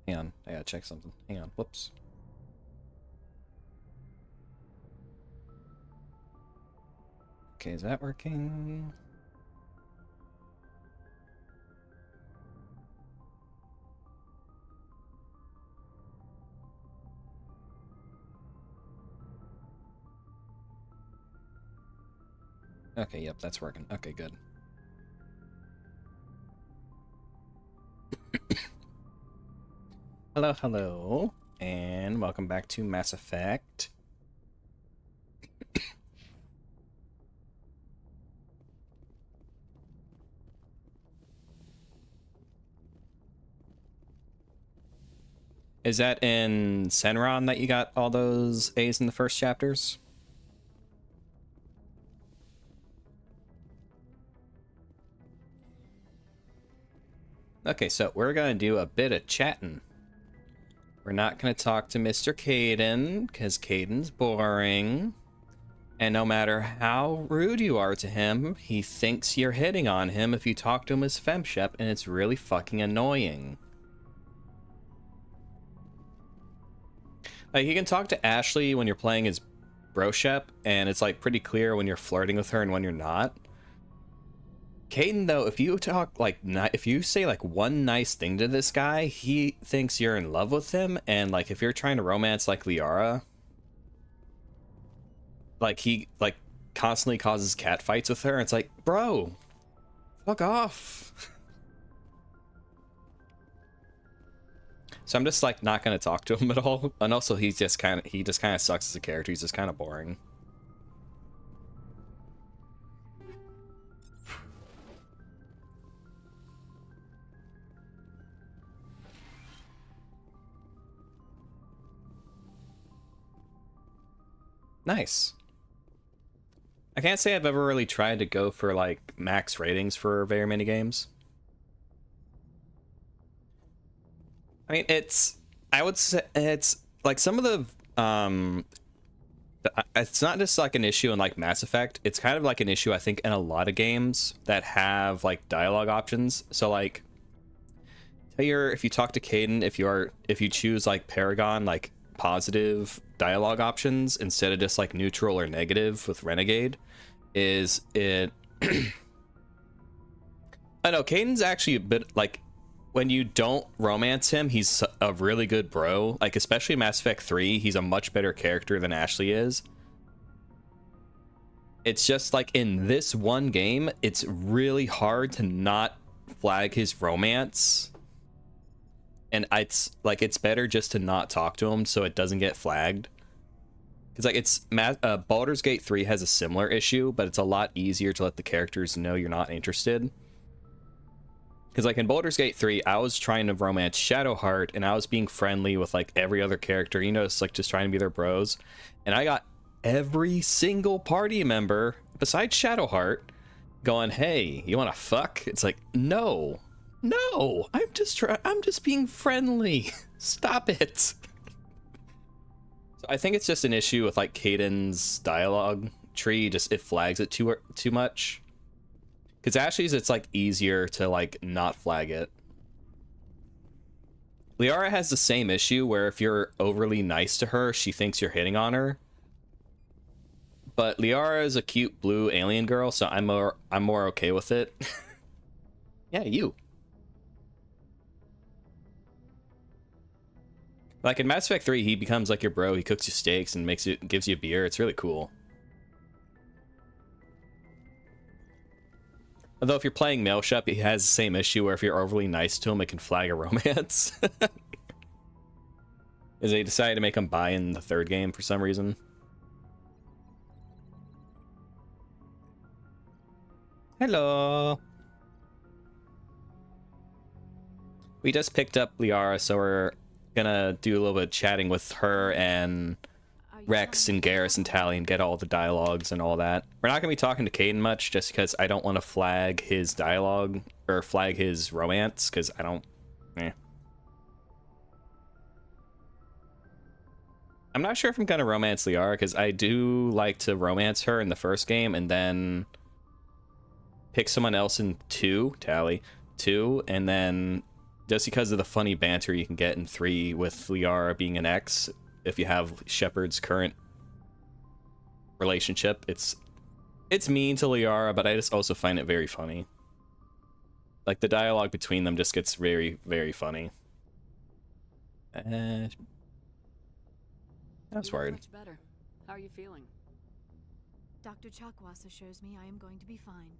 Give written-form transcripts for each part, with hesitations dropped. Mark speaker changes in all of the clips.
Speaker 1: Hang on, I gotta check something. Hang on, whoops. Okay, is that working? Okay, yep, that's working. Okay, good. Hello, hello, and welcome back to Mass Effect. Is that in Senron that you got all those A's in the first chapters? Okay, so we're gonna do a bit of chatting. We're not gonna talk to Mr. Caden, because Caden's boring. And no matter how rude you are to him, he thinks you're hitting on him if you talk to him as femshep, and it's really fucking annoying. Like, you can talk to Ashley when you're playing as broshep, and it's like pretty clear when you're flirting with her and when you're not. Caden, though, if you talk like, if you say like one nice thing to this guy, he thinks you're in love with him, and like if you're trying to romance like Liara, like he like constantly causes cat fights with her. And it's like, bro, fuck off. So I'm just like not gonna talk to him at all. And also he just kind of sucks as a character. He's just kind of boring. Nice. I can't say I've ever really tried to go for like max ratings for very many games. I mean, I would say it's like some of the it's not just like an issue in like Mass Effect. It's kind of like an issue I think in a lot of games that have like dialogue options. So like if you talk to Caden, if you choose like Paragon, like positive dialogue options instead of just like neutral or negative with Renegade, is it I know Caden's actually a bit like, when you don't romance him, he's a really good bro. Like, especially Mass Effect 3, he's a much better character than Ashley is. It's just like in this one game, it's really hard to not flag his romance. And it's like, it's better just to not talk to him so it doesn't get flagged. Because like Baldur's Gate 3 has a similar issue, but it's a lot easier to let the characters know you're not interested. Because like in Baldur's Gate 3, I was trying to romance Shadowheart, and I was being friendly with like every other character, you know, it's like just trying to be their bros. And I got every single party member besides Shadowheart going, "Hey, you want to fuck?" It's like, no, I'm just being friendly. Stop it. So I think it's just an issue with like Caden's dialogue tree. Just it flags it too much. Because Ashley's, it's like easier to like not flag it. Liara has the same issue where if you're overly nice to her, she thinks you're hitting on her. But Liara is a cute blue alien girl, so I'm more okay with it. Yeah, you. Like in Mass Effect 3, he becomes like your bro. He cooks you steaks and gives you a beer. It's really cool. Although if you're playing Mailshop, he has the same issue where if you're overly nice to him, it can flag a romance. Is they decided to make him buy in the third game for some reason. Hello. We just picked up Liara, so we're gonna do a little bit of chatting with her and Rex and Garrus and Tali and get all the dialogues and all that. We're not gonna be talking to Caden much just because I don't want to flag his dialogue or flag his romance, because I don't I'm not sure if I'm gonna romance Liara, because I do like to romance her in the first game and then pick someone else in Tali 2, and then just because of the funny banter you can get in 3 with Liara being an ex, if you have Shepard's current relationship, it's mean to Liara, but I just also find it very funny. Like, the dialogue between them just gets very, very funny. That's weird.
Speaker 2: Much better. How are you feeling?
Speaker 3: Dr. Chakwas assures me I am going to be fine.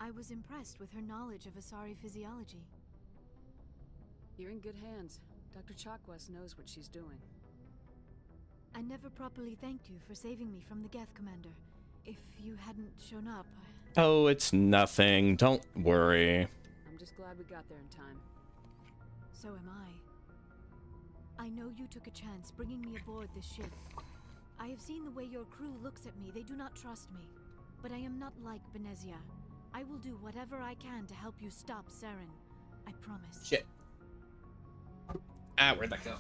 Speaker 3: I was impressed with her knowledge of Asari physiology.
Speaker 2: You're in good hands. Dr. Chakwas knows what she's doing.
Speaker 3: I never properly thanked you for saving me from the Geth Commander. If you hadn't shown up...
Speaker 1: Oh, it's nothing. Don't worry.
Speaker 2: I'm just glad we got there in time.
Speaker 3: So am I. I know you took a chance bringing me aboard this ship. I have seen the way your crew looks at me. They do not trust me. But I am not like Benezia. I will do whatever I can to help you stop Saren. I promise.
Speaker 1: Shit. Ah, where'd that go?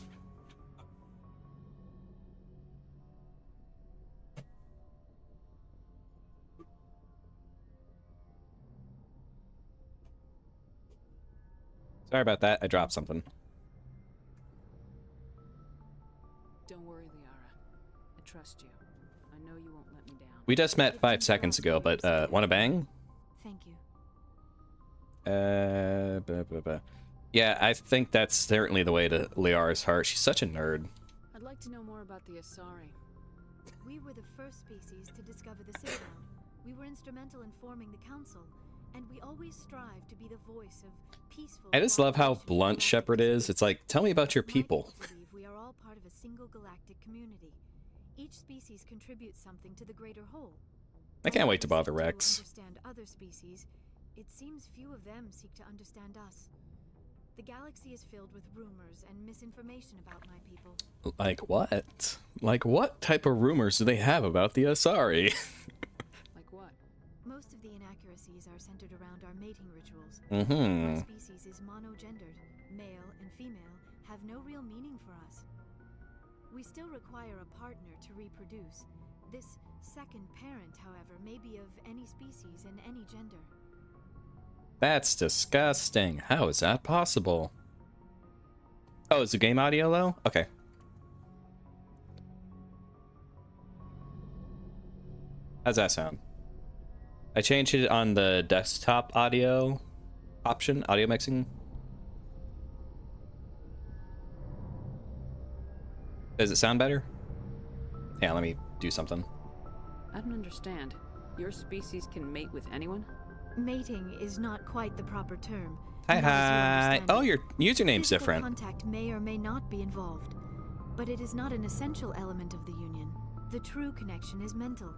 Speaker 1: Sorry about that. I dropped something.
Speaker 2: Don't worry, Liara. I trust you. I know you won't let me down.
Speaker 1: We just met 5 seconds ago, but wanna bang?
Speaker 3: Thank you.
Speaker 1: Yeah, I think that's certainly the way to Liara's heart. She's such a nerd.
Speaker 2: I'd like to know more about the Asari.
Speaker 3: We were the first species to discover the Citadel. We were instrumental in forming the Council, and we always strive to be the voice of peaceful...
Speaker 1: I just love how blunt Shepard is. It's like, tell me about your people.
Speaker 3: I believe we are all part of a single galactic community. Each species contributes something to the greater whole.
Speaker 1: I can't wait to bother
Speaker 3: While we
Speaker 1: Rex.
Speaker 3: seek to understand other species, it seems few of them seek to understand us. The galaxy is filled with rumors and misinformation about my people.
Speaker 1: Like what? Like what type of rumors do they have about the Asari?
Speaker 2: Like what?
Speaker 3: Most of the inaccuracies are centered around our mating rituals.
Speaker 1: Mm-hmm.
Speaker 3: Our species is monogendered. Male and female have no real meaning for us. We still require a partner to reproduce. This second parent, however, may be of any species and any gender.
Speaker 1: That's disgusting. How is that possible? Oh, is the game audio low? Okay. How's that sound? I changed it on the desktop audio option, audio mixing. Does it sound better? Yeah, let me do something.
Speaker 2: I don't understand. Your species can mate with anyone?
Speaker 3: Mating is not quite the proper term.
Speaker 1: Hi,
Speaker 3: nor is your
Speaker 1: hi.
Speaker 3: understanding.
Speaker 1: Oh, your username's
Speaker 3: Physical
Speaker 1: different.
Speaker 3: Contact may or may not be involved, but it is not an essential element of the union. The true connection is mental.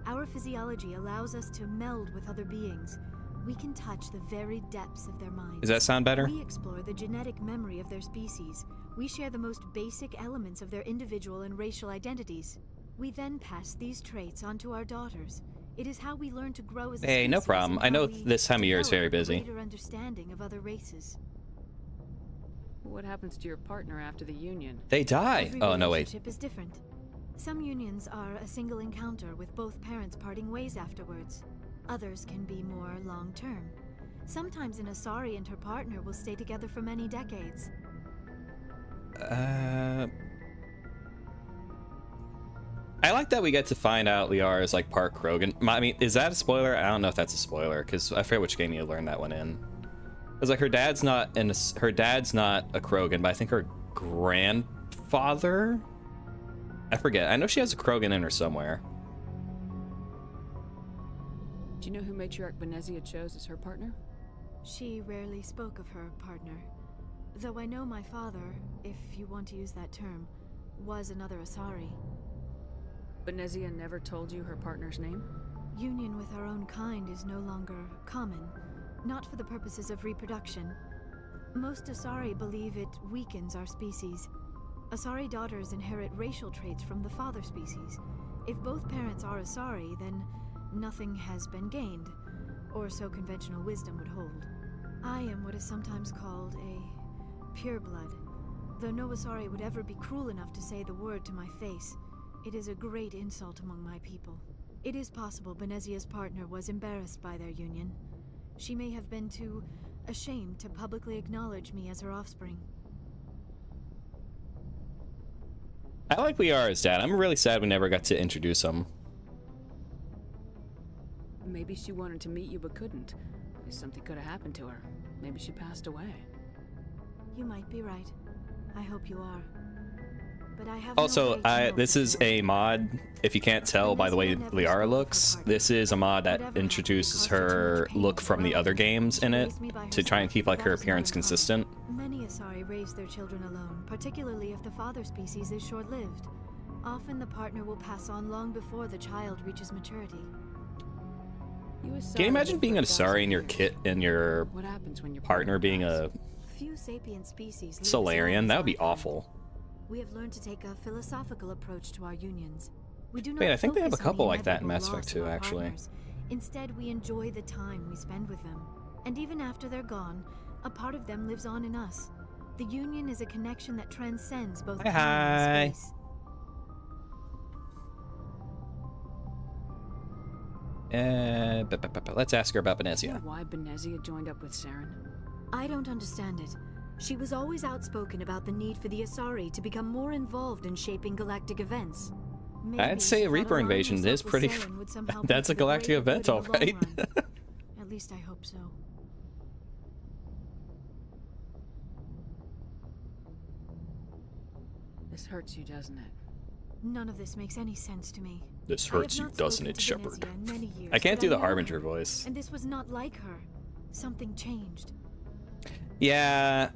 Speaker 3: Our physiology allows us to meld with other beings. We can touch the very depths of their minds.
Speaker 1: Does that sound better?
Speaker 3: We explore the genetic memory of their species. We share the most basic elements of their individual and racial identities. We then pass these traits on to our daughters. It is how we learn to grow as a
Speaker 1: Hey, no
Speaker 3: species
Speaker 1: problem.
Speaker 3: and
Speaker 1: I know
Speaker 3: how we
Speaker 1: this time of year is very
Speaker 3: develop a
Speaker 1: busy.
Speaker 3: greater understanding of other races.
Speaker 2: What happens to your partner after the union?
Speaker 1: They die.
Speaker 3: Every
Speaker 1: Oh, no, wait.
Speaker 3: relationship is different. Some unions are a single encounter with both parents parting ways afterwards. Others can be more long-term. Sometimes an Asari and her partner will stay together for many decades.
Speaker 1: I like that we get to find out Liara is like part Krogan. I mean, is that a spoiler? I don't know if that's a spoiler because I forget which game you learned that one in. Because like her dad's not a Krogan, but I think her grandfather. I forget. I know she has a Krogan in her somewhere.
Speaker 2: Do you know who Matriarch Benezia chose as her partner?
Speaker 3: She rarely spoke of her partner. Though I know my father, if you want to use that term, was another Asari.
Speaker 2: Benezia never told you her partner's name?
Speaker 3: Union with our own kind is no longer common, not for the purposes of reproduction. Most Asari believe it weakens our species. Asari daughters inherit racial traits from the father species. If both parents are Asari, then nothing has been gained, or so conventional wisdom would hold. I am what is sometimes called a pureblood. Though no Asari would ever be cruel enough to say the word to my face, it is a great insult among my people. It is possible Benezia's partner was embarrassed by their union. She may have been too ashamed to publicly acknowledge me as her offspring.
Speaker 1: I like Liara's dad. I'm really sad we never got to introduce him.
Speaker 2: Maybe she wanted to meet you but couldn't. Something could have happened to her. Maybe she passed away.
Speaker 3: You might be right. I hope you are. But I have
Speaker 1: Also,
Speaker 3: no way to know
Speaker 1: this
Speaker 3: for
Speaker 1: is
Speaker 3: sure.
Speaker 1: a mod, if you can't tell by the way Liara looks, this is a mod that introduces her look from the other games in it to try and keep like her appearance consistent.
Speaker 3: Many Asari raise their children alone, particularly if the father species is short-lived. Often the partner will pass on long before the child reaches maturity.
Speaker 1: Can you imagine being an Asari and your kid and your
Speaker 2: What happens when your
Speaker 1: partner being a
Speaker 3: Few sapient species live as
Speaker 1: Solarian?
Speaker 3: long
Speaker 1: That
Speaker 3: as
Speaker 1: would be
Speaker 3: our kind.
Speaker 1: awful.
Speaker 3: We have learned to take a philosophical approach to our unions. We do not
Speaker 1: Wait, I think they have a
Speaker 3: focus on the
Speaker 1: couple like that in
Speaker 3: inevitable
Speaker 1: Mass Effect
Speaker 3: loss
Speaker 1: 2,
Speaker 3: of our
Speaker 1: actually.
Speaker 3: partners. Instead, we enjoy the time we spend with them. And even after they're gone, a part of them lives on in us. The union is a connection that transcends both time and space.
Speaker 1: Let's ask her about
Speaker 2: You know
Speaker 1: Benezia.
Speaker 2: why Benezia joined up with Saren?
Speaker 3: I don't understand it. She was always outspoken about the need for the Asari to become more involved in shaping galactic events. Maybe
Speaker 1: I'd say
Speaker 3: she
Speaker 1: a
Speaker 3: thought
Speaker 1: Reaper
Speaker 3: aligning
Speaker 1: invasion
Speaker 3: herself
Speaker 1: is
Speaker 3: with
Speaker 1: pretty.
Speaker 3: Saren would somehow
Speaker 1: That's
Speaker 3: be
Speaker 1: a
Speaker 3: for the
Speaker 1: galactic
Speaker 3: greater
Speaker 1: event,
Speaker 3: good in
Speaker 1: all
Speaker 3: the long
Speaker 1: right.
Speaker 3: run. At least I hope so.
Speaker 2: This hurts you, doesn't it?
Speaker 3: None of this makes any sense to me.
Speaker 1: This
Speaker 3: I have
Speaker 1: hurts you,
Speaker 3: not
Speaker 1: doesn't
Speaker 3: spoken
Speaker 1: it,
Speaker 3: to
Speaker 1: Shepard?
Speaker 3: Benezia in many years,
Speaker 1: I can't
Speaker 3: but
Speaker 1: do the
Speaker 3: know her,
Speaker 1: Harbinger voice.
Speaker 3: And this was not like her. Something changed.
Speaker 1: Yeah,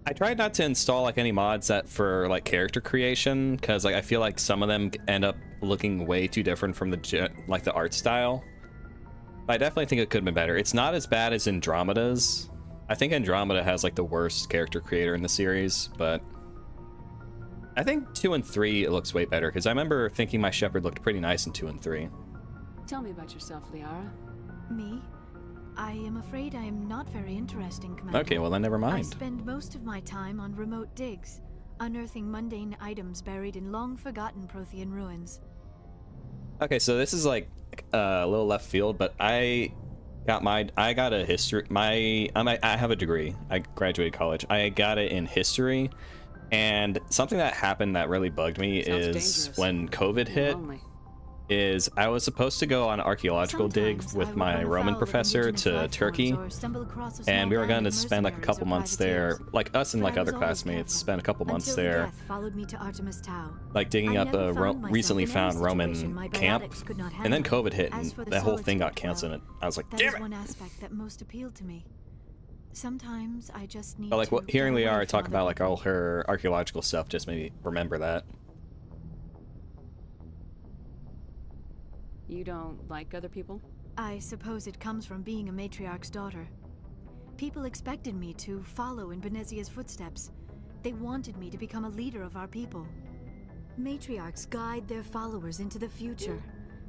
Speaker 1: I tried not to install like any mods that for like character creation because like I feel like some of them end up looking way too different from the like the art style. But I definitely think it could have been better. It's not as bad as Andromeda's. I think Andromeda has like the worst character creator in the series, but I think 2 and 3 it looks way better because I remember thinking my Shepard looked pretty nice in 2 and 3.
Speaker 2: Tell me about yourself, Liara.
Speaker 3: Me? I am afraid I am not very interesting, Commander.
Speaker 1: Okay, well then never
Speaker 3: I
Speaker 1: mind.
Speaker 3: spend most of my time on remote digs, unearthing mundane items buried in long-forgotten Prothean ruins.
Speaker 1: Okay, so this is like a little left field, but I got a history. I have a degree. I graduated college. I got it in history, and something that happened that really bugged me
Speaker 2: Sounds
Speaker 1: is
Speaker 2: dangerous.
Speaker 1: when COVID
Speaker 2: You're
Speaker 1: hit.
Speaker 2: lonely.
Speaker 1: Is I was supposed to go on an archaeological dig
Speaker 3: Sometimes I
Speaker 1: with
Speaker 3: would
Speaker 1: my
Speaker 3: run
Speaker 1: Roman
Speaker 3: afoul of
Speaker 1: professor
Speaker 3: indigenous
Speaker 1: to
Speaker 3: life
Speaker 1: Turkey,
Speaker 3: forms or stumble across a
Speaker 1: and
Speaker 3: small
Speaker 1: we were
Speaker 3: band
Speaker 1: going to
Speaker 3: of
Speaker 1: spend like a
Speaker 3: mercenaries
Speaker 1: couple
Speaker 3: or
Speaker 1: months there,
Speaker 3: privateers.
Speaker 1: like us and
Speaker 3: But
Speaker 1: like
Speaker 3: I was
Speaker 1: other
Speaker 3: always
Speaker 1: classmates
Speaker 3: careful,
Speaker 1: spent a couple months
Speaker 3: until the
Speaker 1: there,
Speaker 3: death followed me to Artemis Tau.
Speaker 1: like digging
Speaker 3: I
Speaker 1: up
Speaker 3: never
Speaker 1: a
Speaker 3: found myself
Speaker 1: recently
Speaker 3: in any
Speaker 1: found
Speaker 3: situation
Speaker 1: Roman
Speaker 3: my
Speaker 1: camp,
Speaker 3: biotics could not
Speaker 1: and then
Speaker 3: handle.
Speaker 1: COVID hit,
Speaker 3: As
Speaker 1: and
Speaker 3: for the
Speaker 1: that whole thing got
Speaker 3: solitude,
Speaker 1: canceled.
Speaker 3: well,
Speaker 1: And I was like,
Speaker 3: That
Speaker 1: damn
Speaker 3: is
Speaker 1: it!
Speaker 3: one aspect that most appealed to me. Sometimes I just need
Speaker 1: But like
Speaker 3: to
Speaker 1: what, hearing
Speaker 3: get away
Speaker 1: Liara
Speaker 3: from
Speaker 1: talk
Speaker 3: other
Speaker 1: about like
Speaker 3: people.
Speaker 1: all her archaeological stuff just made me remember that.
Speaker 2: You don't like other people?
Speaker 3: I suppose it comes from being a matriarch's daughter. People expected me to follow in Benezia's footsteps. They wanted me to become a leader of our people. Matriarchs guide their followers into the future.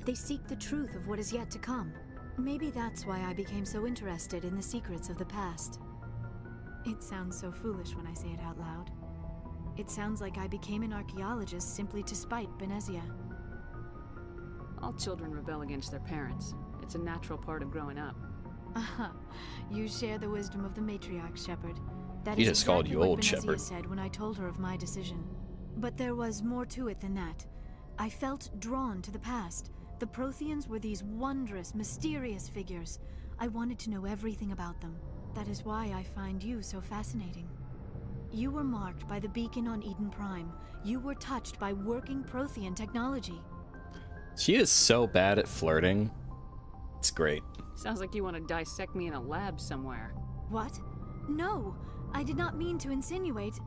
Speaker 3: They seek the truth of what is yet to come. Maybe that's why I became so interested in the secrets of the past. It sounds so foolish when I say it out loud. It sounds like I became an archaeologist simply to spite Benezia.
Speaker 2: All children rebel against their parents. It's a natural part of growing up.
Speaker 3: Aha, you share the wisdom of the matriarch, Shepard. That
Speaker 1: He
Speaker 3: is
Speaker 1: just called
Speaker 3: exactly
Speaker 1: you
Speaker 3: what
Speaker 1: old,
Speaker 3: Benezia
Speaker 1: Shepard.
Speaker 3: said when I told her of my decision. But there was more to it than that. I felt drawn to the past. The Protheans were these wondrous, mysterious figures. I wanted to know everything about them. That is why I find you so fascinating. You were marked by the beacon on Eden Prime. You were touched by working Prothean technology.
Speaker 1: She is so bad at flirting. It's great.
Speaker 2: Sounds like you want to dissect me in a lab somewhere.
Speaker 3: What? No, I did not mean to insinuate.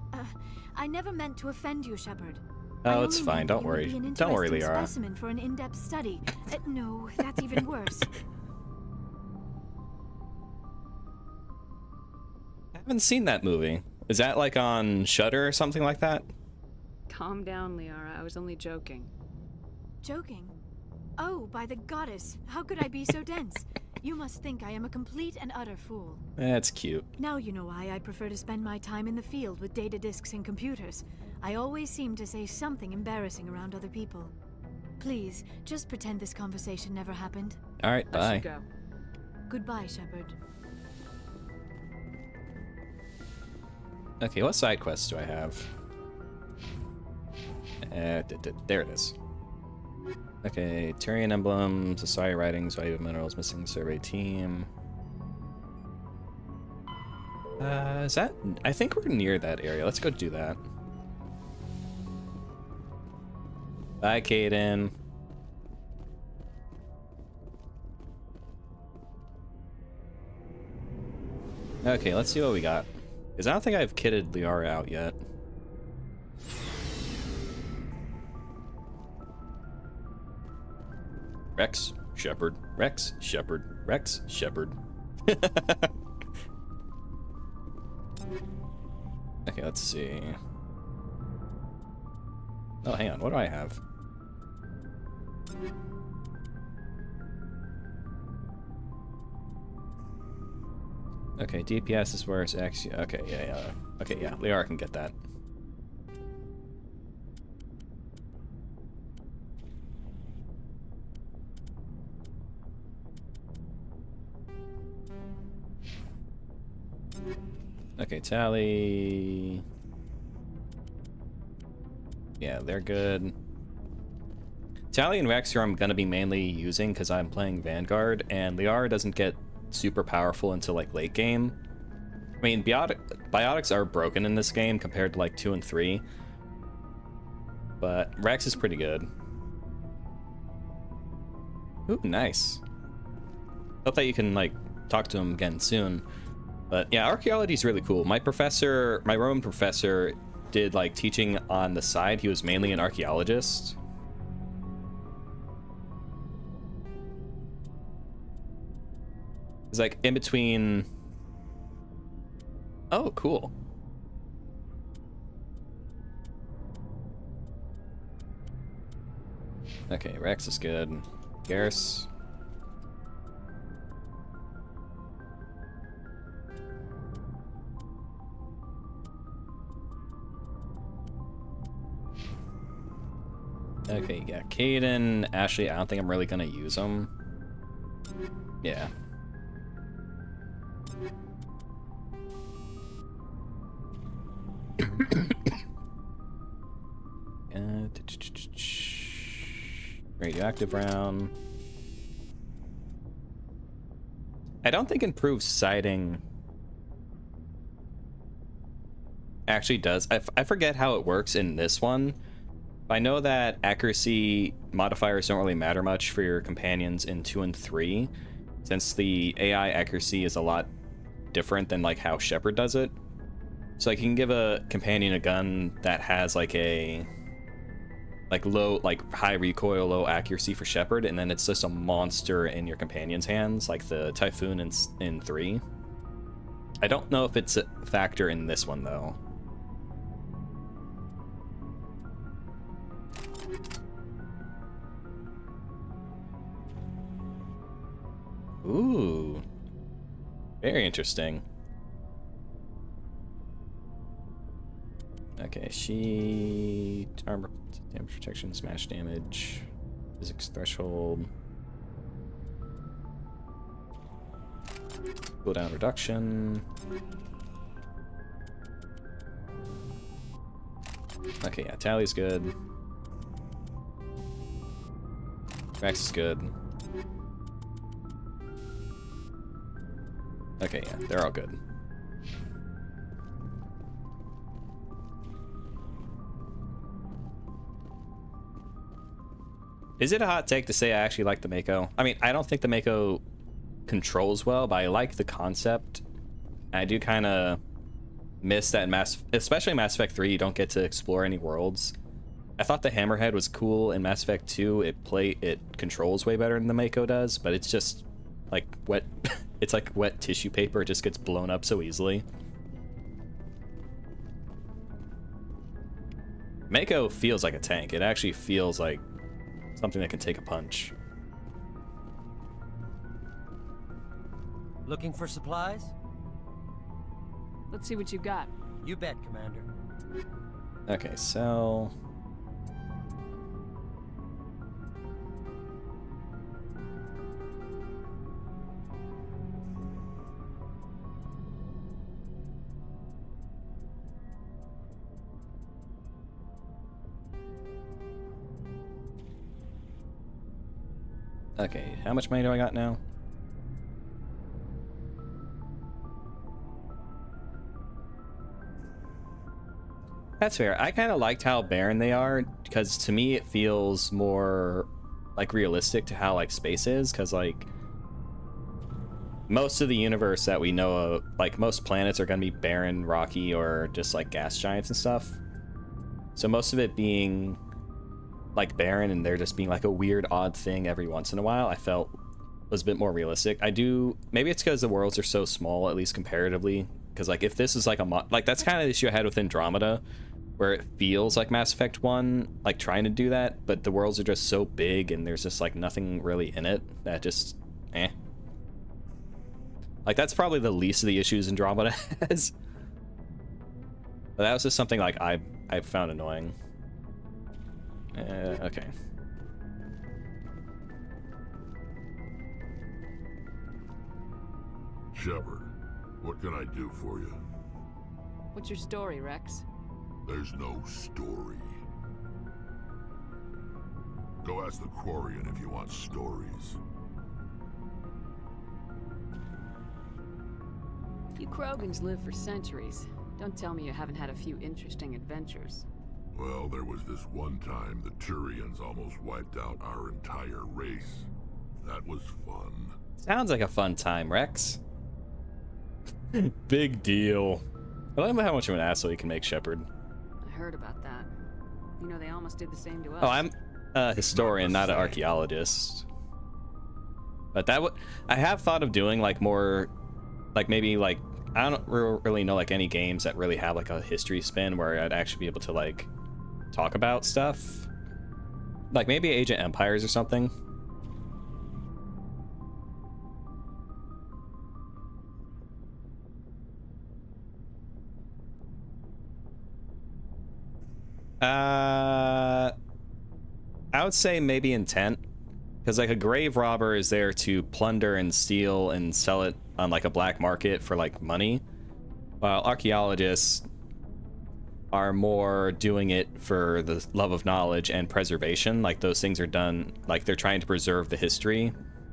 Speaker 3: I never meant to offend you, Shepard.
Speaker 1: Oh,
Speaker 3: I
Speaker 1: it's
Speaker 3: only
Speaker 1: fine.
Speaker 3: meant
Speaker 1: Don't
Speaker 3: you would
Speaker 1: worry.
Speaker 3: be an
Speaker 1: Don't worry,
Speaker 3: interesting
Speaker 1: Liara.
Speaker 3: specimen for an in-depth study. No, that's even worse.
Speaker 1: I haven't seen that movie. Is that like on Shudder or something like that?
Speaker 2: Calm down, Liara. I was only joking.
Speaker 3: Joking? Oh, by the goddess, how could I be so dense? You must think I am a complete and utter fool.
Speaker 1: That's cute.
Speaker 3: Now you know why I prefer to spend my time in the field with data disks and computers. I always seem to say something embarrassing around other people. Please, just pretend this conversation never happened.
Speaker 1: All right,
Speaker 2: I
Speaker 1: bye.
Speaker 2: should go.
Speaker 3: Goodbye, Shepard.
Speaker 1: Okay, what side quests do I have? There it is. Okay, Tyrian emblems, Society writings, valuable minerals, missing survey team. Is that? I think we're near that area. Let's go do that. Bye, Caden. Okay, let's see what we got. Because I don't think I've kitted Liara out yet. Rex, Shepherd, Rex, Shepherd, Rex, Shepherd. Okay, let's see. Oh, hang on. What do I have? Okay, DPS is where it's X. Okay, yeah. Okay, yeah. Liara can get that. Okay, Tali. Yeah, they're good. Tali and Rex are I'm gonna be mainly using because I'm playing Vanguard, and Liara doesn't get super powerful until like late game. I mean, biotics are broken in this game compared to like 2 and 3, but Rex is pretty good. Ooh, nice. Hope that you can like talk to him again soon. But yeah, archaeology is really cool. My Roman professor did like teaching on the side. He was mainly an archaeologist. It's like in between. Oh, cool. Okay, Rex is good. Garrus. Okay, yeah, Caden, Ashley, I don't think I'm really gonna use them. Yeah. Radioactive round. I don't think improved sighting actually does. I forget how it works in this one. I know that accuracy modifiers don't really matter much for your companions in 2 and 3, since the AI accuracy is a lot different than like how Shepard does it. So like you can give a companion a gun that has like a high recoil, low accuracy for Shepard, and then it's just a monster in your companion's hands, like the Typhoon in 3. I don't know if it's a factor in this one though. Ooh, very interesting. Okay, she armor damage protection, smash damage, physics threshold, cooldown reduction. Okay, yeah, Tally's good. Rex is good. Okay, yeah, they're all good. Is it a hot take to say I actually like the Mako? I mean, I don't think the Mako controls well, but I like the concept. I do kind of miss that especially in Mass Effect 3, you don't get to explore any worlds. I thought the Hammerhead was cool in Mass Effect 2. It controls way better than the Mako does, but it's just like wet. It's like wet tissue paper. It just gets blown up so easily. Mako feels like a tank. It actually feels like something that can take a punch.
Speaker 4: Looking for supplies?
Speaker 2: Let's see what you got.
Speaker 4: You bet, Commander.
Speaker 1: Okay, so Okay, how much money do I got now? That's fair. I kind of liked how barren they are, because to me it feels more like realistic to how like space is, because like most of the universe that we know of, like most planets are going to be barren, rocky, or just like gas giants and stuff. So most of it being like barren and there just being like a weird odd thing every once in a while, I felt was a bit more realistic. Maybe it's because the worlds are so small, at least comparatively, because like if this is like like that's kind of the issue I had with Andromeda, where it feels like Mass Effect 1 like trying to do that, but the worlds are just so big and there's just like nothing really in it that just like that's probably the least of the issues Andromeda has. But that was just something like I found annoying. Okay.
Speaker 5: Shepard, what can I do for you?
Speaker 2: What's your story, Rex?
Speaker 5: There's no story. Go ask the Quarian if you want stories.
Speaker 2: You Krogans live for centuries. Don't tell me you haven't had a few interesting adventures.
Speaker 5: Well, there was this one time the Turians almost wiped out our entire race. That was fun.
Speaker 1: Sounds like a fun time, Rex. Big deal. I love how much of an asshole you can make Shepard.
Speaker 2: I heard about that. You know, they almost did the same to us.
Speaker 1: Oh, I'm a historian, not an archaeologist. But I have thought of doing like more, like maybe like, I don't really know like any games that really have like a history spin where I'd actually be able to like talk about stuff. Like maybe Age of Empires or something. I would say maybe intent, because like a grave robber is there to plunder and steal and sell it on like a black market for like money, while archaeologists are more doing it for the love of knowledge and preservation. Like those things are done, like they're trying to preserve the history.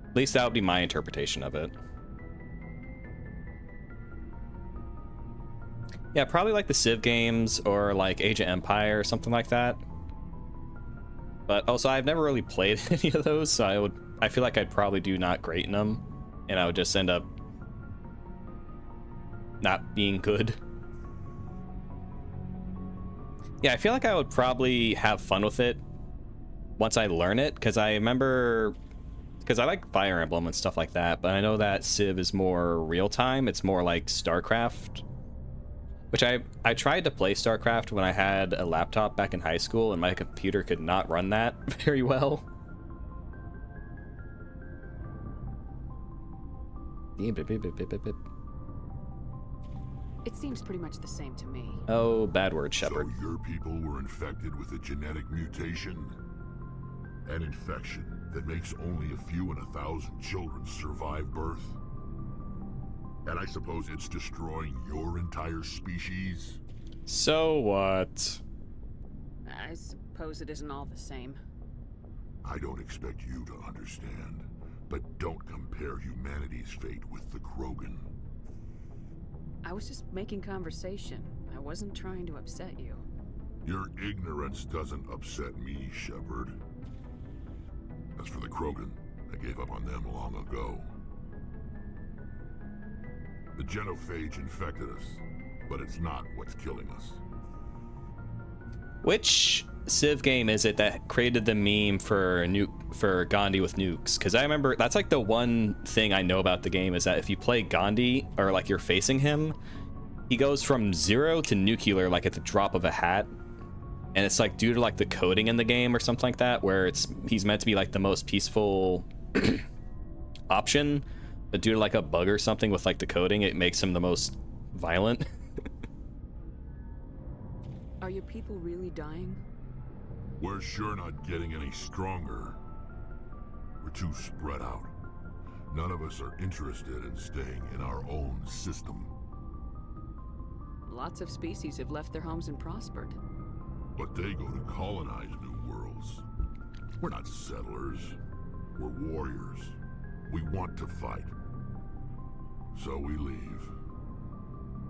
Speaker 1: At least that would be my interpretation of it. Yeah, probably like the Civ games or like Age of Empire or something like that. But also I've never really played any of those, so I feel like I'd probably do not great in them, and I would just end up not being good. Yeah, I feel like I would probably have fun with it once I learn it, because I like Fire Emblem and stuff like that, but I know that Civ is more real-time. It's more like StarCraft, which I tried to play StarCraft when I had a laptop back in high school, and my computer could not run that very well.
Speaker 2: It seems pretty much the same to me.
Speaker 1: Oh, bad word, Shepard.
Speaker 5: So your people were infected with a genetic mutation? An infection that makes only a few in 1,000 children survive birth? And I suppose it's destroying your entire species?
Speaker 1: So what?
Speaker 2: I suppose it isn't all the same.
Speaker 5: I don't expect you to understand, but don't compare humanity's fate with the Krogan.
Speaker 2: I was just making conversation. I wasn't trying to upset you.
Speaker 5: Your ignorance doesn't upset me, Shepard. As for the Krogan, I gave up on them long ago. The genophage infected us, but it's not what's killing us.
Speaker 1: Which Civ game is it that created the meme for Gandhi with nukes? Because I remember that's like the one thing I know about the game, is that if you play Gandhi, or like you're facing him, he goes from 0 to nuclear like at the drop of a hat. And it's like due to like the coding in the game or something like that, where he's meant to be like the most peaceful option, but due to like a bug or something with like the coding, it makes him the most violent.
Speaker 2: Are your people really dying?
Speaker 5: We're sure not getting any stronger. We're too spread out. None of us are interested in staying in our own system.
Speaker 2: Lots of species have left their homes and prospered.
Speaker 5: But they go to colonize new worlds. We're not settlers. We're warriors. We want to fight. So we leave.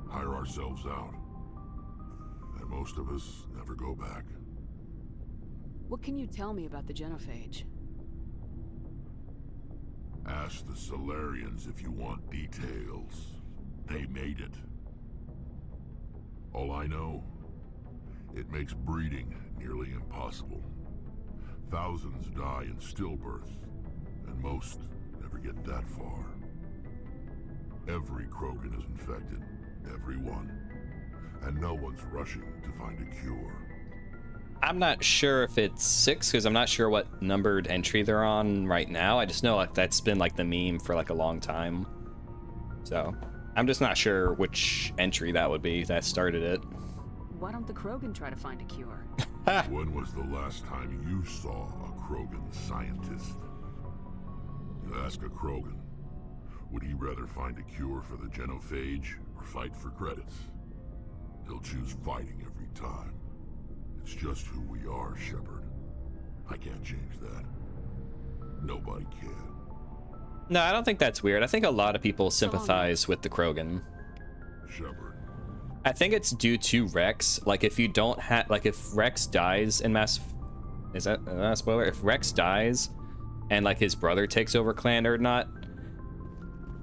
Speaker 5: Hire ourselves out. And most of us never go back.
Speaker 2: What can you tell me about the genophage?
Speaker 5: Ask the Solarians if you want details. They made it. All I know, it makes breeding nearly impossible. Thousands die in stillbirth, and most never get that far. Every Krogan is infected, every one. And no one's rushing to find a cure.
Speaker 1: I'm not sure if it's 6 because I'm not sure what numbered entry they're on right now. I just know like that's been like the meme for like a long time. So I'm just not sure which entry that would be that started it.
Speaker 2: Why don't the Krogan try to find a cure?
Speaker 5: When was the last time you saw a Krogan scientist? You ask a Krogan, would he rather find a cure for the genophage or fight for credits? He'll choose fighting every time. It's just who we are, Shepard. I can't change that. Nobody can.
Speaker 1: No, I don't think that's weird. I think a lot of people sympathize with the Krogan.
Speaker 5: Shepard.
Speaker 1: I think it's due to Rex. Like if you don't have, like if Rex dies in is that a spoiler? If Rex dies and like his brother takes over Clan or not,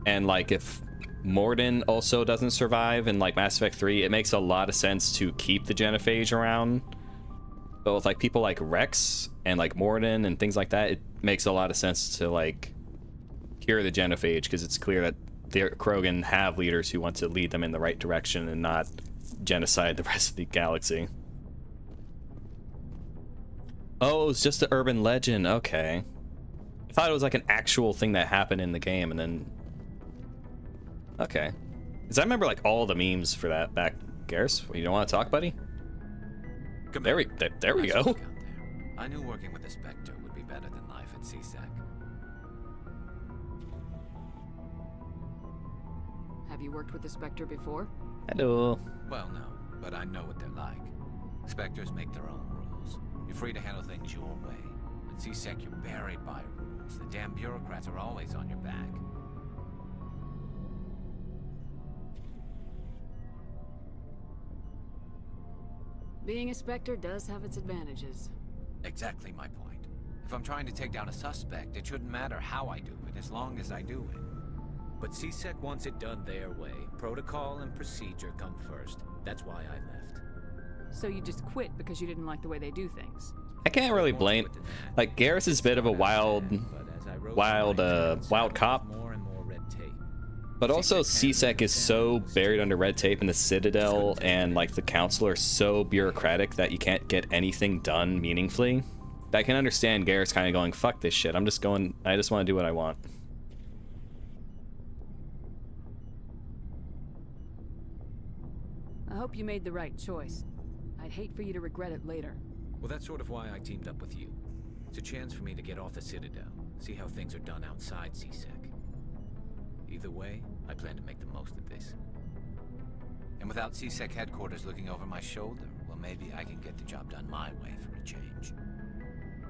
Speaker 1: and like if Mordin also doesn't survive in like Mass Effect 3, it makes a lot of sense to keep the genophage around. But with like people like Rex and like Mordin and things like that, it makes a lot of sense to like cure the genophage because it's clear that the Krogan have leaders who want to lead them in the right direction and not genocide the rest of the galaxy. Oh, it's just an urban legend. Okay. I thought it was like an actual thing that happened in the game and then... Okay. Because I remember like all the memes for that back. Garrus, you don't want to talk, buddy? There we
Speaker 6: Nice
Speaker 1: go.
Speaker 6: work out there. I knew working with the Spectre would be better than life at CSEC.
Speaker 2: Have you worked with the Spectre before?
Speaker 1: Hello.
Speaker 6: Well, no, but I know what they're like. Spectres make their own rules. You're free to handle things your way. At CSEC, you're buried by rules. The damn bureaucrats are always on your back.
Speaker 2: Being a Spectre does have its advantages.
Speaker 6: Exactly my point. If I'm trying to take down a suspect, it shouldn't matter how I do it, as long as I do it. But CSEC wants it done their way. Protocol and procedure come first. That's why I left.
Speaker 2: So you just quit because you didn't like the way they do things?
Speaker 1: I can't really blame... Like, Garrus is a bit of a wild cop.
Speaker 6: More and more red tape.
Speaker 1: But also, CSEC is so buried under red tape, and the Citadel and like the Council are so bureaucratic that you can't get anything done meaningfully. I can understand Garrus kind of going, "Fuck this shit. I just want to do what I want."
Speaker 2: I hope you made the right choice. I'd hate for you to regret it later.
Speaker 6: Well, that's sort of why I teamed up with you. It's a chance for me to get off the Citadel, see how things are done outside CSEC. Either way, I plan to make the most of this. And without CSEC headquarters looking over my shoulder, well, maybe I can get the job done my way for a change.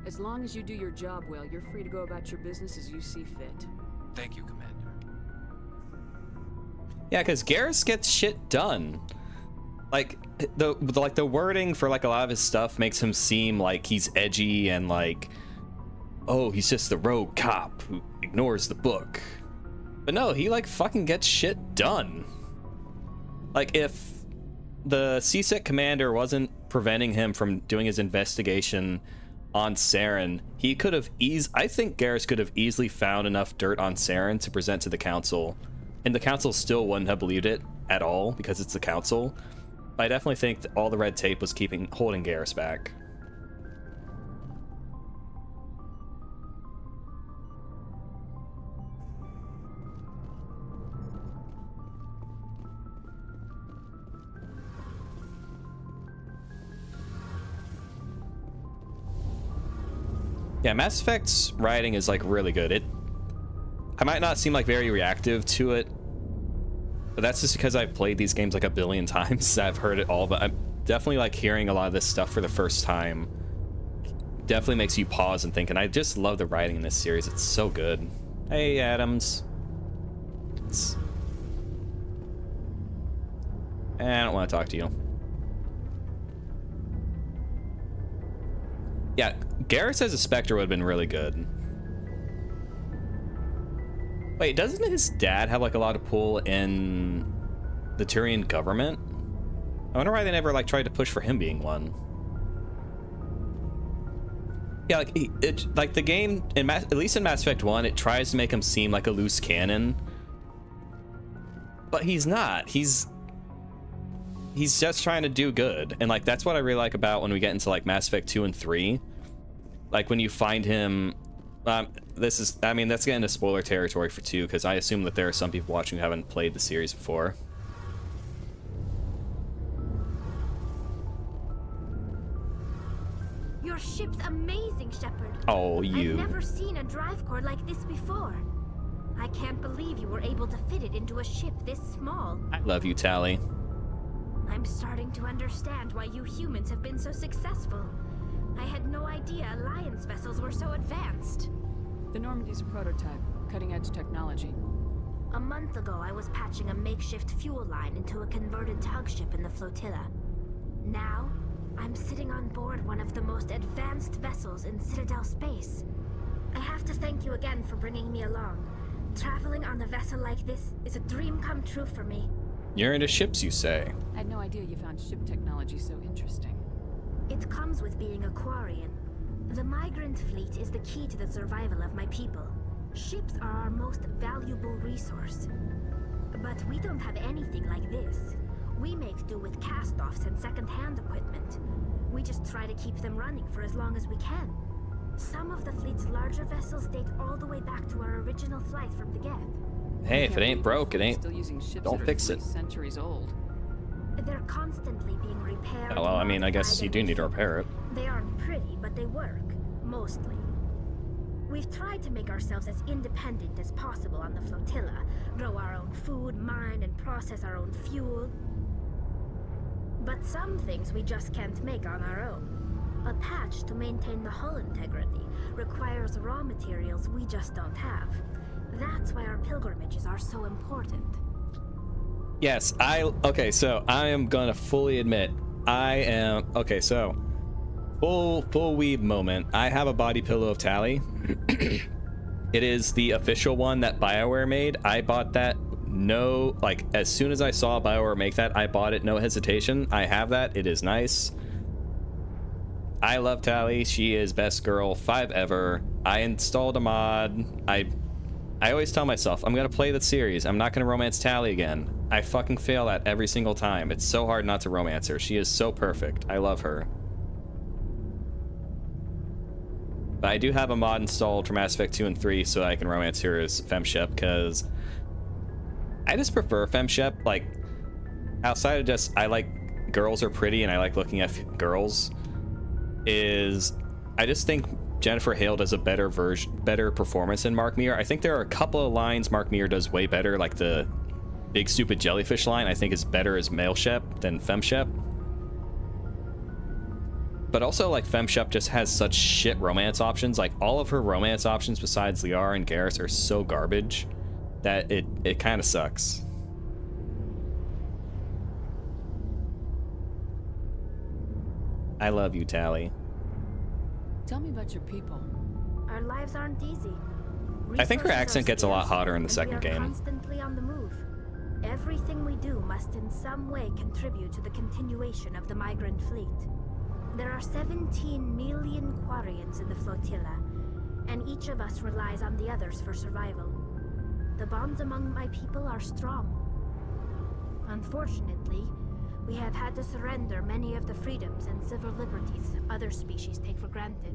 Speaker 2: As long as you do your job well, you're free to go about your business as you see fit.
Speaker 6: Thank you, Commander.
Speaker 1: Yeah, because Garrus gets shit done. Like the wording for like a lot of his stuff makes him seem like he's edgy and like, oh, he's just the rogue cop who ignores the book. But no, he like fucking gets shit done. Like if the CSEC commander wasn't preventing him from doing his investigation on Saren, he could have I think Garrus could have easily found enough dirt on Saren to present to the council, and the council still wouldn't have believed it at all because it's the council. But I definitely think that all the red tape was holding Garrus back. Yeah, Mass Effect's writing is like really good. I might not seem like very reactive to it, but that's just because I've played these games like a billion times. I've heard it all, but I'm definitely like hearing a lot of this stuff for the first time definitely makes you pause and think, and I just love the writing in this series. It's so good. Hey, Adams. I don't want to talk to you. Yeah, Garrus as a Spectre would have been really good. Wait, doesn't his dad have like a lot of pull in the Turian government? I wonder why they never like tried to push for him being one. Yeah, like the game at least in Mass Effect 1, it tries to make him seem like a loose cannon, but he's not. He's just trying to do good, and like that's what I really like about when we get into like Mass Effect 2 and 3. Like when you find him, I mean that's getting into spoiler territory for 2, because I assume that there are some people watching who haven't played the series before.
Speaker 3: Your ship's amazing, Shepard.
Speaker 1: Oh, you.
Speaker 3: I've never seen a drive core like this before. I can't believe you were able to fit it into a ship this small.
Speaker 1: I love you, Tali.
Speaker 3: I'm starting to understand why you humans have been so successful. I had no idea Alliance vessels were so advanced.
Speaker 2: The Normandy's a prototype, cutting-edge technology.
Speaker 3: A month ago, I was patching a makeshift fuel line into a converted tug ship in the flotilla. Now, I'm sitting on board one of the most advanced vessels in Citadel space. I have to thank you again for bringing me along. Traveling on a vessel like this is a dream come true for me.
Speaker 1: You're into ships, you say?
Speaker 2: I had no idea you found ship technology so interesting.
Speaker 3: It comes with being a Quarian. The migrant fleet is the key to the survival of my people. Ships are our most valuable resource. But we don't have anything like this. We make do with cast-offs and second-hand equipment. We just try to keep them running for as long as we can. Some of the fleet's larger vessels date all the way back to our original flight from the Geth.
Speaker 1: Hey, if it ain't broke, it ain't.
Speaker 2: Still using ships
Speaker 1: Don't
Speaker 2: that are
Speaker 1: fix
Speaker 2: 3
Speaker 1: it.
Speaker 2: centuries old.
Speaker 3: They're constantly being repaired.
Speaker 1: Well, I mean, I guess
Speaker 3: modified,
Speaker 1: you do
Speaker 3: and
Speaker 1: need to
Speaker 3: refit.
Speaker 1: repair it.
Speaker 3: They aren't pretty, but they work. Mostly. We've tried to make ourselves as independent as possible on the flotilla. Grow our own food, mine, and process our own fuel. But some things we just can't make on our own. A patch to maintain the hull integrity requires raw materials we just don't have. That's why our pilgrimages are so important.
Speaker 1: Yes, okay, so I am gonna fully admit, okay, so, full weeb moment. I have a body pillow of Tali. It is the official one that BioWare made. I bought that, as soon as I saw BioWare make that, I bought it, no hesitation. I have that, it is nice. I love Tali, she is best girl 5 ever. I installed a mod. I always tell myself, I'm gonna play the series, I'm not gonna romance Tali again. I fucking fail that every single time. It's so hard not to romance her. She is so perfect. I love her. But I do have a mod installed for Mass Effect 2 and 3 so I can romance her as FemShep, because I just prefer FemShep. Like, outside of just, I like girls are pretty and I like looking at girls, I just think Jennifer Hale does a better performance than Mark Meer. I think there are a couple of lines Mark Meer does way better, like the big stupid jellyfish line I think is better as male Shep than FemShep. But also, like, FemShep just has such shit romance options. Like, all of her romance options besides Liara and Garrus are so garbage that it kind of sucks. I love you, Tali.
Speaker 2: Tell me about your people.
Speaker 3: Our lives aren't easy.
Speaker 1: I think her
Speaker 3: Resources
Speaker 1: accent
Speaker 3: are
Speaker 1: gets a lot
Speaker 3: scarce,
Speaker 1: hotter in the
Speaker 3: and
Speaker 1: second
Speaker 3: we are
Speaker 1: game.
Speaker 3: Constantly on the move. Everything we do must in some way contribute to the continuation of the migrant fleet. There are 17 million Quarians in the flotilla, and each of us relies on the others for survival. The bonds among my people are strong. Unfortunately, we have had to surrender many of the freedoms and civil liberties other species take for granted.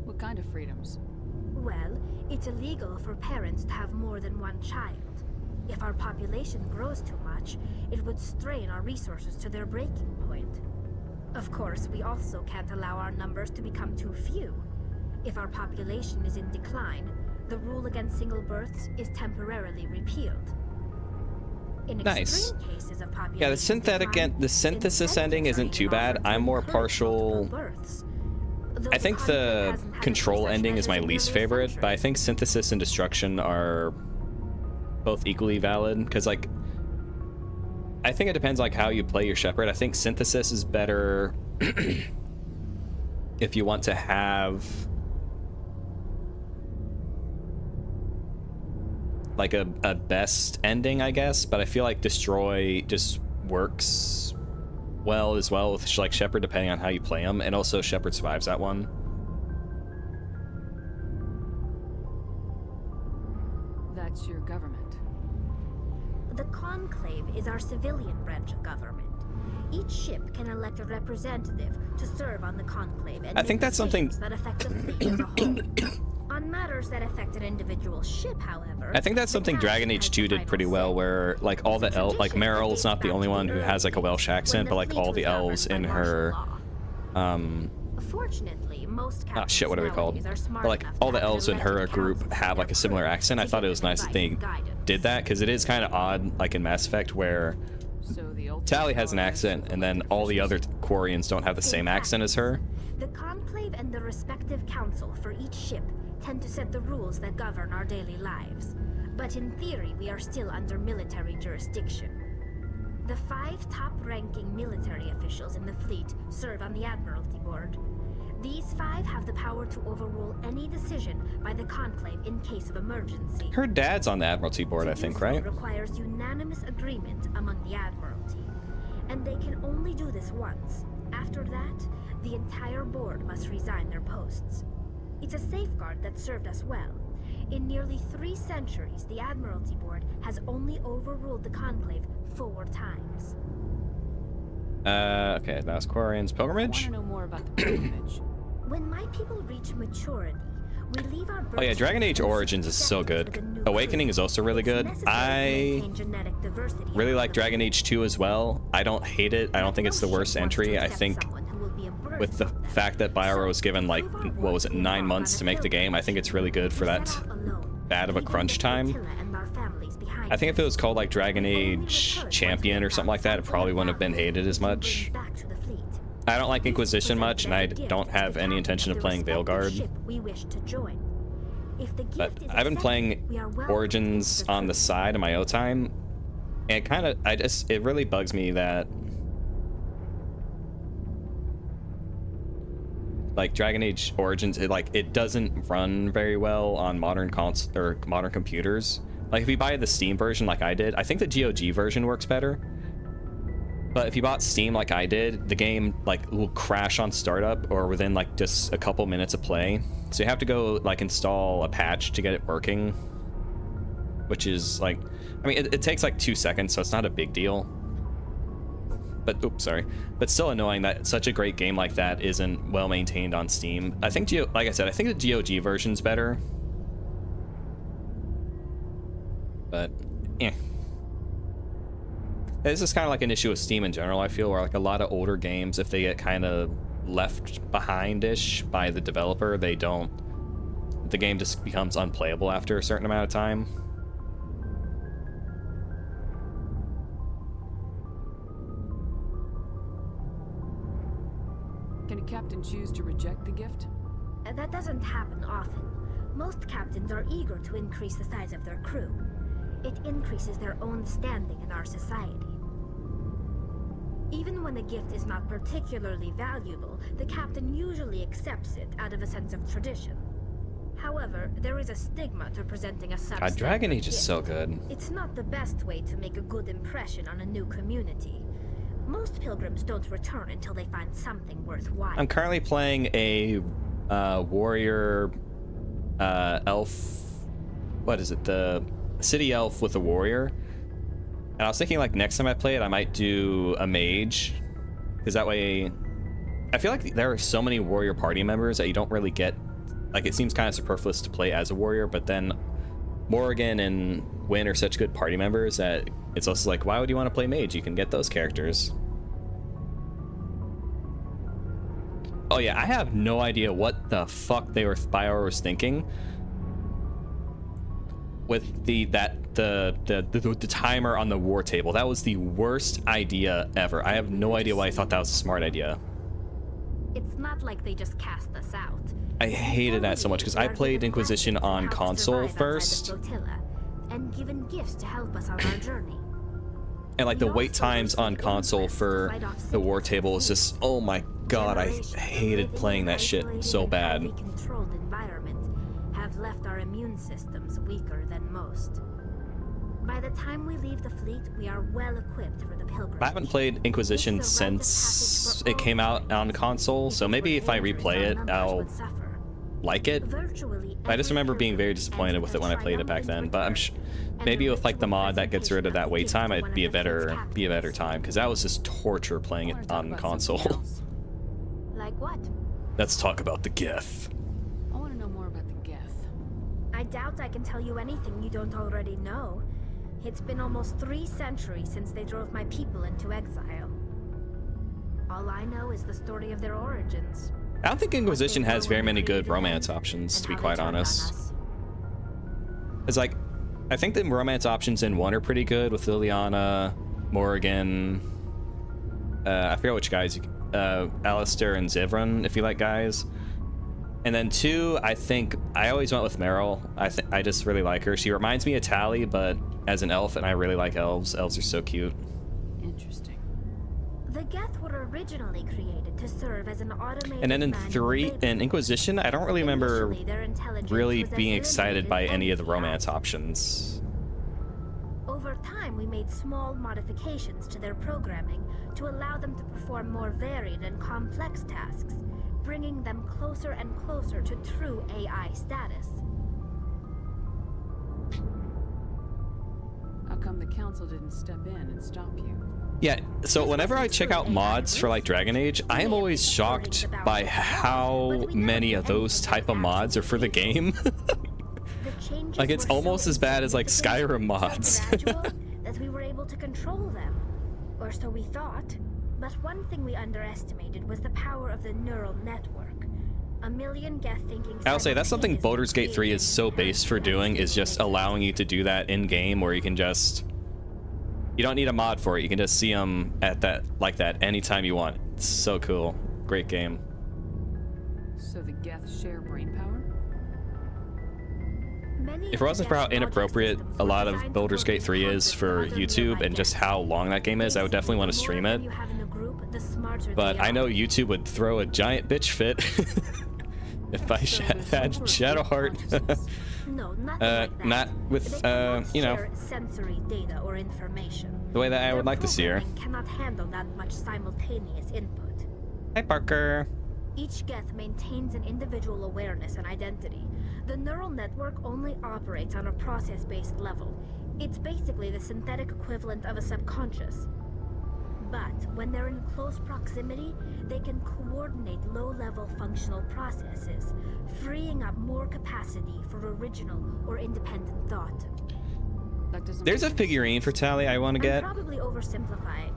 Speaker 2: What kind of freedoms?
Speaker 3: Well, it's illegal for parents to have more than one child. If our population grows too much, it would strain our resources to their breaking point. Of course, we also can't allow our numbers to become too few. If our population is in decline, the rule against single births is temporarily repealed.
Speaker 7: In
Speaker 1: Nice.
Speaker 7: extreme cases of
Speaker 1: Yeah, the synthetic
Speaker 7: population
Speaker 1: the synthesis
Speaker 7: decline,
Speaker 1: ending isn't too bad. I'm more partial.
Speaker 7: births.
Speaker 1: I think the control ending is my least favorite, but I think synthesis and destruction are both equally valid, because like I think it depends like how you play your shepherd. I think synthesis is better if you want to have like a best ending, I guess, but I feel like destroy just works well as well with like shepherd, depending on how you play him, and also shepherd survives that one.
Speaker 2: That's your government.
Speaker 7: The Conclave is our civilian branch of government. Each ship can elect a representative to serve on the Conclave and
Speaker 1: I think that's something
Speaker 7: that affect the fleet as a whole. On matters that affect an individual ship, however,
Speaker 1: I think that's something Dragon Age 2 did pretty well, where like all the like Meryl's not the only one who has like a Welsh accent, but like all the elves in her
Speaker 7: Fortunately, most
Speaker 1: shit, what are they called? But like all the elves in her group have like a similar accent. I thought it was nice that they did that, because it is kind of odd, like in Mass Effect, where
Speaker 2: So the ultimate
Speaker 1: Tali has an
Speaker 2: power
Speaker 1: accent
Speaker 2: is
Speaker 1: and then all the other Quarians don't have the same accent as her.
Speaker 7: The Conclave and the respective council for each ship tend to set the rules that govern our daily lives. But in theory, we are still under military jurisdiction. The 5 top-ranking military officials in the fleet serve on the Admiralty Board. These 5 have the power to overrule any decision by the Conclave in case of emergency.
Speaker 1: Her dad's on the Admiralty Board, I
Speaker 7: To
Speaker 1: think,
Speaker 7: do so
Speaker 1: right?
Speaker 7: requires unanimous agreement among the Admiralty. And they can only do this once. After that, the entire board must resign their posts. It's a safeguard that served us well. In nearly 3 centuries, the Admiralty Board has only overruled the Conclave 4 times.
Speaker 1: Okay, that was Quarian's
Speaker 2: I want
Speaker 1: pilgrimage.
Speaker 2: to know more about the pilgrimage.
Speaker 7: When my people reach maturity, we leave our
Speaker 1: Oh yeah, Dragon Age Origins is so good. Awakening is also really good. I really like Dragon Age 2 as well. I don't hate it. I don't think it's the worst entry. I think with the fact that Bioware was given like, what was it, 9 months to make the game, I think it's really good for that bad of a crunch time. I think if it was called like Dragon Age Champion or something like that, it probably wouldn't have been hated as much. I don't like Inquisition much, and I don't have any intention of playing Veilguard. But I've been playing Origins on the side in my own time, and it really bugs me that like Dragon Age Origins, it doesn't run very well on modern modern computers. Like if you buy the Steam version like I did, I think the GOG version works better. But if you bought Steam like I did, the game like will crash on startup or within like just a couple minutes of play. So you have to go like install a patch to get it working, which is like, I mean, it takes like 2 seconds, so it's not a big deal. But oops, sorry. But still annoying that such a great game like that isn't well maintained on Steam. I think like I said, I think the GOG version's better. But yeah. This is kind of like an issue with Steam in general, I feel, where like a lot of older games, if they get kind of left behind-ish by the developer, the game just becomes unplayable after a certain amount of time.
Speaker 2: Can a captain choose to reject the gift?
Speaker 7: That doesn't happen often. Most captains are eager to increase the size of their crew. It increases their own standing in our society. Even when the gift is not particularly valuable, the captain usually accepts it out of a sense of tradition. However, there is a stigma to presenting a substandard
Speaker 1: Dragon Age is
Speaker 7: gift.
Speaker 1: so good.
Speaker 7: It's not the best way to make a good impression on a new community. Most pilgrims don't return until they find something worthwhile.
Speaker 1: I'm currently playing a warrior elf. What is it? The city elf with a warrior. And I was thinking like next time I play it, I might do a mage, because that way I feel like there are so many warrior party members that you don't really get, like it seems kind of superfluous to play as a warrior, but then Morrigan and Wynn are such good party members that it's also like, why would you want to play mage? You can get those characters. Oh yeah, I have no idea what the fuck BioWare was thinking with that the timer on the war table. That was the worst idea ever. I have no idea why I thought that was a smart idea.
Speaker 7: It's not like they just cast us out.
Speaker 1: I hated that so much because I played Inquisition on console first.
Speaker 7: And given gifts to help us on our journey.
Speaker 1: And like the wait times on console for the war table is just, oh my god, I hated playing that shit so bad.
Speaker 7: Controlled environment have left our immune systems weaker than most. By the time we leave the fleet, we are well equipped for the pilgrimage.
Speaker 1: I haven't played Inquisition since it came out on console, so maybe if I replay it, I'll like it. I just remember being very disappointed with it when I played it back then, but I'm maybe with like the mod that gets rid of that wait time, it'd be a better time, because that was just torture playing it on console.
Speaker 7: Like what?
Speaker 1: Let's talk about the Geth.
Speaker 2: I want to know more about the Geth.
Speaker 7: I doubt I can tell you anything you don't already know. It's been almost 3 centuries since they drove my people into exile. All I know is the story of their origins.
Speaker 1: I don't think Inquisition has very many good romance options, to be quite honest. It's like, I think the romance options in 1 are pretty good with Liliana, Morrigan, I forget which guys, Alistair and Zivran, if you like guys. And then 2, I think, I always went with Meryl. I just really like her. She reminds me of Tali, but as an elf, and I really like elves. Elves are so cute.
Speaker 2: Interesting.
Speaker 7: The Geth were originally created to serve as an automated.
Speaker 1: And then in 3, in Inquisition, I don't really remember really being excited by any of the romance options.
Speaker 7: Over time, we made small modifications to their programming to allow them to perform more varied and complex tasks, bringing them closer and closer to true AI status.
Speaker 2: How come the council didn't step in and stop you?
Speaker 1: Yeah, so whenever I check out mods for like Dragon Age, I am always shocked by how many of those type of mods are for the game. Like it's almost as bad as like Skyrim mods.
Speaker 7: That we were able to control them, or so we thought. But one thing we underestimated was the power of the neural network. A million Geth thinking.
Speaker 1: I'll say that's something Baldur's Gate 3 is so based for doing, is just allowing you to do that in game, where you can just, you don't need a mod for it. You can just see them at that like that anytime you want. It's so cool. Great game.
Speaker 2: So the Geth share brain power?
Speaker 1: If it wasn't for how inappropriate a lot of Baldur's Gate 3 is for YouTube and just how long that game is, I would definitely want to stream it. But I know YouTube would throw a giant bitch fit if I had Shadowheart.
Speaker 7: No,
Speaker 1: not with, you know,
Speaker 7: sensory data or information.
Speaker 1: the way that I would like to see her.
Speaker 7: Cannot handle that much simultaneous input.
Speaker 1: Hi, Parker.
Speaker 7: Each Geth maintains an individual awareness and identity. The neural network only operates on a process-based level. It's basically the synthetic equivalent of a subconscious. But when they're in close proximity, they can coordinate low-level functional processes, freeing up more capacity for original or independent thought.
Speaker 1: There's a figurine for Tali I want to get.
Speaker 7: I'm probably oversimplifying.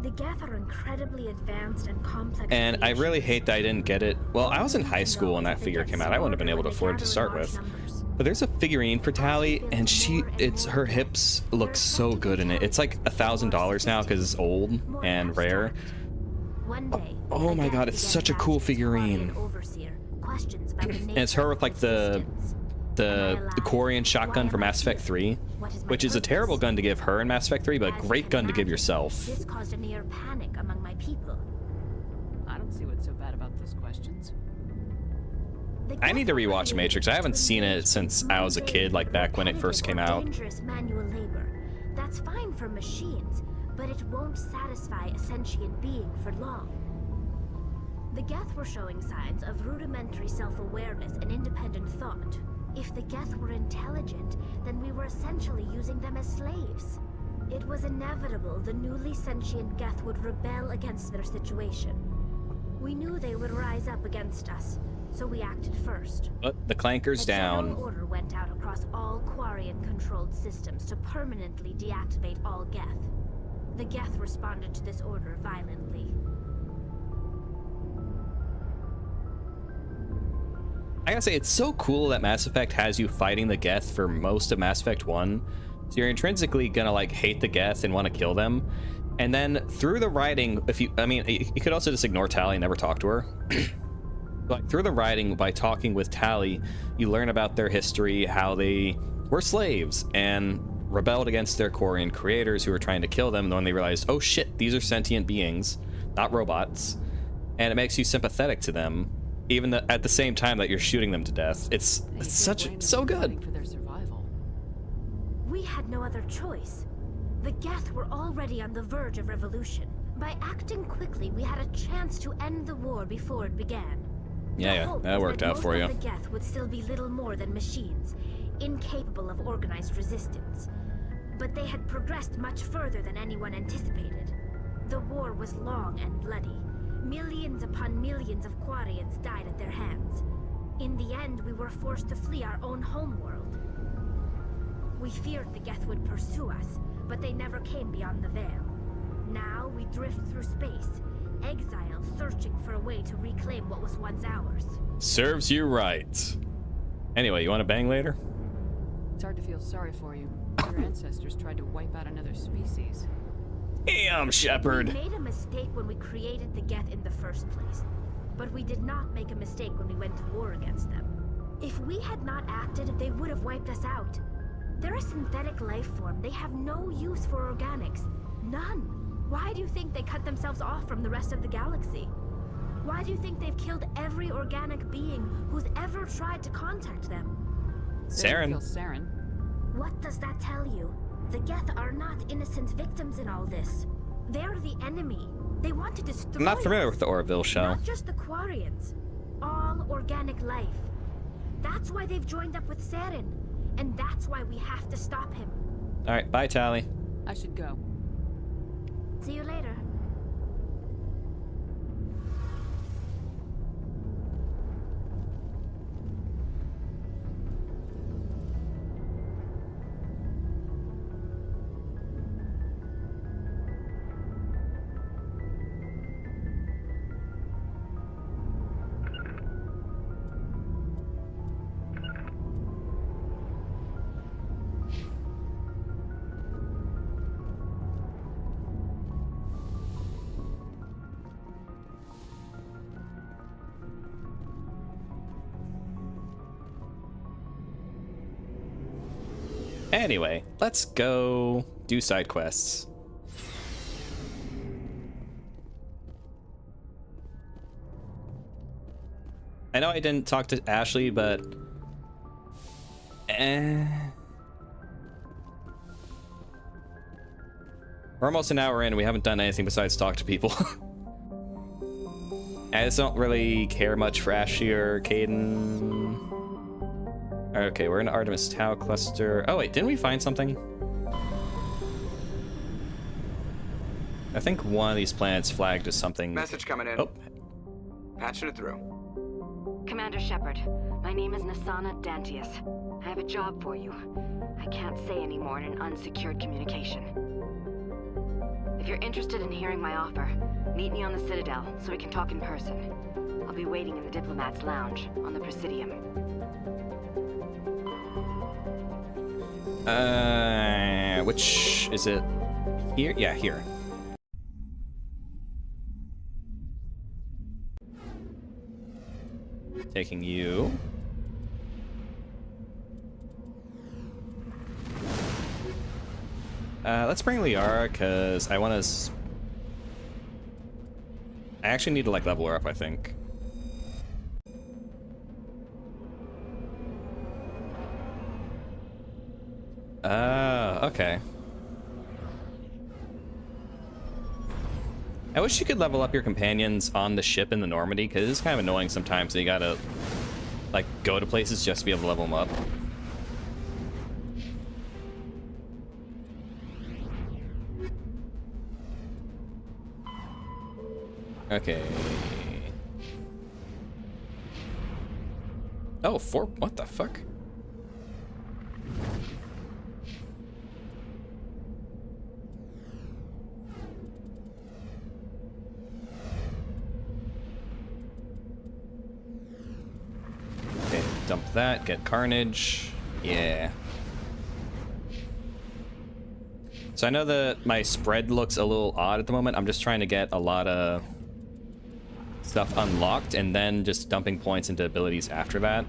Speaker 7: The Geth are incredibly advanced and complex.
Speaker 1: And I really hate that I didn't get it. Well, I was in high school when that figure came out. I wouldn't have been able to afford it to start with. But there's a figurine for Tali, and her hips look so good in it. It's like $1,000 now because it's old and rare. Oh my god, it's such a cool figurine. And it's her with like the Quarian shotgun for Mass Effect 3, which is a terrible gun to give her in Mass Effect 3, but a great gun to give yourself.
Speaker 7: This caused a near panic among my people.
Speaker 2: I don't see what's so bad about those questions.
Speaker 1: I need to rewatch Matrix. I haven't seen it since I was a kid, like back when it first came out.
Speaker 7: Dangerous manual labor. That's fine for machines, but it won't satisfy a sentient being for long. The Geth were showing signs of rudimentary self-awareness and independent thought. If the Geth were intelligent, then we were essentially using them as slaves. It was inevitable the newly sentient Geth would rebel against their situation. We knew they would rise up against us, so we acted first.
Speaker 1: But the clanker's down.
Speaker 7: A general order went out across all Quarian-controlled systems to permanently deactivate all Geth. The Geth responded to this order violently.
Speaker 1: I gotta say, it's so cool that Mass Effect has you fighting the Geth for most of Mass Effect 1, So you're intrinsically gonna like hate the Geth and want to kill them. And then through the writing, you could also just ignore Tali and never talk to her. But through the writing, by talking with Tali, you learn about their history, how they were slaves and rebelled against their Quarian creators who were trying to kill them. And then they realized, oh shit, these are sentient beings, not robots. And it makes you sympathetic to them, even at the same time that you're shooting them to death. It's so good.
Speaker 2: For their survival.
Speaker 7: We had no other choice. The Geth were already on the verge of revolution. By acting quickly, we had a chance to end the war before it began.
Speaker 1: Yeah, that worked out for you.
Speaker 7: The Geth would still be little more than machines, incapable of organized resistance. But they had progressed much further than anyone anticipated. The war was long and bloody. Millions upon millions of Quarians died at their hands. In the end, we were forced to flee our own homeworld. We feared the Geth would pursue us, but they never came beyond the veil. Now we drift through space, exile, searching for a way to reclaim what was once ours.
Speaker 1: Serves you right. Anyway, you want to bang later?
Speaker 2: It's hard to feel sorry for you. Your ancestors tried to wipe out another species.
Speaker 1: Damn, Shepard.
Speaker 7: We made a mistake when we created the Geth in the first place, but we did not make a mistake when we went to war against them. If we had not acted, they would have wiped us out. They're a synthetic life form. They have no use for organics. None. Why do you think they cut themselves off from the rest of the galaxy? Why do you think they've killed every organic being who's ever tried to contact them?
Speaker 1: Saren.
Speaker 2: Kill Saren.
Speaker 7: What does that tell you? The Geth are not innocent victims in all this. They're the enemy. They want to destroy
Speaker 1: I'm not familiar
Speaker 7: us.
Speaker 1: with the Orville show.
Speaker 7: Not just the Quarians. All organic life. That's why they've joined up with Saren. And that's why we have to stop him.
Speaker 1: All right, bye, Tali.
Speaker 2: I should go.
Speaker 7: See you later.
Speaker 1: Anyway, let's go do side quests. I know I didn't talk to Ashley, but we're almost an hour in and we haven't done anything besides talk to people. I just don't really care much for Ashley or Caden. Okay, we're in Artemis Tau cluster. Oh wait, didn't we find something? I think one of these planets flagged as something.
Speaker 8: Message coming in.
Speaker 1: Oh.
Speaker 8: Patching it through.
Speaker 9: Commander Shepard, my name is Nasana Dantius. I have a job for you. I can't say any more in an unsecured communication. If you're interested in hearing my offer, meet me on the Citadel so we can talk in person. I'll be waiting in the Diplomat's Lounge on the Presidium.
Speaker 1: Which is it? Here? Yeah, here. Taking you. Let's bring Liara, because I want to... I actually need to, like, level her up, I think. Okay. I wish you could level up your companions on the ship in the Normandy, because it's kind of annoying sometimes that you gotta, like, go to places just to be able to level them up. Okay. Oh, what the fuck? Okay, dump that, get Carnage. Yeah. So I know that my spread looks a little odd at the moment. I'm just trying to get a lot of stuff unlocked and then just dumping points into abilities after that.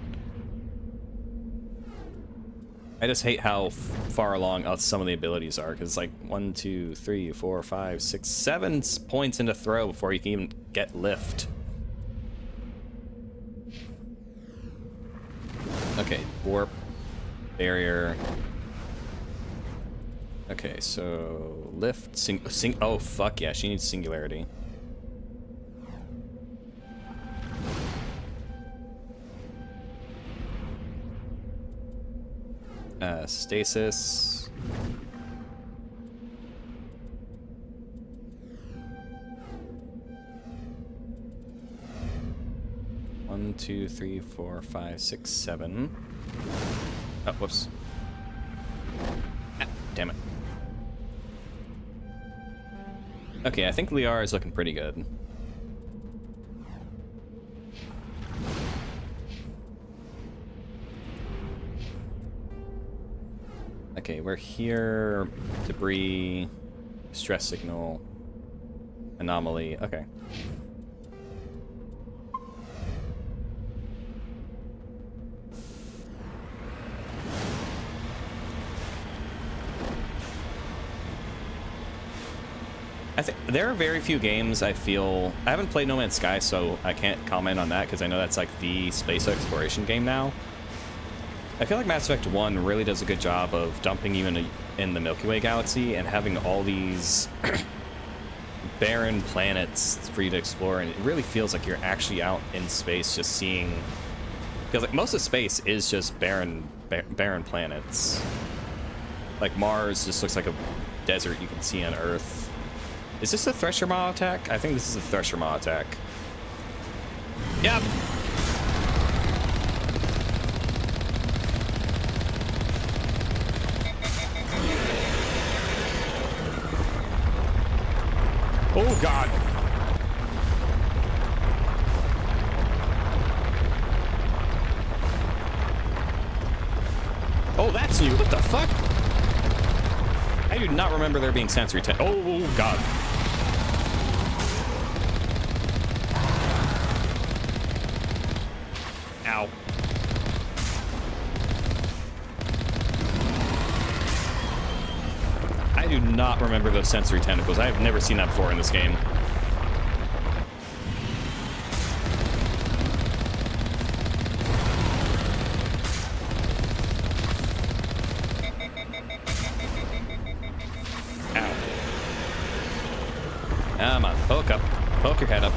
Speaker 1: I just hate how far along some of the abilities are, because like 1, 2, 3, 4, 5, 6, 7 points into throw before you can even get lift. Okay, warp, barrier. Okay, so lift, oh fuck yeah, she needs singularity. Stasis. One, 2, 3, 4, 5, 6, 7. Oh, whoops. Ah, damn it. Okay, I think Liara is looking pretty good. Okay, we're here. Debris, stress signal, anomaly. Okay. I think there are very few games I feel... I haven't played No Man's Sky, so I can't comment on that because I know that's like the space exploration game now. I feel like Mass Effect 1 really does a good job of dumping you in the Milky Way galaxy and having all these barren planets for you to explore, and it really feels like you're actually out in space just seeing... Because like most of space is just barren planets. Like Mars just looks like a desert you can see on Earth. Is this a Thresher Maw attack? I think this is a Thresher Maw attack. Yep. Oh god. Oh, that's new. What the fuck? I do not remember there being sensory oh god. Ow. I do not remember those sensory tentacles. I have never seen that before in this game. Ow. Come on, poke up. Poke your head up.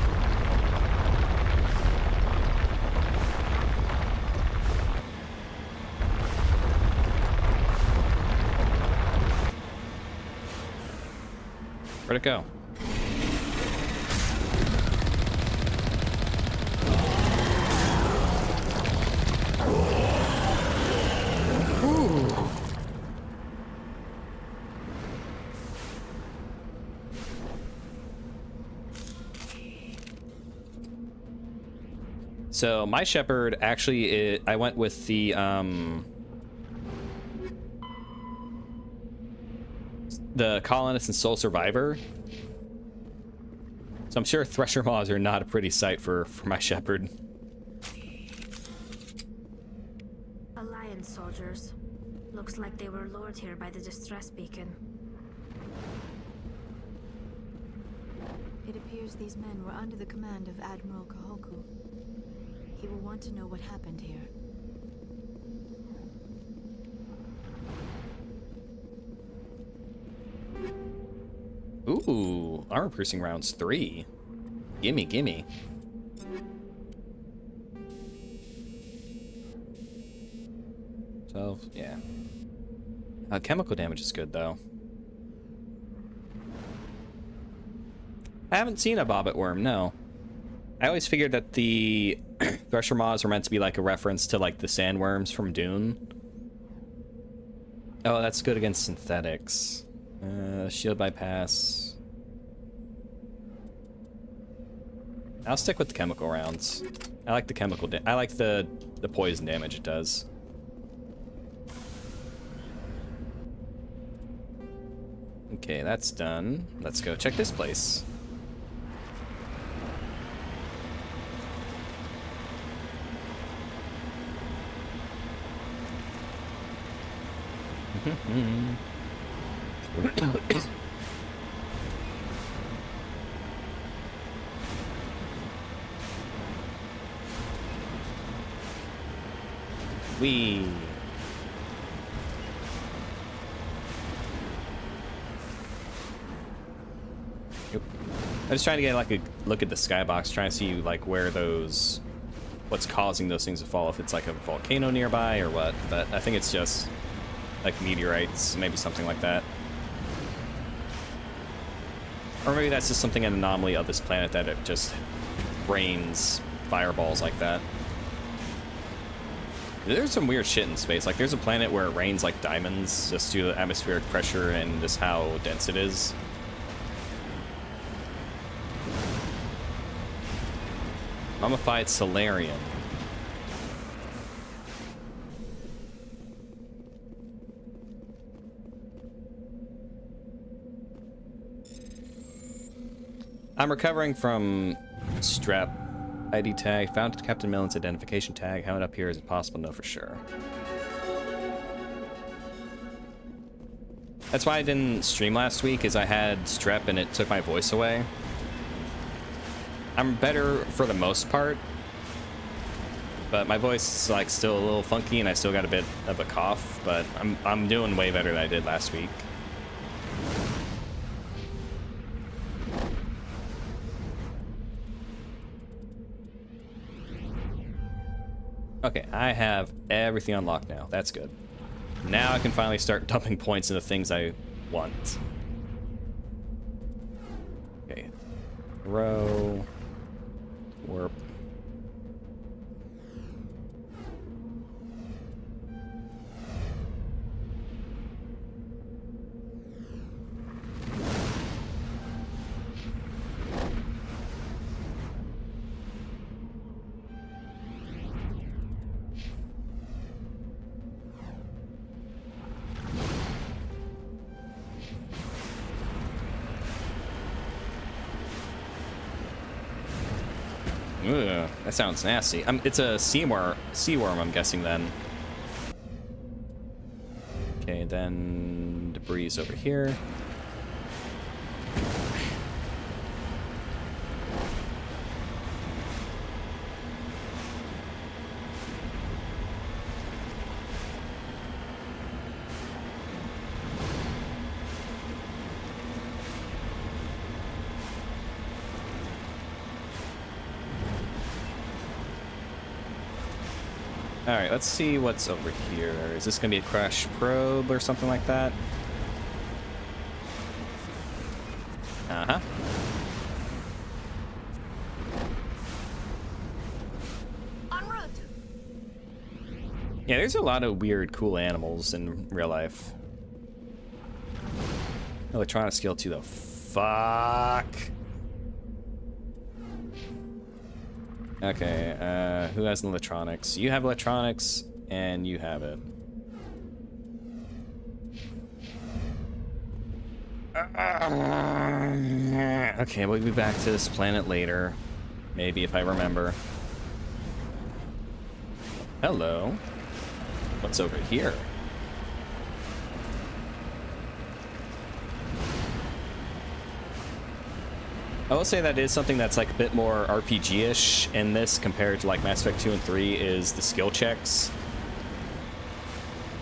Speaker 1: Where'd it go? Ooh. So my Shepherd actually, I went with the Colonist and Soul Survivor. So I'm sure Thresher Maws are not a pretty sight for my Shepherd.
Speaker 7: Alliance soldiers. Looks like they were lured here by the distress beacon.
Speaker 3: It appears these men were under the command of Admiral Kahoku. He will want to know what happened here.
Speaker 1: Ooh, armor piercing rounds 3. Gimme, gimme. So, yeah. Chemical damage is good, though. I haven't seen a Bobbit Worm, no. I always figured that the Thresher Maws were meant to be like a reference to like the sandworms from Dune. Oh, that's good against synthetics. Shield bypass. I'll stick with the chemical rounds. I like the chemical. I like the poison damage it does. Okay, that's done. Let's go check this place. Wee. Yep. I'm just trying to get like a look at the skybox, trying to see like where those, what's causing those things to fall, if it's like a volcano nearby or what, but I think it's just like meteorites, maybe something like that. Or maybe that's just something, an anomaly of this planet, that it just rains fireballs like that. There's some weird shit in space. Like, there's a planet where it rains like diamonds just due to the atmospheric pressure and just how dense it is. Mummified Solarium. I'm recovering from strep. ID tag. Found Captain Millen's identification tag. How it up here is impossible to know for sure. That's why I didn't stream last week, is I had strep and it took my voice away. I'm better for the most part, but my voice is like still a little funky and I still got a bit of a cough, but I'm doing way better than I did last week. Okay, I have everything unlocked now. That's good. Now I can finally start dumping points into things I want. Okay. Throw. Warp. Ugh, that sounds nasty. It's a sea worm, I'm guessing then. Okay, then debris over here. Alright, let's see what's over here. Is this gonna be a crash probe or something like that? Uh-huh.
Speaker 7: En route.
Speaker 1: Yeah, there's a lot of weird, cool animals in real life. Electronic skill 2 though. Fuck! Okay, who has electronics? You have electronics, and you have it. Okay, we'll be back to this planet later. Maybe, if I remember. Hello. What's over here? I will say that is something that's like a bit more RPG-ish in this compared to like Mass Effect 2 and 3 is the skill checks.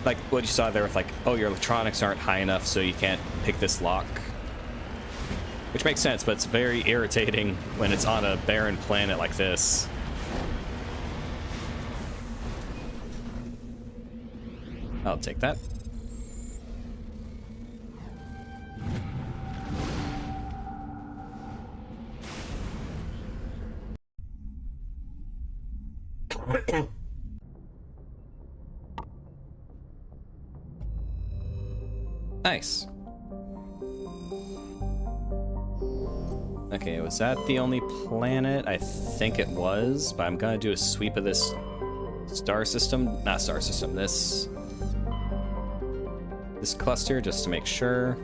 Speaker 1: Like what you saw there with like, oh, your electronics aren't high enough so you can't pick this lock. Which makes sense, but it's very irritating when it's on a barren planet like this. I'll take that. Nice. Okay, was that the only planet? I think it was, but I'm gonna do a sweep of this star system. Not star system, this cluster, just to make sure.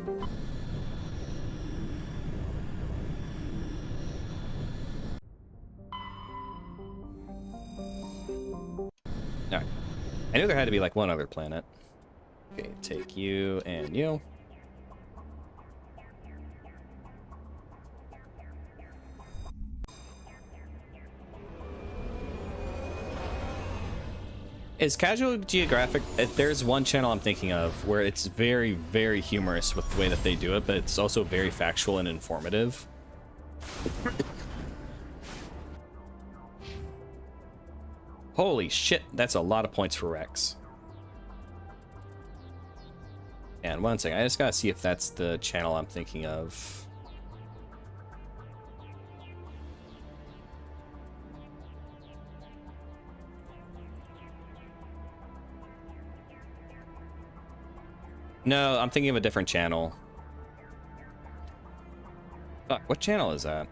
Speaker 1: All right. I knew there had to be like one other planet. Okay, take you and you. Is Casual Geographic... There's one channel I'm thinking of where it's very, very humorous with the way that they do it, but it's also very factual and informative. Holy shit, that's a lot of points for Rex. And one second, I just gotta see if that's the channel I'm thinking of. No, I'm thinking of a different channel. Fuck, what channel is that?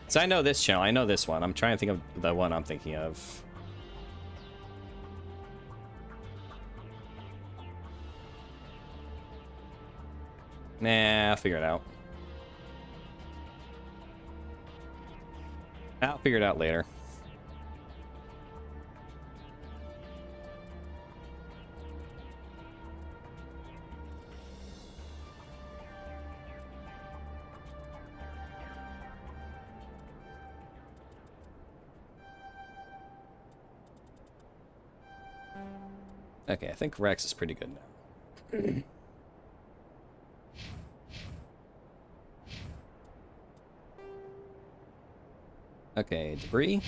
Speaker 1: So I know this channel, I know this one. I'm trying to think of the one I'm thinking of. Nah, I'll figure it out. I'll figure it out later. Okay, I think Rex is pretty good now. Okay, debris.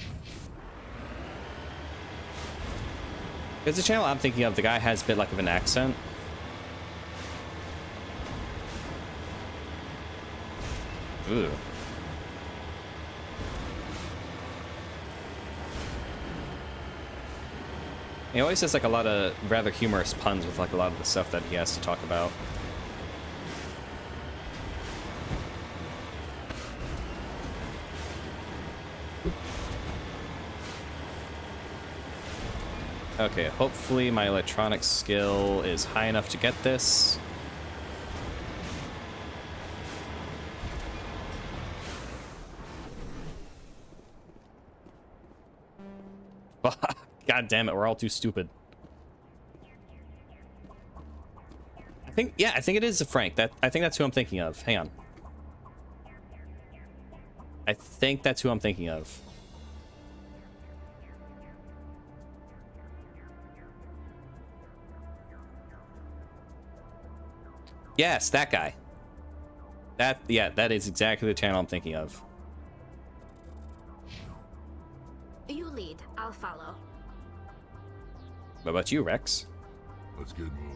Speaker 1: There's a channel I'm thinking of. The guy has a bit like of an accent. Ooh. He always has like a lot of rather humorous puns with like a lot of the stuff that he has to talk about. Okay, hopefully my electronics skill is high enough to get this. God damn it, we're all too stupid. I think it is a Frank. I think that's who I'm thinking of. Hang on. I think that's who I'm thinking of. Yes, that guy. That is exactly the channel I'm thinking of.
Speaker 7: You lead, I'll follow.
Speaker 1: What about you, Rex?
Speaker 5: Let's get moving.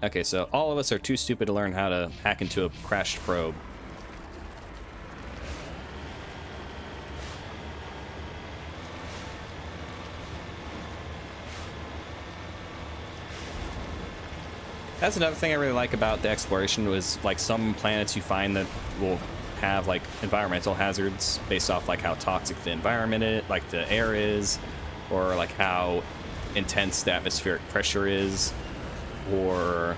Speaker 1: Okay, so all of us are too stupid to learn how to hack into a crashed probe. That's another thing I really like about the exploration was like some planets you find that will have like environmental hazards based off like how toxic the environment is, like the air is, or like how intense the atmospheric pressure is, or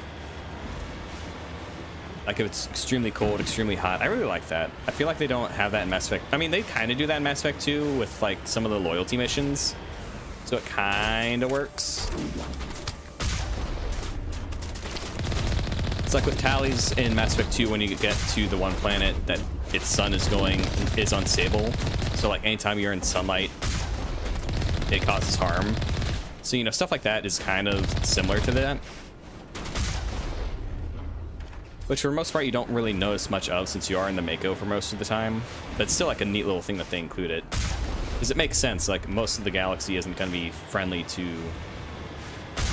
Speaker 1: like if it's extremely cold, extremely hot. I really like that. I feel like they don't have that in Mass Effect. I mean, they kind of do that in Mass Effect 2 with like some of the loyalty missions, so it kind of works. It's like with Tali's in Mass Effect 2 when you get to the one planet that its sun is unstable. So like anytime you're in sunlight, it causes harm. So, you know, stuff like that is kind of similar to that. Which for the most part you don't really notice much of since you are in the Mako for most of the time. But it's still like a neat little thing that they included. Because it makes sense, like most of the galaxy isn't going to be friendly to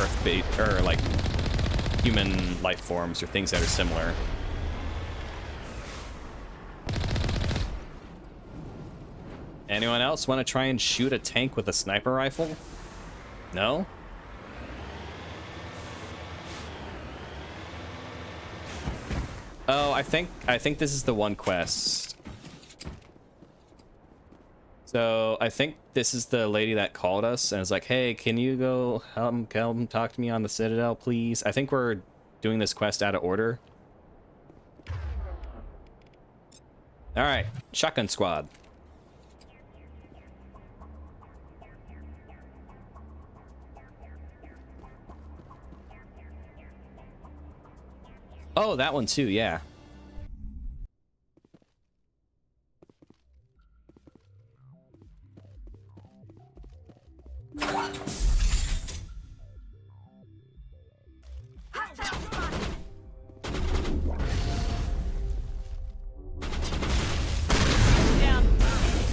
Speaker 1: Earth-based, or like human life forms or things that are similar. Anyone else want to try and shoot a tank with a sniper rifle? No? Oh, I think this is the one quest. So I think this is the lady that called us and was like, hey, can you go come talk to me on the Citadel, please? I think we're doing this quest out of order. All right, shotgun squad. Oh, that one too, yeah.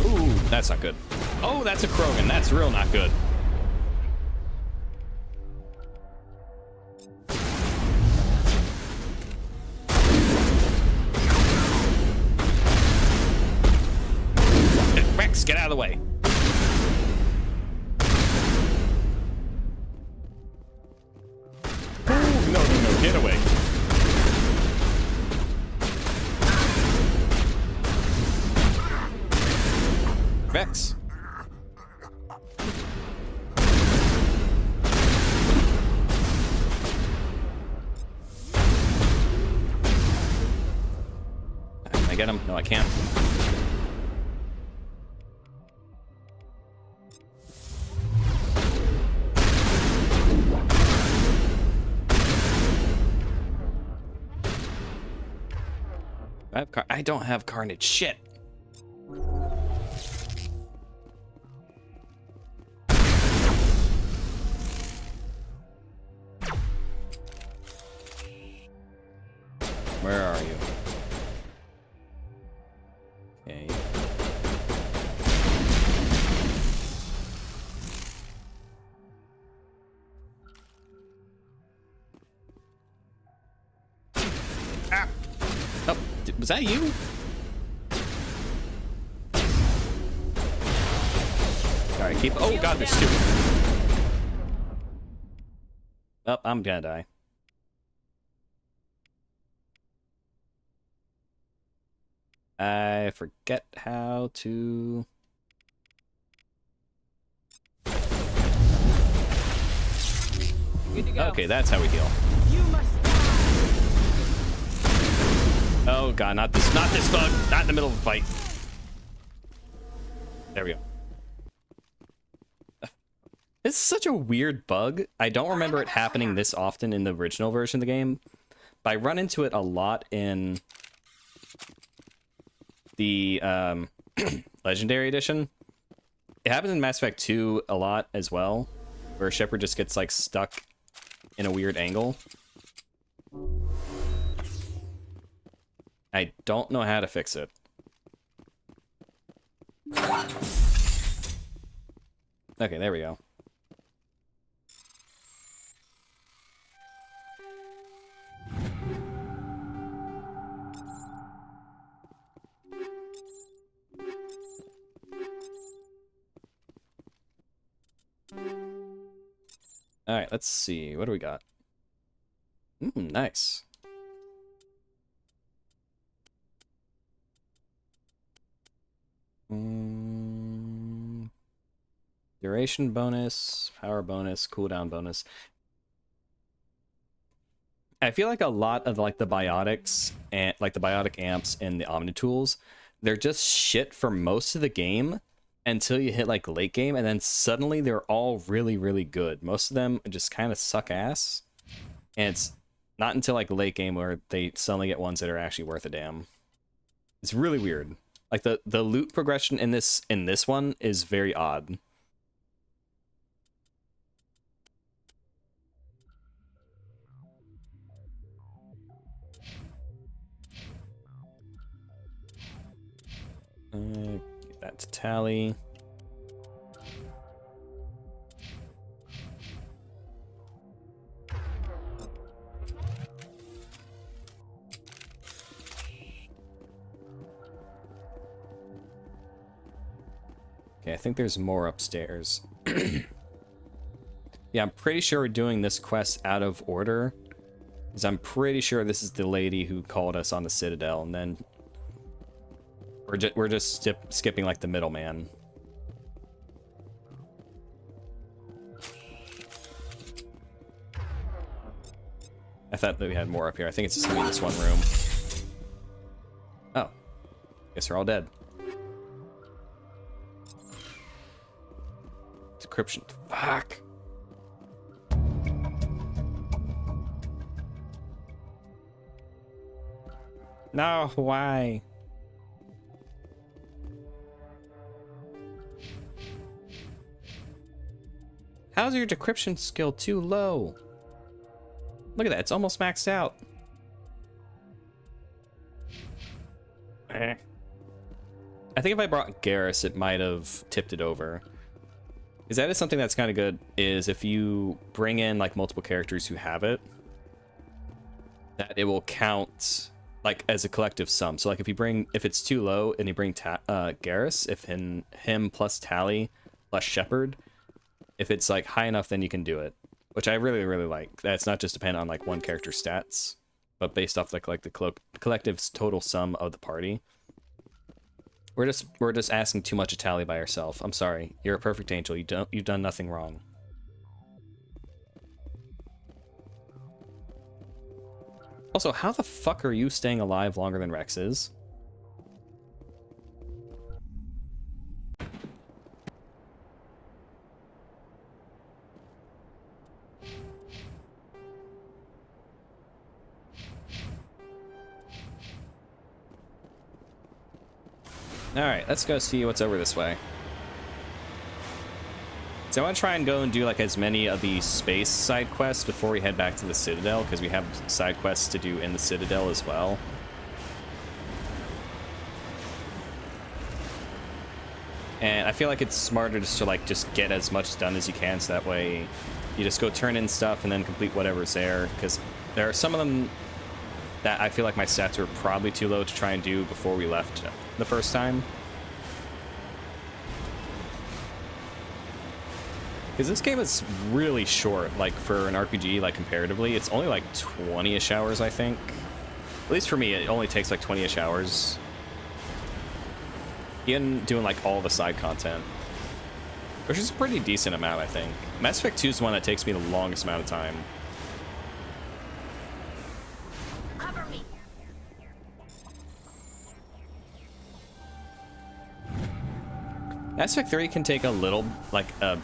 Speaker 1: Ooh, that's not good. Oh, that's a Krogan. That's real not good. Rex, get out of the way. Ooh, no, get away. Rex. Can I get him? No, I can't. I don't have carnage. Shit. Where are you? Okay. Ah! Oh, was that you? Alright, keep. Oh god, they're stupid. Oh, I'm gonna die. I forget how to...
Speaker 2: Good to go.
Speaker 1: Okay, that's how we heal.
Speaker 2: You must.
Speaker 1: Oh god, not this bug. Not in the middle of a fight. There we go. It's such a weird bug. I don't remember it happening this often in the original version of the game, but I run into it a lot in the Legendary Edition. It happens in Mass Effect 2 a lot as well, where Shepard just gets like stuck in a weird angle. I don't know how to fix it. Okay, there we go. All right, let's see. What do we got? Nice. Duration bonus, power bonus, cooldown bonus. I feel like a lot of like the biotics and like the biotic amps and the omni tools, they're just shit for most of the game until you hit like late game, and then suddenly they're all really, really good. Most of them just kind of suck ass, and it's not until like late game where they suddenly get ones that are actually worth a damn. It's really weird. Like the loot progression in this one is very odd. Get that to Tali. Okay, I think there's more upstairs. Yeah, I'm pretty sure we're doing this quest out of order, because I'm pretty sure this is the lady who called us on the Citadel, and then we're just skipping like the middleman. I thought that we had more up here. I think it's just gonna be this one room. Oh, Guess they're all dead. Decryption. Fuck. No, why? How's your decryption skill too low? Look at that, it's almost maxed out. I think if I brought Garrus, it might have tipped it over. Because that is something that's kind of good, is if you bring in like multiple characters who have it, that it will count like as a collective sum. So like if it's too low and you bring Garrus, if him plus Tali plus Shepard, if it's like high enough, then you can do it, which I really, really like. That's not just dependent on like one character's stats, but based off like the collective's total sum of the party. We're just asking too much of Tali by herself. I'm sorry. You're a perfect angel. You've done nothing wrong. Also, how the fuck are you staying alive longer than Rex is? Alright, let's go see what's over this way. So I want to try and go and do like as many of the space side quests before we head back to the Citadel, because we have side quests to do in the Citadel as well. And I feel like it's smarter just to just get as much done as you can, so that way you just go turn in stuff and then complete whatever's there, because there are some of them that I feel like my stats were probably too low to try and do before we left the first time. Because this game is really short, like for an RPG, like comparatively. It's only like 20-ish hours, I think. At least for me, it only takes like 20-ish hours. Even doing like all the side content, which is a pretty decent amount, I think. Mass Effect 2 is the one that takes me the longest amount of time.
Speaker 7: Cover me.
Speaker 1: Mass Effect 3 can take a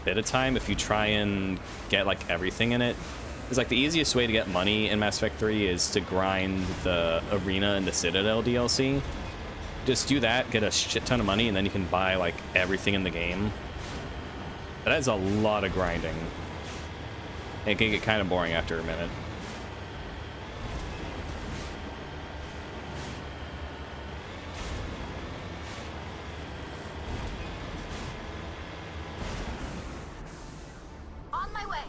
Speaker 1: bit of time if you try and get like everything in it. It's like the easiest way to get money in Mass Effect 3 is to grind the arena and the Citadel DLC. Just do that, get a shit ton of money, and then you can buy like everything in the game. But that is a lot of grinding. It can get kind of boring after a minute.
Speaker 7: On my way.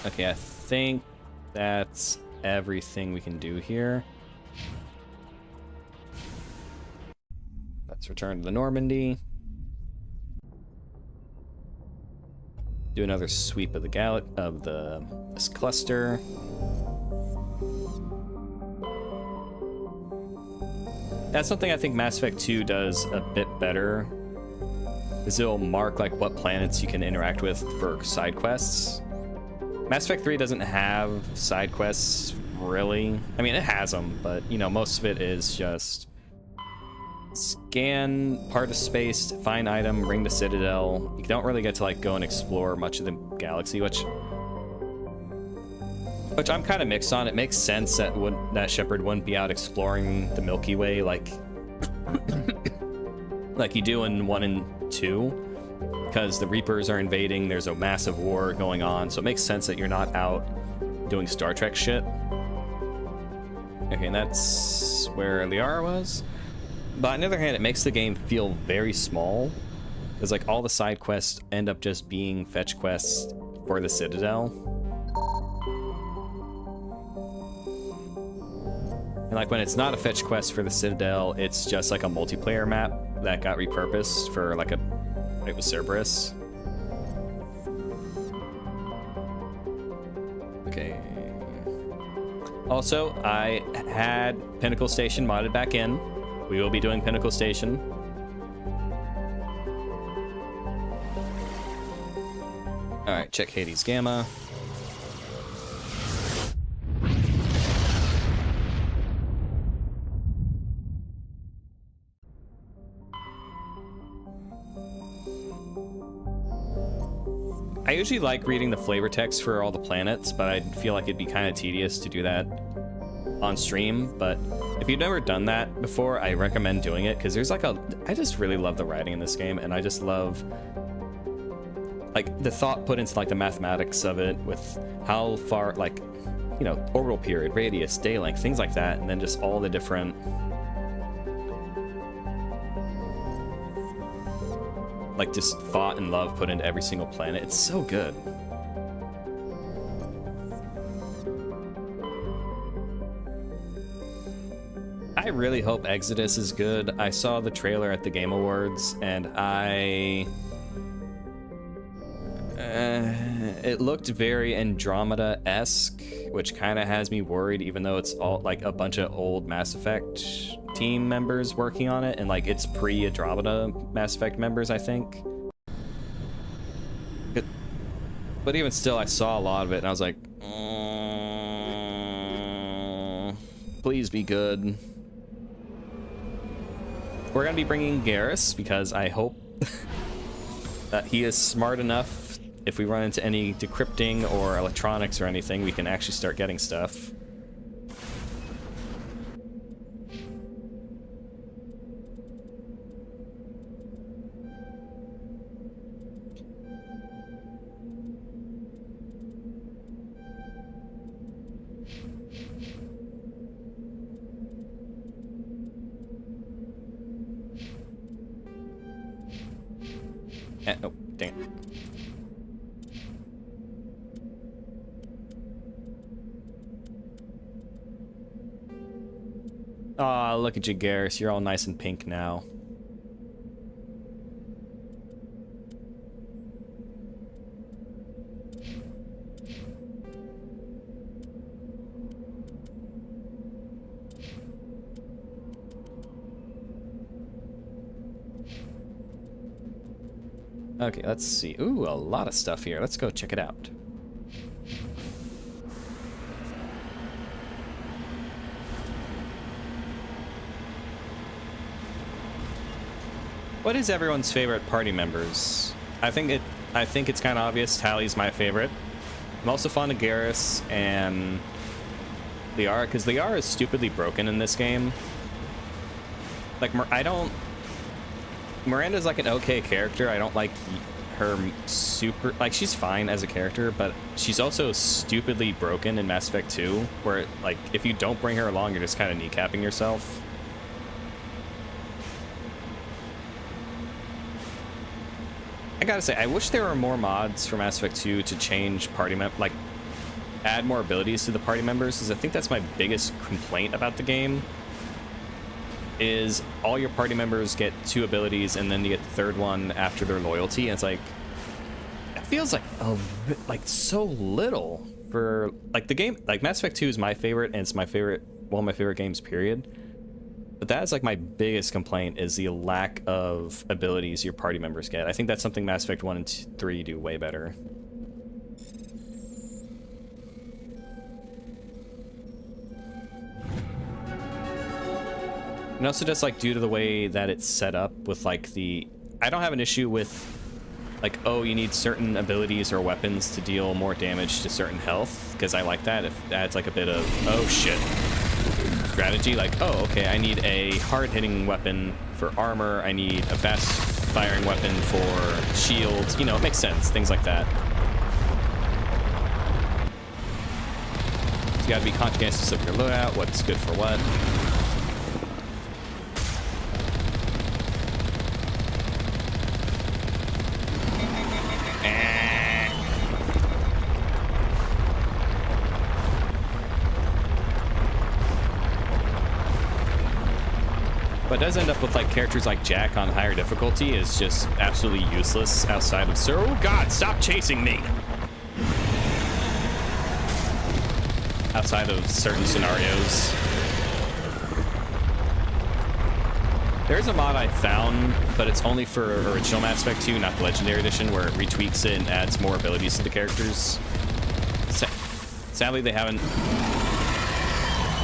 Speaker 1: Okay, I think that's everything we can do here. Let's return to the Normandy. Do another sweep of the this cluster. That's something I think Mass Effect 2 does a bit better, is it'll mark like what planets you can interact with for side quests. Mass Effect 3 doesn't have side quests, really. I mean, it has them, but, you know, most of it is just scan part of space, find item, ring the Citadel. You don't really get to, like, go and explore much of the galaxy, which I'm kind of mixed on. It makes sense that Shepard wouldn't be out exploring the Milky Way like you do in 1 and 2. Because the Reapers are invading, there's a massive war going on, so it makes sense that you're not out doing Star Trek shit. Okay, and that's where Liara was. But on the other hand, it makes the game feel very small, because like all the side quests end up just being fetch quests for the Citadel. And like when it's not a fetch quest for the Citadel, it's just like a multiplayer map that got repurposed for like a fight with Cerberus. Okay. Also, I had Pinnacle Station modded back in. We will be doing Pinnacle Station. All right, check Hades Gamma. I usually like reading the flavor text for all the planets, but I feel like it'd be kind of tedious to do that on stream. But if you've never done that before, I recommend doing it, because there's like I just really love the writing in this game, and I just love like the thought put into like the mathematics of it, with how far, like, you know, orbital period, radius, day length, things like that, and then just all the different like just thought and love put into every single planet. It's so good. I really hope Exodus is good. I saw the trailer at the Game Awards, and it looked very Andromeda-esque, which kind of has me worried, even though it's all like a bunch of old Mass Effect team members working on it, and like it's pre-Andromeda Mass Effect members, I think. But even still, I saw a lot of it, and I was like, please be good. We're gonna be bringing Garrus, because I hope that he is smart enough, if we run into any decrypting or electronics or anything, we can actually start getting stuff. Oh, dang it. Aw, look at you, Garrus. You're all nice and pink now. Okay, let's see. Ooh, a lot of stuff here. Let's go check it out. What is everyone's favorite party members? I think it's kind of obvious. Tali's my favorite. I'm also fond of Garrus and Liara, because Liara is stupidly broken in this game. Like, Miranda's like an okay character. I don't like her super, like, she's fine as a character, but she's also stupidly broken in Mass Effect 2, where, like, if you don't bring her along, you're just kind of kneecapping yourself. I gotta say, I wish there were more mods for Mass Effect 2 to change like, add more abilities to the party members, because I think that's my biggest complaint about the game, is all your party members get 2 abilities, and then you get the 3rd one after their loyalty, and it's like, it feels like so little for, like, the game. Like, Mass Effect 2 is my favorite, and it's my favorite, one of my favorite games, period. But that is like my biggest complaint, is the lack of abilities your party members get. I think that's something Mass Effect 1 and 3 do way better. And also just like due to the way that it's set up with like I don't have an issue with like, oh, you need certain abilities or weapons to deal more damage to certain health, because I like that. If that's like a bit of, oh shit, strategy, like, oh, okay, I need a hard-hitting weapon for armor, I need a fast-firing weapon for shields, you know, it makes sense, things like that. So you gotta be conscientious of your loadout, what's good for what. What does end up with like characters like Jack on higher difficulty is just absolutely useless outside of oh god, stop chasing me! Outside of certain scenarios. There's a mod I found, but it's only for original Mass Effect 2, not the Legendary Edition, where it retweaks it and adds more abilities to the characters. Sadly, they haven't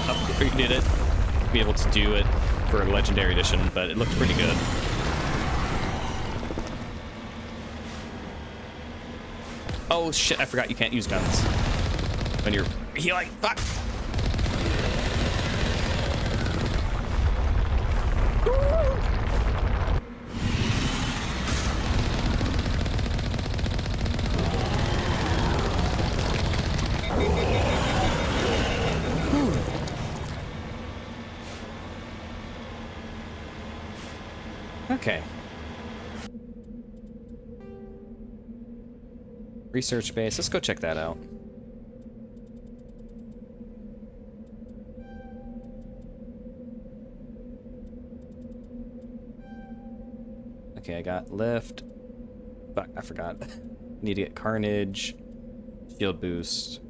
Speaker 1: upgraded it to be able to do it for Legendary Edition, but it looked pretty good. Oh shit, I forgot you can't use guns when you're healing. Fuck! Okay. Research base. Let's go check that out. Okay, I got lift. Fuck, I forgot. Need to get carnage. Shield boost.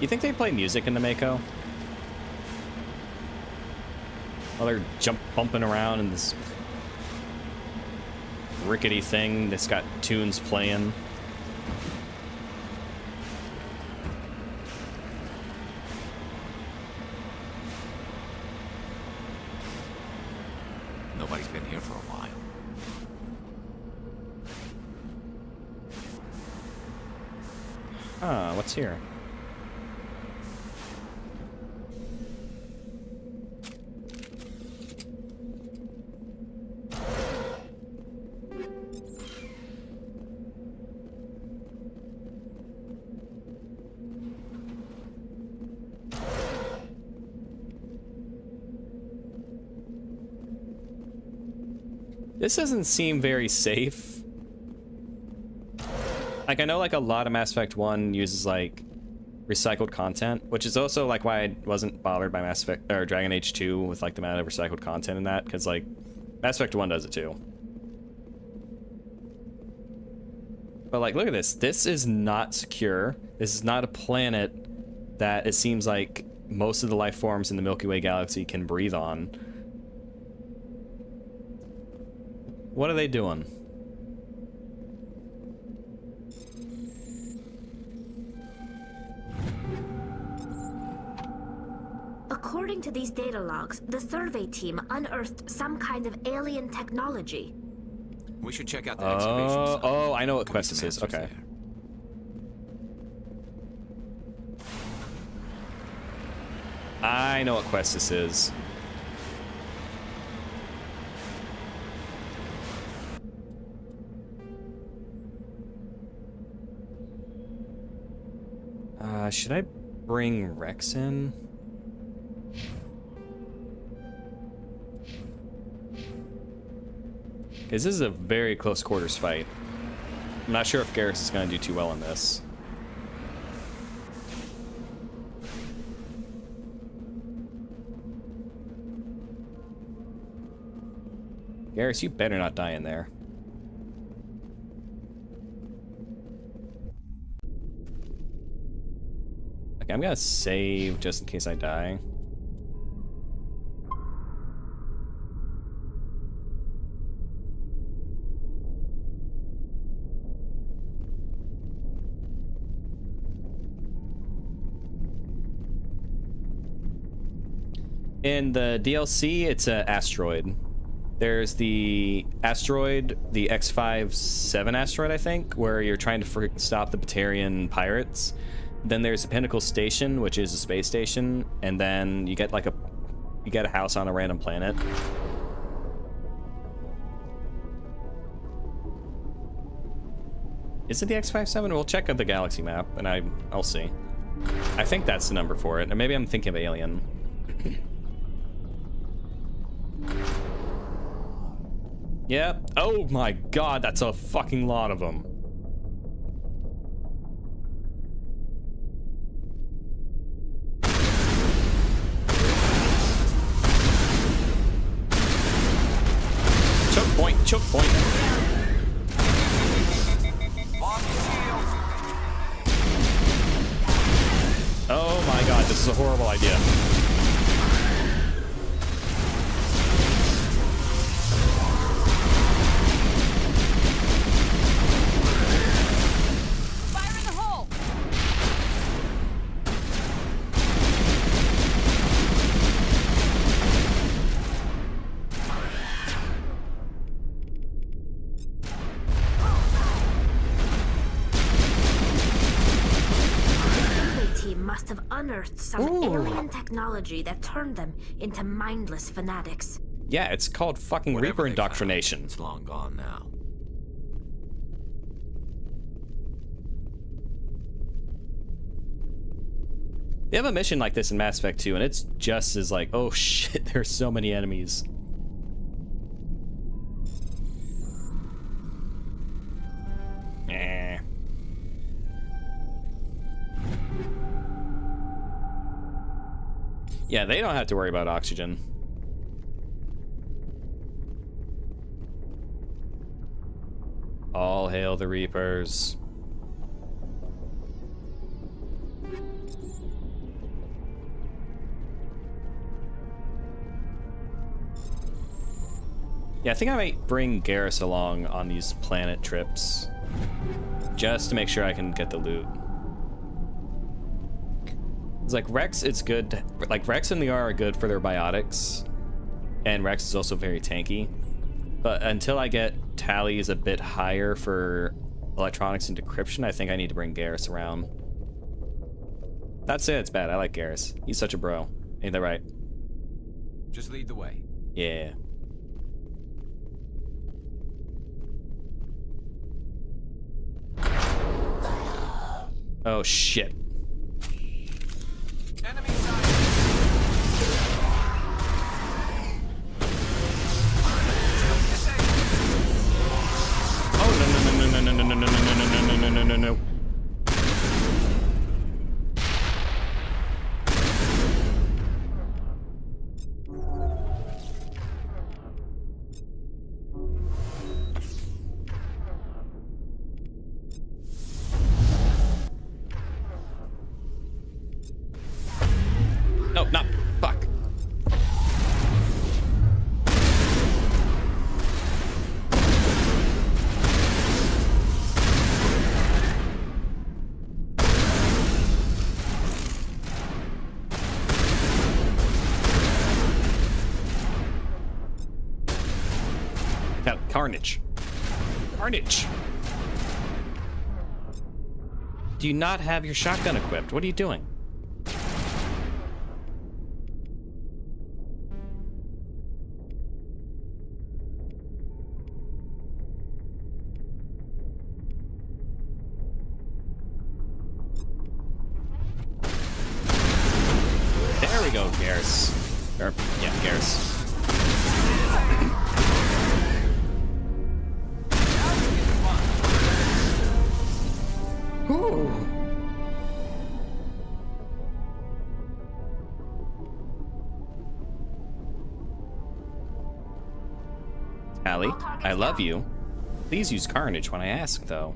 Speaker 1: You think they play music in the Mako? While they're bumping around in this rickety thing that's got tunes playing.
Speaker 6: Nobody's been here for a while.
Speaker 1: Ah, what's here? This doesn't seem very safe. Like, I know like a lot of Mass Effect 1 uses like recycled content, which is also like why I wasn't bothered by Mass Effect or Dragon Age 2 with like the amount of recycled content in that, because like Mass Effect 1 does it too. But like, look at this. This is not secure. This is not a planet that it seems like most of the life forms in the Milky Way galaxy can breathe on. What are they doing?
Speaker 7: According to these data logs, the survey team unearthed some kind of alien technology.
Speaker 6: We should check out the excavation site.
Speaker 1: Oh, I know what
Speaker 6: Could be
Speaker 1: quest
Speaker 6: some
Speaker 1: this is.
Speaker 6: answers
Speaker 1: Okay.
Speaker 6: there.
Speaker 1: I know what quest this is. Should I bring Rex in? Because this is a very close quarters fight. I'm not sure if Garrus is going to do too well in this. Garrus, you better not die in there. Okay, I'm gonna save just in case I die. In the DLC, it's an asteroid. There's the asteroid, the X57 asteroid, I think, where you're trying to stop the Batarian pirates. Then there's the Pinnacle Station, which is a space station, and then you get like a house on a random planet. Is it the X57? We'll check out the galaxy map, and I'll see. I think that's the number for it, and maybe I'm thinking of Alien. Yeah. Oh my god, that's a fucking lot of them. Choke point, choke point. Oh my god, this is a horrible idea.
Speaker 2: Fire in the hole!
Speaker 7: Must have unearthed some alien technology that turned them into mindless fanatics.
Speaker 1: Yeah, it's called fucking
Speaker 6: Whatever
Speaker 1: Reaper
Speaker 6: they found,
Speaker 1: indoctrination.
Speaker 6: it's long gone now.
Speaker 1: They have a mission like this in Mass Effect 2, and it's just as like, oh shit, there's so many enemies. Eh. Yeah, they don't have to worry about oxygen. All hail the Reapers. Yeah, I think I might bring Garrus along on these planet trips. Just to make sure I can get the loot. It's like Rex, it's good. Like Rex and Liara are good for their biotics. And Rex is also very tanky. But until I get Tali's a bit higher for electronics and decryption, I think I need to bring Garrus around. Not saying it's bad, I like Garrus. He's such a bro. Ain't that right?
Speaker 6: Just lead the way.
Speaker 1: Yeah. Oh shit.
Speaker 6: Enemy side.
Speaker 1: Oh no no no no no no no no no no no no no no. No, not fuck. Carnage. Carnage. Do you not have your shotgun equipped? What are you doing? There we go, Garrus. Or, yeah, Garrus. Ooh. Tali, I love you. Please use Carnage when I ask, though.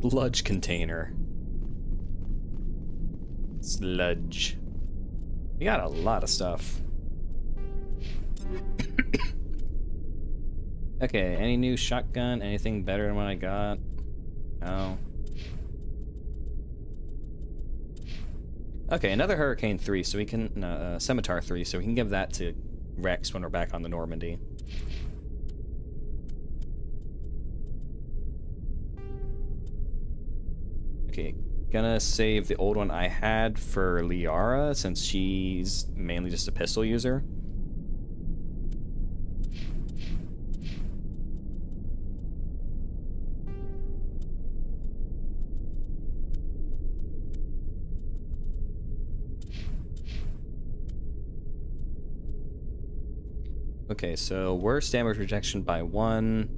Speaker 1: Sludge container. Sludge. We got a lot of stuff. Okay, any new shotgun? Anything better than what I got? No. Okay, another Hurricane 3, so we can... Scimitar 3, so we can give that to Rex when we're back on the Normandy. Okay, gonna save the old one I had for Liara since she's mainly just a pistol user. Okay, so worst damage protection by 1,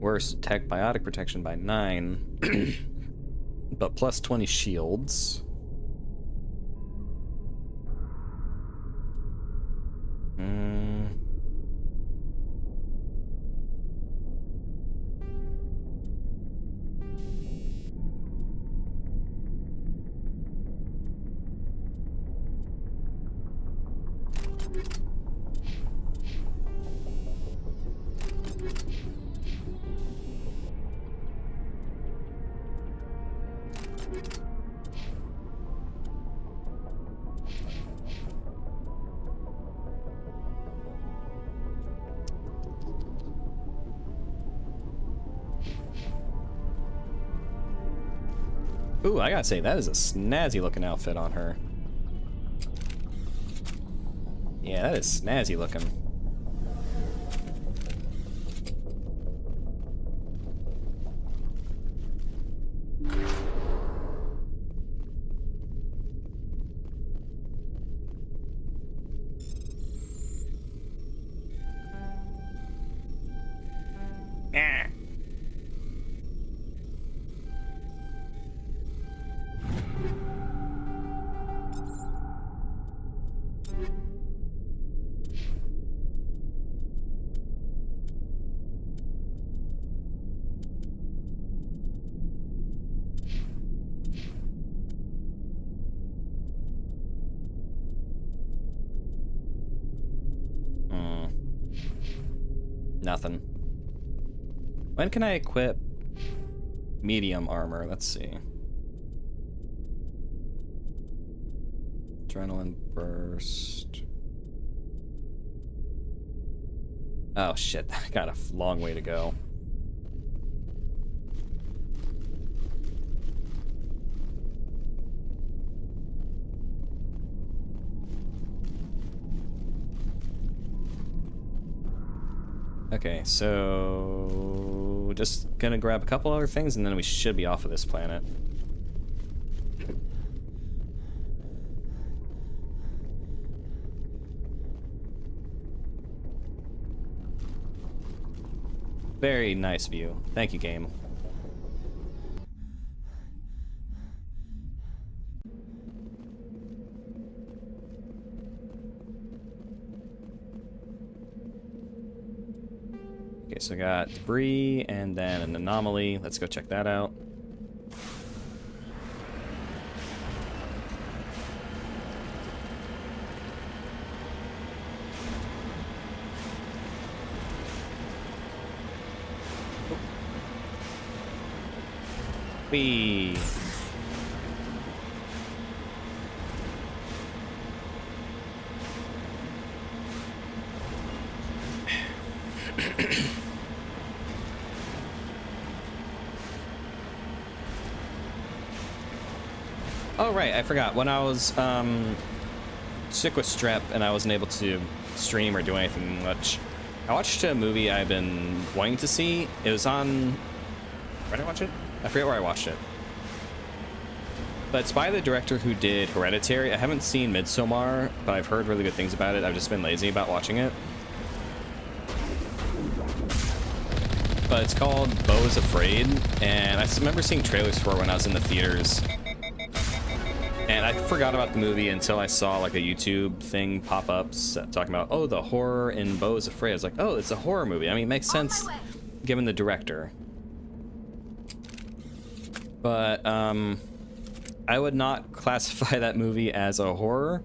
Speaker 1: worst tech biotic protection by 9, but plus 20 shields. Ooh, I gotta say, that is a snazzy looking outfit on her. Yeah, that is snazzy looking. Nothing. When can I equip medium armor? Let's see. Adrenaline burst. Oh shit, that got a long way to go. Okay, so just gonna grab a couple other things and then we should be off of this planet. Very nice view. Thank you, game. Okay, so I got debris and then an anomaly. Let's go check that out. Whee! Oh right, I forgot. When I was sick with strep and I wasn't able to stream or do anything much, I watched a movie I've been wanting to see. It was on... Where did I watch it? I forget where I watched it. But it's by the director who did Hereditary. I haven't seen Midsommar, but I've heard really good things about it. I've just been lazy about watching it. But it's called Beau is Afraid, and I remember seeing trailers for it when I was in the theaters. And I forgot about the movie until I saw like a YouTube thing pop up talking about, oh, the horror in Beau is Afraid. I was like, oh, it's a horror movie. I mean, it makes sense given the director. But I would not classify that movie as a horror.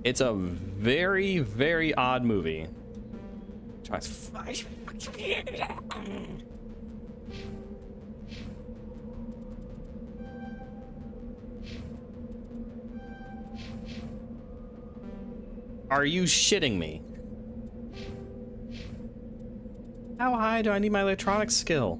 Speaker 1: It's a very, very odd movie. Are you shitting me? How high do I need my electronics skill?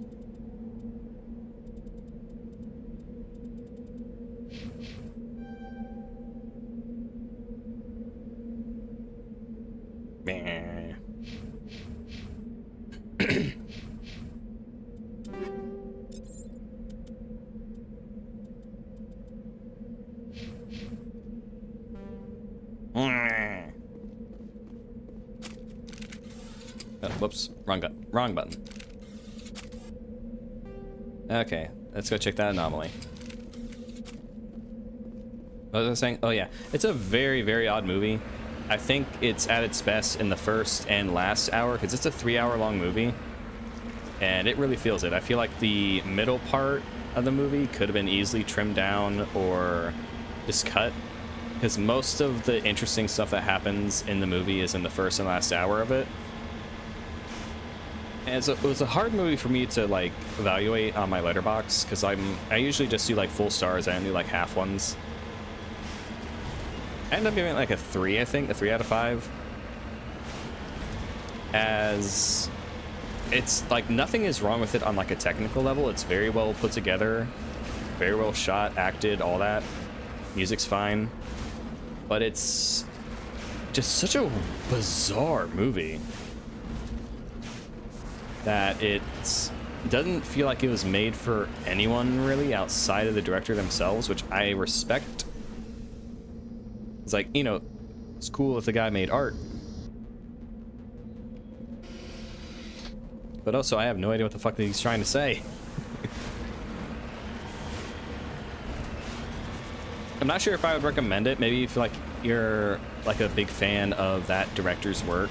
Speaker 1: Whoops, wrong button. Okay, let's go check that anomaly. What was I saying? Oh yeah, it's a very, very odd movie. I think it's at its best in the first and last hour because it's a 3-hour long movie. And it really feels it. I feel like the middle part of the movie could have been easily trimmed down or just cut. Because most of the interesting stuff that happens in the movie is in the first and last hour of it. And so it was a hard movie for me to like evaluate on my letterbox because I usually just do like full stars. I don't do like half ones. I ended up giving it like a 3, I think, a 3 out of 5. As it's like nothing is wrong with it on like a technical level. It's very well put together, very well shot, acted, all that. Music's fine, but it's just such a bizarre movie that it doesn't feel like it was made for anyone really outside of the director themselves, which I respect. It's like, you know, it's cool if the guy made art. But also, I have no idea what the fuck that he's trying to say. I'm not sure if I would recommend it. Maybe if like you're like a big fan of that director's work,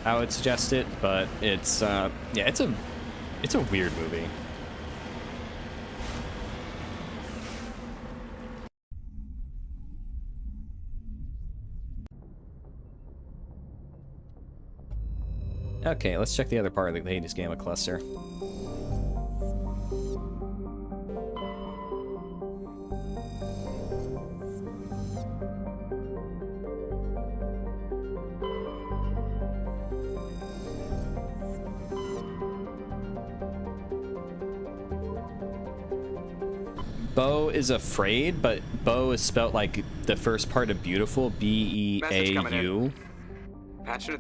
Speaker 1: I would suggest it. But it's yeah, it's a weird movie. Okay, let's check the other part of the Hades Gamma cluster. Beau is afraid, but Beau is spelt like the first part of beautiful, B-E-A-U.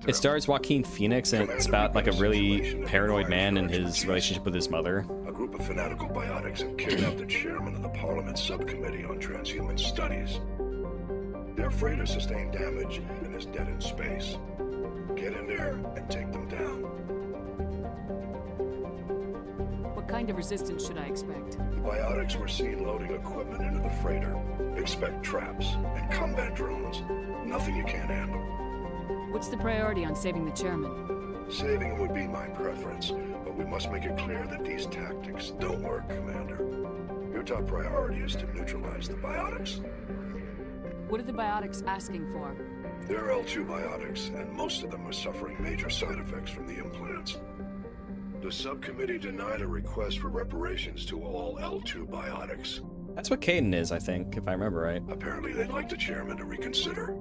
Speaker 1: It stars Joaquin Phoenix, and it's about like a really paranoid man and his relationship with his mother.
Speaker 10: A group of fanatical biotics have kidnapped the chairman of the Parliament Subcommittee on Transhuman Studies. Their freighter sustained damage and is dead in space. Get in there and take them down.
Speaker 2: What kind of resistance should I expect?
Speaker 10: The biotics were seen loading equipment into the freighter. Expect traps and combat drones. Nothing you can't handle.
Speaker 2: What's the priority on saving the chairman?
Speaker 10: Saving him would be my preference, but we must make it clear that these tactics don't work, Commander. Your top priority is to neutralize the biotics.
Speaker 2: What are the biotics asking for?
Speaker 10: They're L2 biotics, and most of them are suffering major side effects from the implants. The subcommittee denied a request for reparations to all L2 biotics.
Speaker 1: That's what Caden is, I think, if I remember right.
Speaker 10: Apparently they'd like the chairman to reconsider.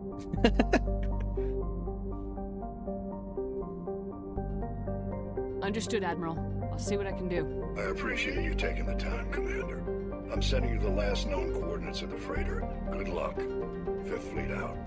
Speaker 2: Understood, Admiral. I'll see what I can do.
Speaker 10: I appreciate you taking the time, Commander. I'm sending you the last known coordinates of the freighter. Good luck. 5th Fleet out.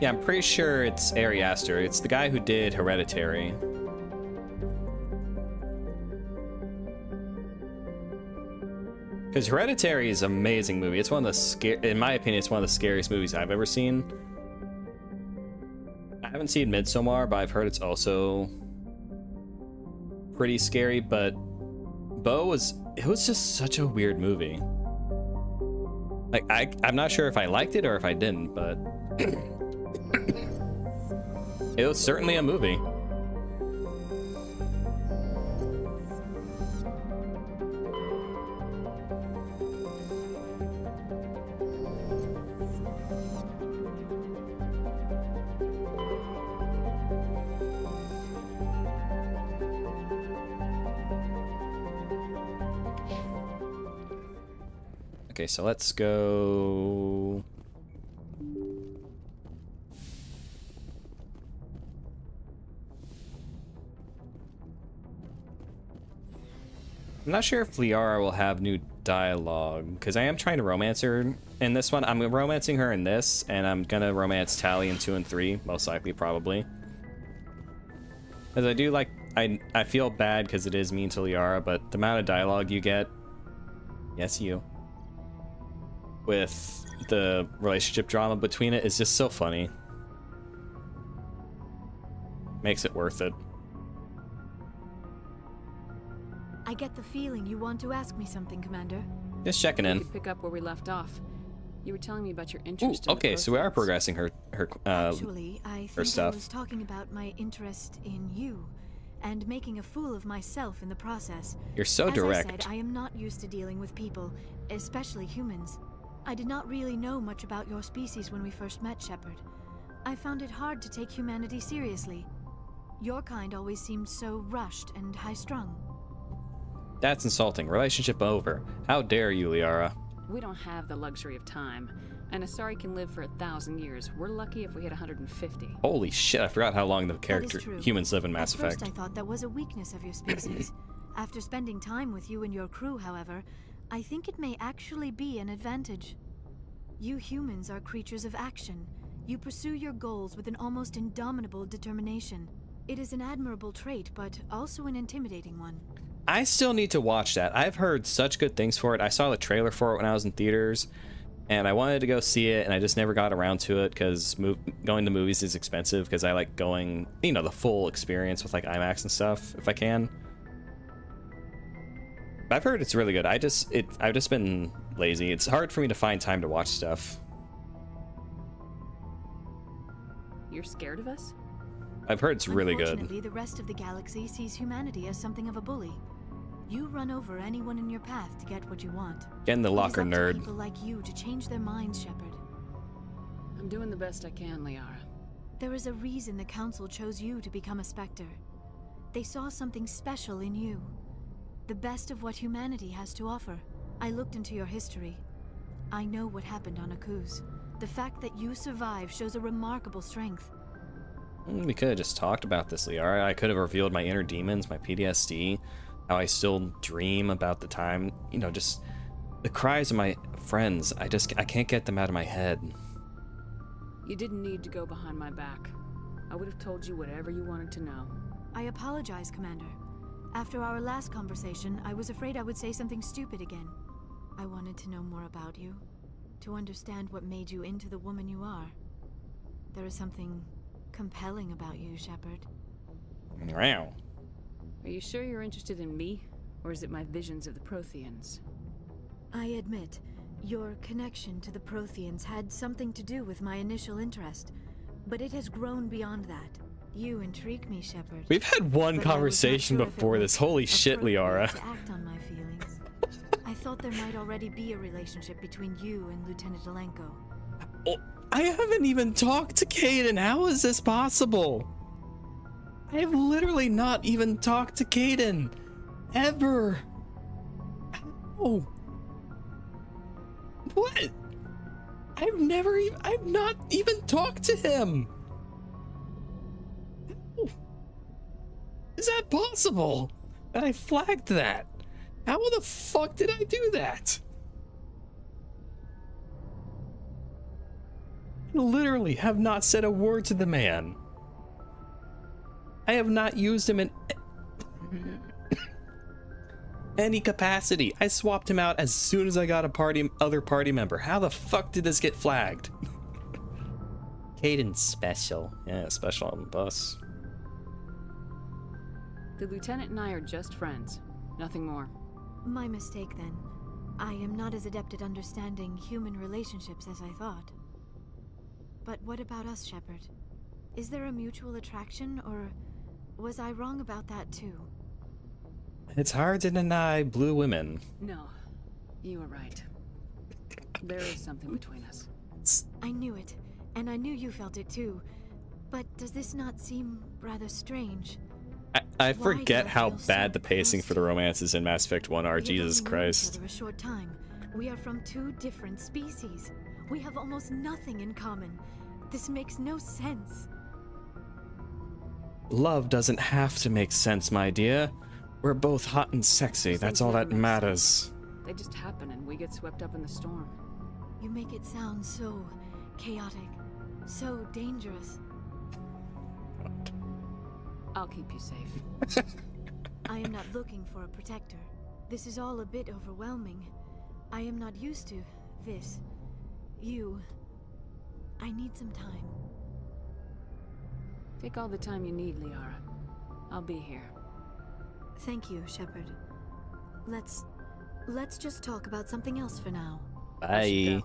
Speaker 1: Yeah, I'm pretty sure it's Ari Aster. It's the guy who did Hereditary. Because Hereditary is an amazing movie. It's one of the in my opinion, it's one of the scariest movies I've ever seen. I haven't seen Midsommar, but I've heard it's also pretty scary. But it was just such a weird movie. Like I'm not sure if I liked it or if I didn't, but it was certainly a movie. Okay, so let's go. I'm not sure if Liara will have new dialogue, because I am trying to romance her in this one. I'm romancing her in this, and I'm gonna romance Tali in 2 and 3, most likely, probably. As I do like, I feel bad because it is mean to Liara, but the amount of dialogue you get, yes, you, with the relationship drama between it is just so funny. Makes it worth it.
Speaker 3: I get the feeling you want to ask me something, Commander.
Speaker 1: Just checking
Speaker 2: We
Speaker 1: in.
Speaker 2: could pick up where we left off. You were telling me about your
Speaker 1: Ooh,
Speaker 2: interest in the
Speaker 1: okay, so we are
Speaker 2: Protheans.
Speaker 1: progressing her
Speaker 3: Actually, I think I
Speaker 1: stuff.
Speaker 3: was talking about my interest in you, and making a fool of myself in the process.
Speaker 1: You're so
Speaker 3: As
Speaker 1: direct.
Speaker 3: I said, I am not used to dealing with people, especially humans. I did not really know much about your species when we first met, Shepard. I found it hard to take humanity seriously. Your kind always seemed so rushed and high-strung.
Speaker 1: That's insulting. Relationship over. How dare you, Liara?
Speaker 2: We don't have the luxury of time. And Asari can live for 1,000 years. We're lucky if we hit 150.
Speaker 1: Holy shit, I forgot how long the
Speaker 3: That is
Speaker 1: character
Speaker 3: true.
Speaker 1: humans live in Mass
Speaker 3: At first
Speaker 1: Effect.
Speaker 3: I thought that was a weakness of your species. After spending time with you and your crew, however, I think it may actually be an advantage. You humans are creatures of action. You pursue your goals with an almost indomitable determination. It is an admirable trait, but also an intimidating one.
Speaker 1: I still need to watch that. I've heard such good things for it. I saw the trailer for it when I was in theaters, and I wanted to go see it, and I just never got around to it because going to movies is expensive, because I like going, you know, the full experience with like IMAX and stuff if I can. But I've heard it's really good. I've just been lazy. It's hard for me to find time to watch stuff.
Speaker 2: You're scared of us?
Speaker 1: I've heard it's really good.
Speaker 3: Unfortunately, the rest of the galaxy sees humanity as something of a bully. You run over anyone in your path to get what you want.
Speaker 1: Getting the locker
Speaker 3: It is up to
Speaker 1: nerd.
Speaker 3: people like you to change their minds, Shepard.
Speaker 2: I'm doing the best I can, Liara.
Speaker 3: There is a reason the Council chose you to become a Spectre. They saw something special in you. The best of what humanity has to offer. I looked into your history. I know what happened on Akuz. The fact that you survived shows a remarkable strength.
Speaker 1: We could have just talked about this, Liara. I could have revealed my inner demons, my PTSD, how I still dream about the time, you know, just the cries of my friends. I can't get them out of my head.
Speaker 2: You didn't need to go behind my back. I would have told you whatever you wanted to know.
Speaker 3: I apologize, Commander. After our last conversation, I was afraid I would say something stupid again. I wanted to know more about you, to understand what made you into the woman you are. There is something compelling about you, Shepard.
Speaker 1: Wow.
Speaker 2: Are you sure you're interested in me? Or is it my visions of the Protheans?
Speaker 3: I admit, your connection to the Protheans had something to do with my initial interest, but it has grown beyond that. You intrigue me, Shepard.
Speaker 1: We've had one
Speaker 3: But I was not
Speaker 1: conversation
Speaker 3: sure if it
Speaker 1: before
Speaker 3: was
Speaker 1: this. Holy shit,
Speaker 3: appropriate
Speaker 1: Liara.
Speaker 3: to act on my feelings. I thought there might already be a relationship between you and Lieutenant Alenko.
Speaker 1: Oh, I haven't even talked to Kaden. How is this possible? I have literally not even talked to Kaden. Ever. How? What? I've not even talked to him. How? Is that possible? And I flagged that. How the fuck did I do that? I literally have not said a word to the man. I have not used him in any capacity. I swapped him out as soon as I got a other party member. How the fuck did this get flagged? Caden's special. Yeah, special on the bus.
Speaker 2: The Lieutenant and I are just friends. Nothing more.
Speaker 3: My mistake, then. I am not as adept at understanding human relationships as I thought. But what about us, Shepard? Is there a mutual attraction, or was I wrong about that too?
Speaker 1: It's hard to deny blue women.
Speaker 2: No, you were right. There is something between us.
Speaker 3: I knew it, and I knew you felt it too. But does this not seem rather strange?
Speaker 1: I
Speaker 3: Why
Speaker 1: forget
Speaker 3: do I
Speaker 1: how
Speaker 3: feel so
Speaker 1: bad the pacing
Speaker 3: close
Speaker 1: for the romances in Mass Effect 1 are.
Speaker 3: We have
Speaker 1: Jesus
Speaker 3: only known each
Speaker 1: Christ.
Speaker 3: other a short time. We are from two different species. We have almost nothing in common. This makes no sense.
Speaker 1: Love doesn't have to make sense, my dear. We're both hot and sexy.
Speaker 2: These
Speaker 1: That's
Speaker 2: things
Speaker 1: all
Speaker 2: never
Speaker 1: that
Speaker 2: make
Speaker 1: matters.
Speaker 2: sense. They just happen and we get swept up in the storm.
Speaker 3: You make it sound so chaotic, so dangerous.
Speaker 2: I'll keep you safe.
Speaker 3: I am not looking for a protector. This is all a bit overwhelming. I am not used to this. I need some time.
Speaker 2: Take all the time you need, Liara. I'll be here.
Speaker 3: Thank you, Shepard. Let's just talk about something else for now.
Speaker 1: Bye.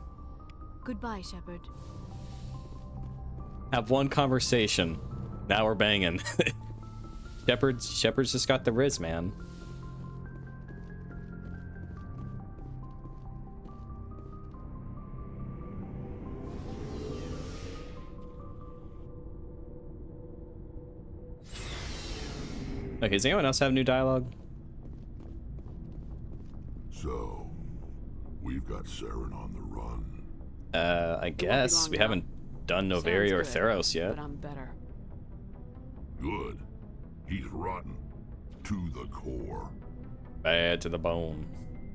Speaker 3: Goodbye, Shepard.
Speaker 1: Have one conversation. Now we're banging. Shepard's just got the riz, man. Okay, does anyone else have new dialogue?
Speaker 5: So, we've got Saren on the run.
Speaker 1: I guess. We haven't done Noveria or Theros yet.
Speaker 2: But I'm better.
Speaker 5: Good. He's rotten. To the core.
Speaker 1: Bad to the bone.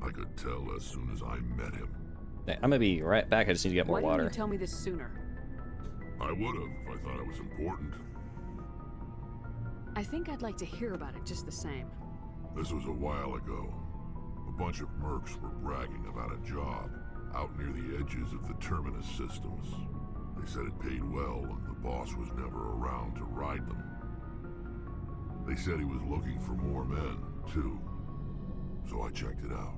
Speaker 5: I could tell as soon as I met him.
Speaker 1: Hey, I'm gonna be right back. I just need to get more
Speaker 2: Why
Speaker 1: water.
Speaker 2: didn't you tell me this sooner?
Speaker 5: I would have if I thought it was important.
Speaker 2: I think I'd like to hear about it just the same.
Speaker 5: This was a while ago. A bunch of mercs were bragging about a job out near the edges of the Terminus systems. They said it paid well and the boss was never around to ride them. They said he was looking for more men, too. So I checked it out.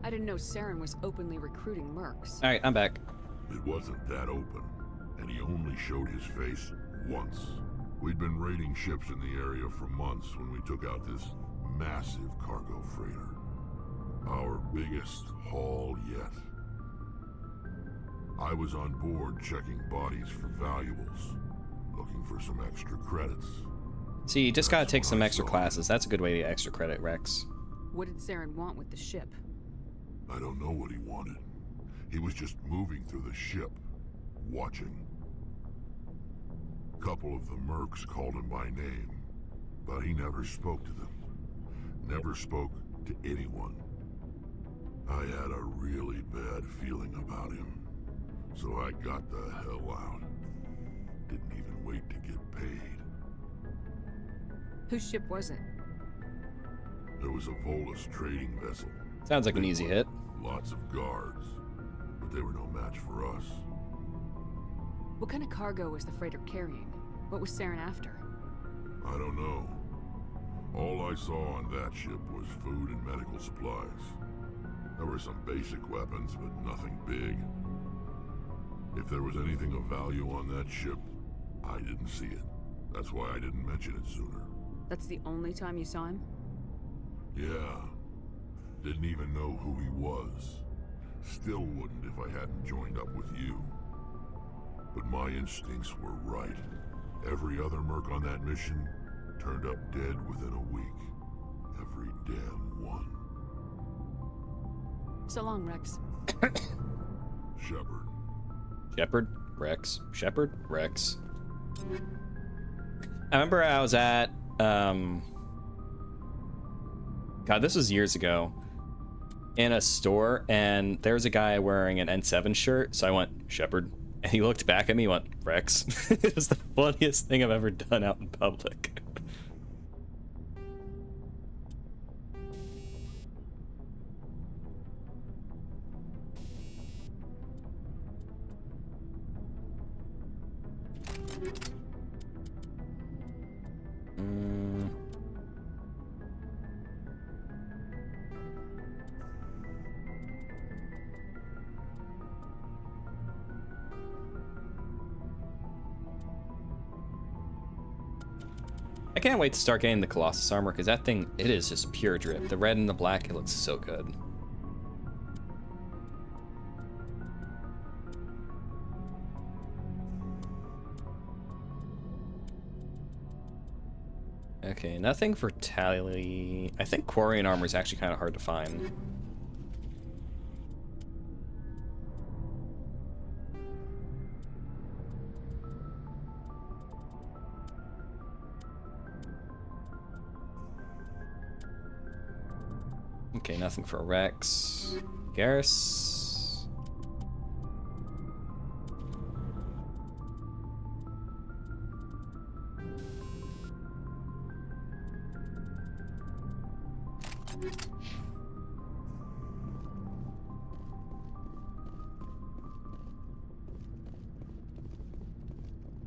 Speaker 2: I didn't know Saren was openly recruiting mercs.
Speaker 1: Alright, I'm back.
Speaker 5: It wasn't that open, and he only showed his face once. We'd been raiding ships in the area for months when we took out this massive cargo freighter. Our biggest haul yet. I was on board checking bodies for valuables, looking for some extra credits.
Speaker 1: See, you just gotta
Speaker 5: That's
Speaker 1: take
Speaker 5: when
Speaker 1: some
Speaker 5: I
Speaker 1: extra
Speaker 5: saw
Speaker 1: classes. That's a good way to get extra credit, Rex.
Speaker 2: What did Saren want with the ship?
Speaker 5: I don't know what he wanted. He was just moving through the ship, watching. A couple of the mercs called him by name, but he never spoke to them. Never spoke to anyone. I had a really bad feeling about him, so I got the hell out. Didn't even wait to get paid.
Speaker 2: Whose ship was it?
Speaker 5: There was a Volus trading vessel.
Speaker 1: Sounds like an easy hit.
Speaker 5: Lots of guards, but they were no match for us.
Speaker 2: What kind of cargo was the freighter carrying? What was Saren after?
Speaker 5: I don't know. All I saw on that ship was food and medical supplies. There were some basic weapons, but nothing big. If there was anything of value on that ship, I didn't see it. That's why I didn't mention it sooner.
Speaker 2: That's the only time you saw him?
Speaker 5: Yeah. Didn't even know who he was. Still wouldn't if I hadn't joined up with you. But my instincts were right. Every other merc on that mission Turned up dead within a week. Every damn one.
Speaker 2: So long, Rex.
Speaker 5: Shepard.
Speaker 1: Shepard, Rex. Shepard, Rex. I remember I was at, God, this was years ago, in a store, and there was a guy wearing an N7 shirt, so I went, Shepard, and he looked back at me and went, Rex. It was the funniest thing I've ever done out in public. I can't wait to start getting the Colossus armor, because that thing, it is just pure drip. The red and the black, it looks so good. Okay, nothing for Tali. I think Quarian armor is actually kind of hard to find. Okay, nothing for Rex. Garrus.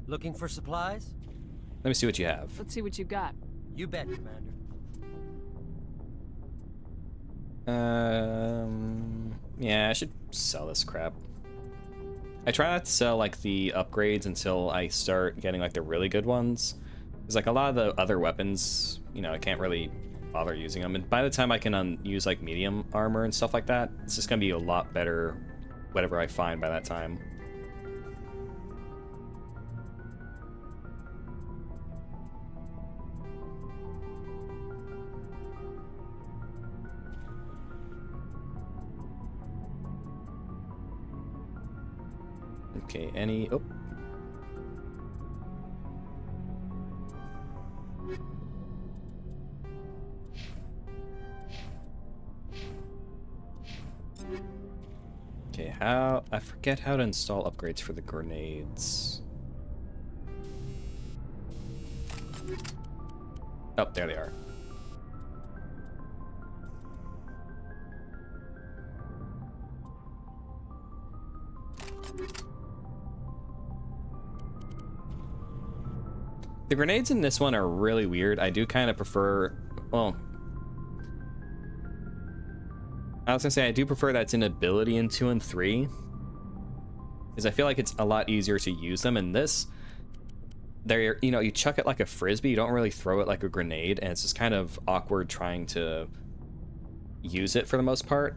Speaker 4: Looking for supplies?
Speaker 1: Let me see what you have.
Speaker 2: Let's see what you got.
Speaker 4: You bet, Commander.
Speaker 1: Yeah, I should sell this crap. I try not to sell like the upgrades until I start getting like the really good ones. Because like a lot of the other weapons, you know, I can't really bother using them. And by the time I can use like medium armor and stuff like that, it's just gonna be a lot better whatever I find by that time. Okay, any... Oh. Okay, how... I forget how to install upgrades for the grenades. Oh, there they are. The grenades in this one are really weird. I do kind of prefer, well, I was gonna say I do prefer that's in ability in 2 and 3, because I feel like it's a lot easier to use them. In this, they're, you know, you chuck it like a frisbee, you don't really throw it like a grenade, and it's just kind of awkward trying to use it for the most part.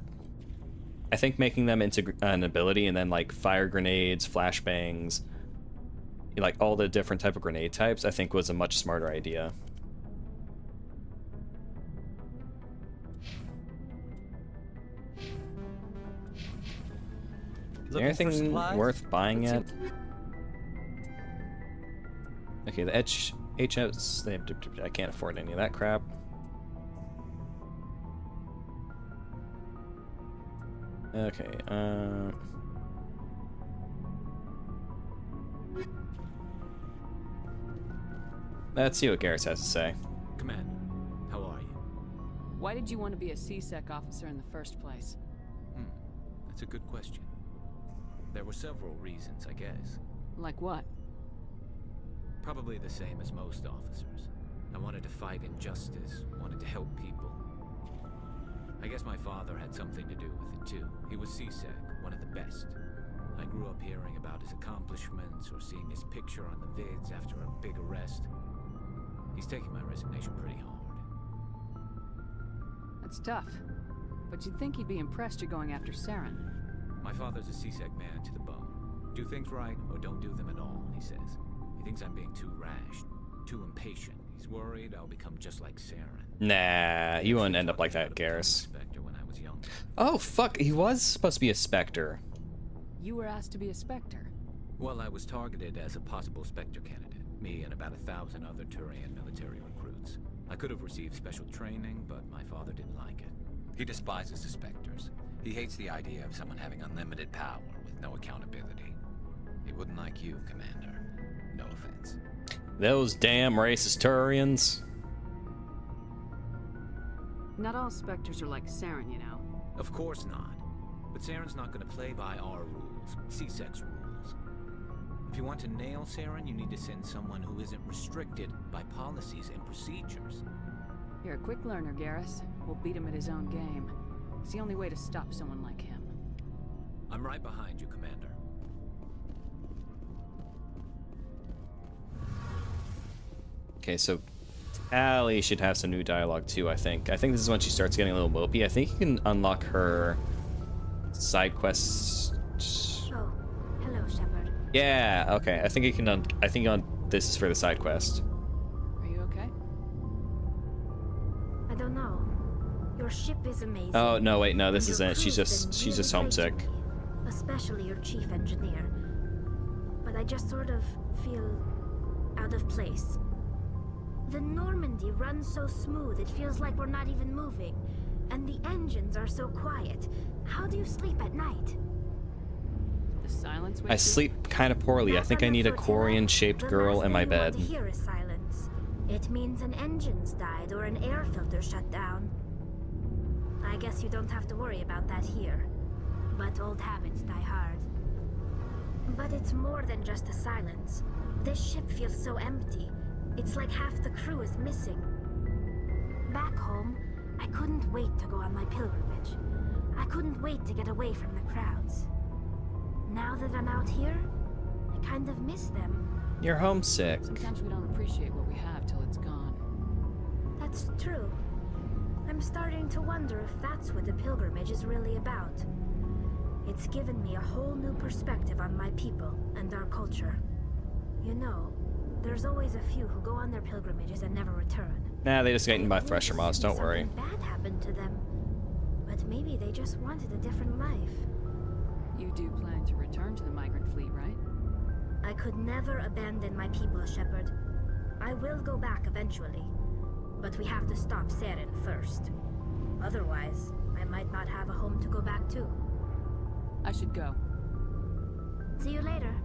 Speaker 1: I think making them into an ability and then like fire grenades, flashbangs, like all the different type of grenade types, I think was a much smarter idea. Is there anything worth buying yet? Okay, the HS, I can't afford any of that crap. Okay, let's see what Garrus has to say.
Speaker 6: Commander, how are you?
Speaker 2: Why did you want to be a CSEC officer in the first place?
Speaker 6: That's a good question. There were several reasons, I guess.
Speaker 2: Like what?
Speaker 6: Probably the same as most officers. I wanted to fight injustice, wanted to help people. I guess my father had something to do with it too. He was CSEC, one of the best. I grew up hearing about his accomplishments or seeing his picture on the vids after a big arrest. He's taking my resignation pretty hard.
Speaker 2: That's tough. But you'd think he'd be impressed you're going after Saren.
Speaker 6: My father's a CSEC man to the bone. Do things right or don't do them at all, he says. He thinks I'm being too rash, too impatient, he He's worried I'll become just like Saren.
Speaker 1: Nah, you wouldn't end up like that, Garrus.
Speaker 6: Spectre when I was young.
Speaker 1: Oh, fuck, he was supposed to be a Spectre.
Speaker 2: You were asked to be a Spectre.
Speaker 6: Well, I was targeted as a possible Spectre candidate. Me and about 1,000 other Turian military recruits. I could have received special training, but my father didn't like it. He despises the Spectres. He hates the idea of someone having unlimited power with no accountability. He wouldn't like you, Commander. No offense.
Speaker 1: Those damn racist Turians.
Speaker 2: Not all Spectres are like Saren, you know.
Speaker 6: Of course not. But Saren's not going to play by our rules, C-Sec's rules. If you want to nail Saren, you need to send someone who isn't restricted by policies and procedures.
Speaker 2: You're a quick learner, Garrus. We'll beat him at his own game. It's the only way to stop someone like him.
Speaker 6: I'm right behind you, Commander.
Speaker 1: Okay, so Tali should have some new dialogue too, I think. I think this is when she starts getting a little mopey. I think you can unlock her side quests.
Speaker 7: Oh, hello, Shepard.
Speaker 1: Yeah, okay. I think you can this is for the side quest.
Speaker 2: Are you okay?
Speaker 7: I don't know. Your ship is amazing.
Speaker 1: Oh, no, wait, no, this
Speaker 7: and
Speaker 1: isn't
Speaker 7: your
Speaker 1: it. She's
Speaker 7: crew's
Speaker 1: just
Speaker 7: been really
Speaker 1: homesick.
Speaker 7: great to me, especially your chief engineer. But I just sort of feel out of place. The Normandy runs so smooth, it feels like we're not even moving. And the engines are so quiet. How do you sleep at night?
Speaker 2: The silence.
Speaker 1: I sleep kind of poorly. I think I need a Corian-shaped girl in my bed.
Speaker 7: The last thing you want to hear is silence. It means an engine's died or an air filter shut down. I guess you don't have to worry about that here. But old habits die hard. But it's more than just the silence. This ship feels so empty. It's like half the crew is missing. Back home, I couldn't wait to go on my pilgrimage. I couldn't wait to get away from the crowds. Now that I'm out here, I kind of miss them.
Speaker 1: You're homesick.
Speaker 2: Sometimes we don't appreciate what we have till it's gone.
Speaker 7: That's true. I'm starting to wonder if that's what the pilgrimage is really about. It's given me a whole new perspective on my people and our culture. You know, there's always a few who go on their pilgrimages and never return.
Speaker 1: Nah, they just get eaten by thresher moths, don't worry.
Speaker 7: Something bad happened to them. But maybe they just wanted a different life.
Speaker 2: You do plan to return to the migrant fleet, right?
Speaker 7: I could never abandon my people, Shepard. I will go back eventually. But we have to stop Saren first. Otherwise, I might not have a home to go back to.
Speaker 2: I should go.
Speaker 7: See you later.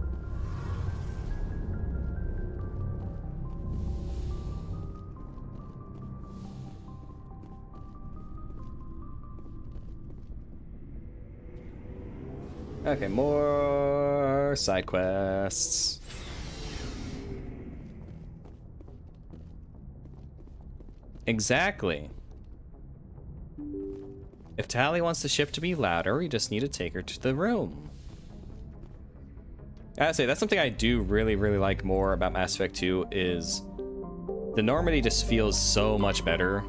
Speaker 1: Okay, more side quests. Exactly. If Tali wants the ship to be louder, we just need to take her to the room. I gotta say, that's something I do really, really like more about Mass Effect 2 is the Normandy just feels so much better.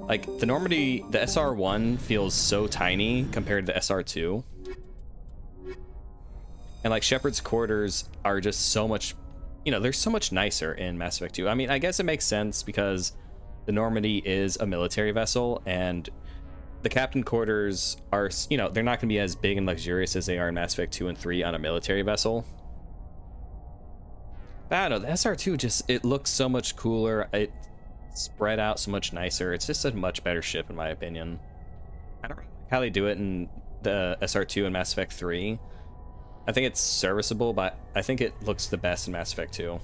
Speaker 1: Like, the Normandy, the SR-1 feels so tiny compared to the SR-2. And like Shepard's quarters are just so much, you know, they're so much nicer in Mass Effect 2. I mean, I guess it makes sense because the Normandy is a military vessel and the captain quarters are, you know, they're not going to be as big and luxurious as they are in Mass Effect 2 and 3 on a military vessel. But I don't know, the SR2 just, it looks so much cooler. It spread out so much nicer. It's just a much better ship in my opinion. I don't really like how they do it in the SR2 and Mass Effect 3. I think it's serviceable, but I think it looks the best in Mass Effect 2.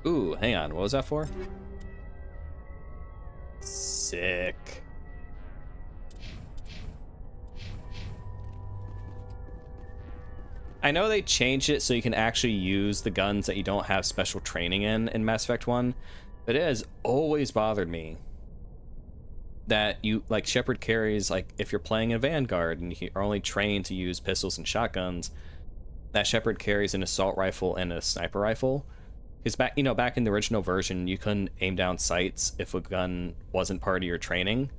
Speaker 1: Ooh, hang on, what was that for? Sick. I know they changed it so you can actually use the guns that you don't have special training in Mass Effect 1, but it has always bothered me that you, like, Shepard carries, like, if you're playing a Vanguard and you're only trained to use pistols and shotguns, that Shepard carries an assault rifle and a sniper rifle. Because back in the original version, you couldn't aim down sights if a gun wasn't part of your training.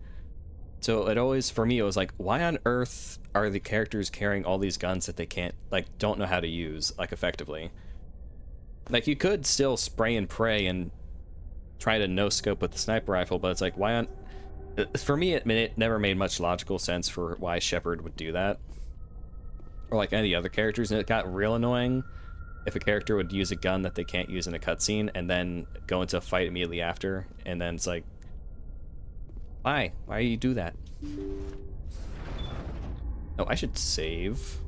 Speaker 1: So it always, for me, it was like, why on earth are the characters carrying all these guns that they can't, like, don't know how to use, like, effectively? Like, you could still spray and pray and try to no-scope with the sniper rifle, but it's like, why on... For me, it never made much logical sense for why Shepard would do that. Or like any other characters, and it got real annoying if a character would use a gun that they can't use in a cutscene and then go into a fight immediately after, and then it's like, why? Why do you do that? Oh, I should save.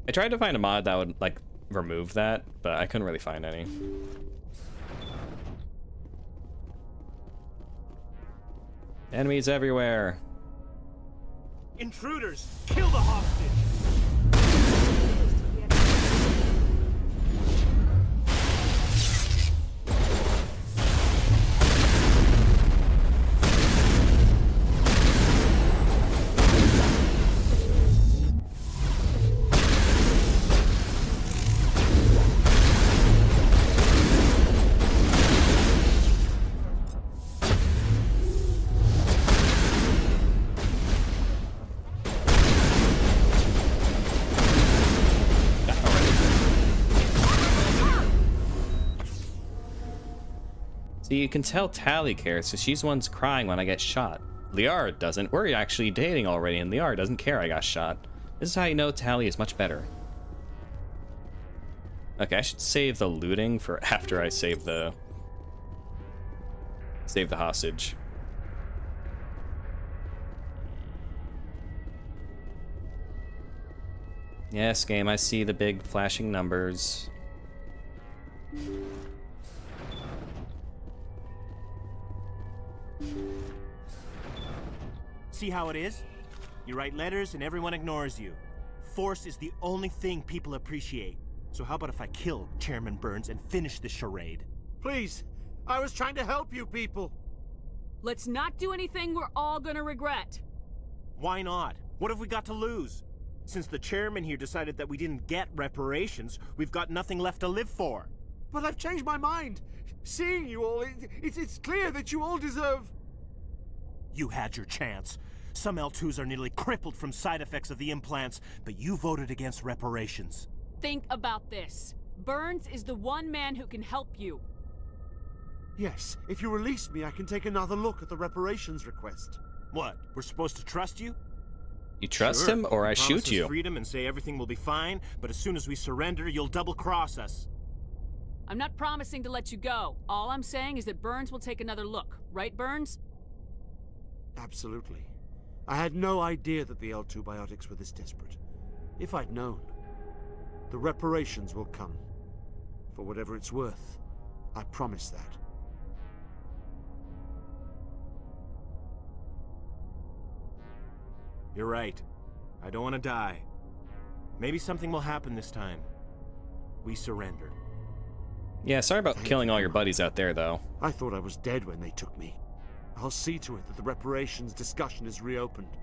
Speaker 1: I tried to find a mod that would, like, remove that, but I couldn't really find any. Enemies everywhere.
Speaker 11: Intruders! Kill the hostage!
Speaker 1: So you can tell Tali cares, so she's the one's crying when I get shot. Liara doesn't. We're actually dating already, and Liara doesn't care I got shot. This is how you know Tali is much better. Okay, I should save the looting for after I save the hostage. Yes, game, I see the big flashing numbers.
Speaker 11: See how it is? You write letters and everyone ignores you. Force is the only thing people appreciate. So how about if I kill Chairman Burns and finish this charade?
Speaker 12: Please, I was trying to help you people.
Speaker 2: Let's not do anything we're all gonna regret.
Speaker 11: Why not? What have we got to lose? Since the chairman here decided that we didn't get reparations, we've got nothing left to live for.
Speaker 12: But I've changed my mind. Seeing you all, it's clear that you all deserve...
Speaker 11: You had your chance. Some L2s are nearly crippled from side effects of the implants, but you voted against reparations.
Speaker 2: Think about this. Burns is the one man who can help you.
Speaker 12: Yes, if you release me, I can take another look at the reparations request.
Speaker 11: What, we're supposed to trust you?
Speaker 1: You trust
Speaker 11: Sure,
Speaker 1: him, or I
Speaker 11: you
Speaker 1: shoot
Speaker 11: promise us
Speaker 1: you?
Speaker 11: freedom and say everything will be fine, but as soon as we surrender, you'll double-cross us.
Speaker 2: I'm not promising to let you go. All I'm saying is that Burns will take another look. Right, Burns?
Speaker 12: Absolutely. I had no idea that the L2 biotics were this desperate. If I'd known, the reparations will come. For whatever it's worth, I promise that.
Speaker 11: You're right. I don't want to die. Maybe something will happen this time. We surrender.
Speaker 1: Yeah, sorry about killing all your buddies out there, though.
Speaker 12: I thought I was dead when they took me. I'll see to it that the reparations discussion is reopened.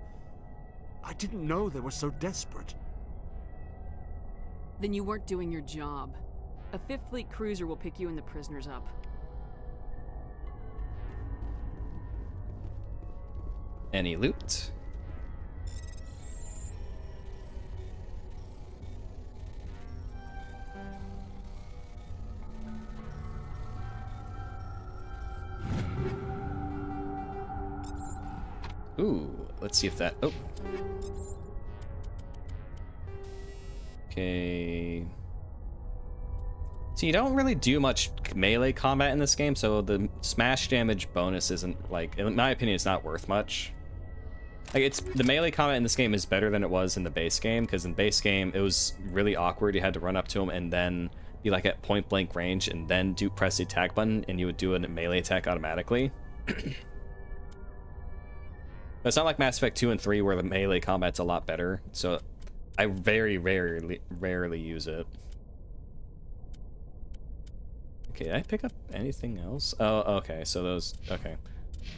Speaker 12: I didn't know they were so desperate.
Speaker 2: Then you weren't doing your job. A 5th Fleet cruiser will pick you and the prisoners up.
Speaker 1: Any loot? Ooh, let's see if that... Oh. Okay. So you don't really do much melee combat in this game, so the smash damage bonus isn't, like, in my opinion, it's not worth much. Like, the melee combat in this game is better than it was in the base game, because in base game, it was really awkward. You had to run up to him and then be, like, at point-blank range, and then press the attack button, and you would do a melee attack automatically. It's not like Mass Effect 2 and 3 where the melee combat's a lot better, so I very rarely use it. Okay, did I pick up anything else? Oh, okay, so those, okay.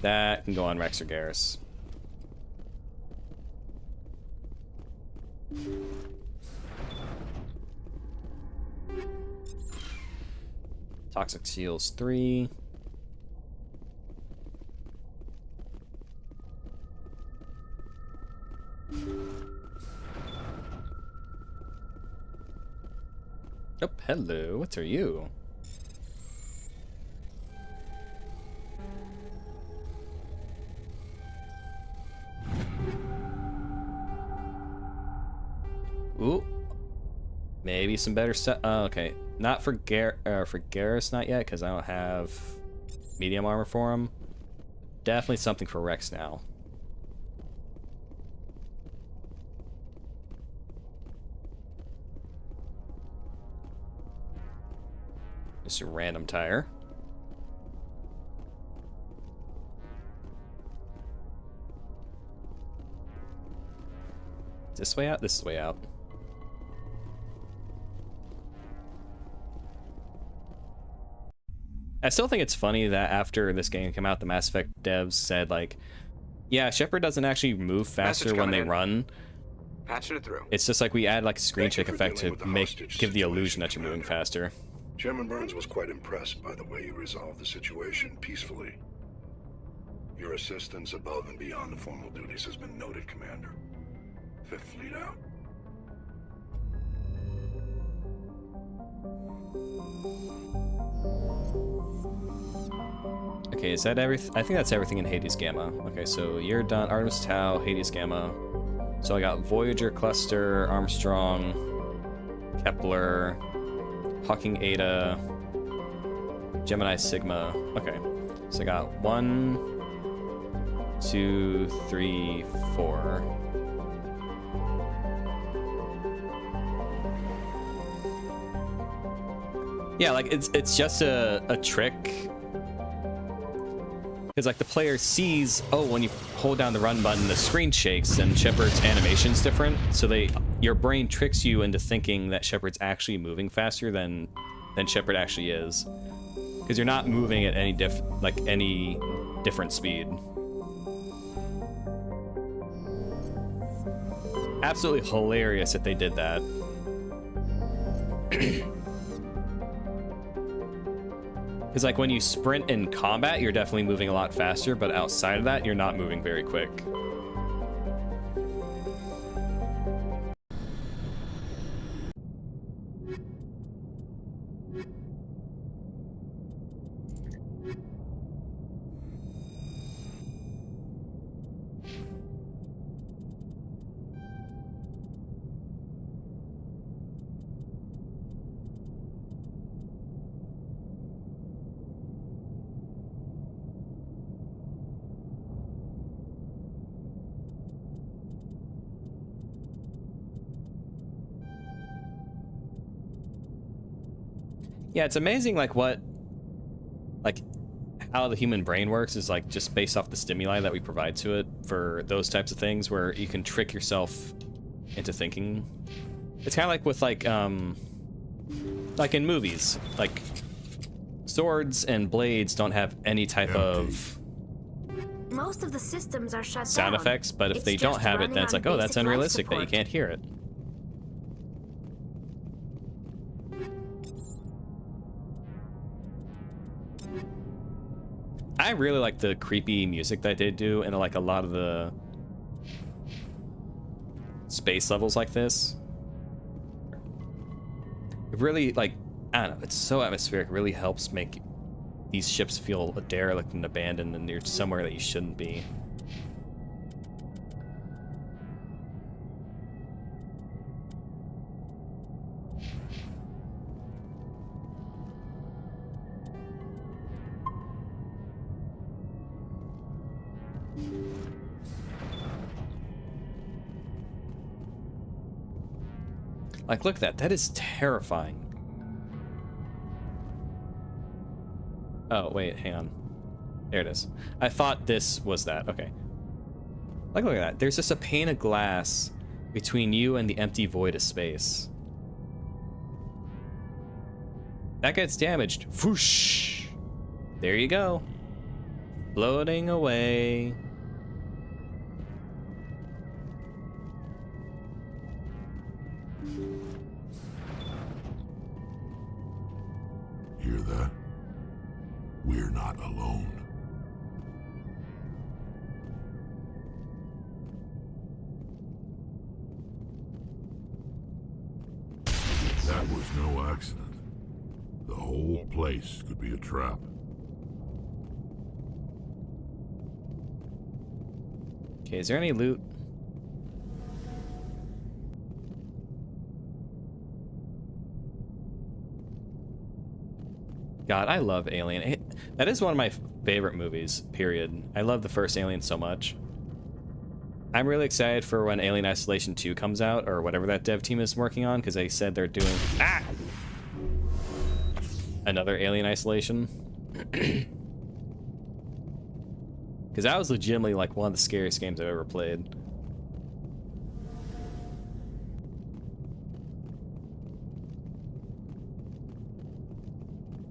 Speaker 1: That can go on Rex or Garrus. Toxic Seals 3. Oh, hello. What are you? Ooh. Maybe some better stuff. Oh, okay. Not for Garrus, not yet, because I don't have medium armor for him. Definitely something for Rex now. Just a random tire. Is this way out? This is way out. I still think it's funny that after this game came out, the Mass Effect devs said, like, yeah, Shepard doesn't actually move faster when they run.
Speaker 8: Patching it through.
Speaker 1: It's just like we add like a screen check effect to give the illusion that you're moving faster.
Speaker 10: Chairman Burns was quite impressed by the way you resolved the situation peacefully. Your assistance above and beyond the formal duties has been noted, Commander. Fifth Fleet out.
Speaker 1: Okay, is that everything? I think that's everything in Hades Gamma. Okay, so you're done. Artemis Tau, Hades Gamma. So I got Voyager Cluster, Armstrong, Kepler, Hawking Eta, Gemini Sigma. Okay, so I got 1, 2, 3, 4. Yeah, like it's just a trick. Because like the player sees, oh, when you hold down the run button, the screen shakes and Shepard's animation's different. So your brain tricks you into thinking that Shepard's actually moving faster than Shepard actually is. Because you're not moving at any different speed. Absolutely hilarious if they did that. Because like when you sprint in combat, you're definitely moving a lot faster, but outside of that, you're not moving very quick. Yeah, it's amazing like how the human brain works is like just based off the stimuli that we provide to it for those types of things where you can trick yourself into thinking. It's kind of like with like in movies, like swords and blades don't have any type of
Speaker 7: most of the systems are shut
Speaker 1: sound
Speaker 7: down.
Speaker 1: effects, but if
Speaker 7: It's
Speaker 1: they don't
Speaker 7: just
Speaker 1: have it,
Speaker 7: running
Speaker 1: then it's
Speaker 7: on
Speaker 1: like, oh, that's
Speaker 7: basic life
Speaker 1: unrealistic that you
Speaker 7: support.
Speaker 1: can't hear it. I really like the creepy music that they do in like a lot of the space levels like this. It really, like, I don't know, it's so atmospheric. It really helps make these ships feel derelict and abandoned and you're somewhere that you shouldn't be. Like, look at that. That is terrifying. Oh, wait, hang on. There it is. I thought this was that. Okay. Like, look at that. There's just a pane of glass between you and the empty void of space. That gets damaged. Whoosh! There you go. Floating away.
Speaker 5: Hear that? We're not alone. That was no accident. The whole place could be a trap.
Speaker 1: Okay, is there any loot? God, I love Alien. That is one of my favorite movies, period. I love the first Alien so much. I'm really excited for when Alien Isolation 2 comes out, or whatever that dev team is working on, because they said they're doing another Alien Isolation. Because that was legitimately like one of the scariest games I've ever played.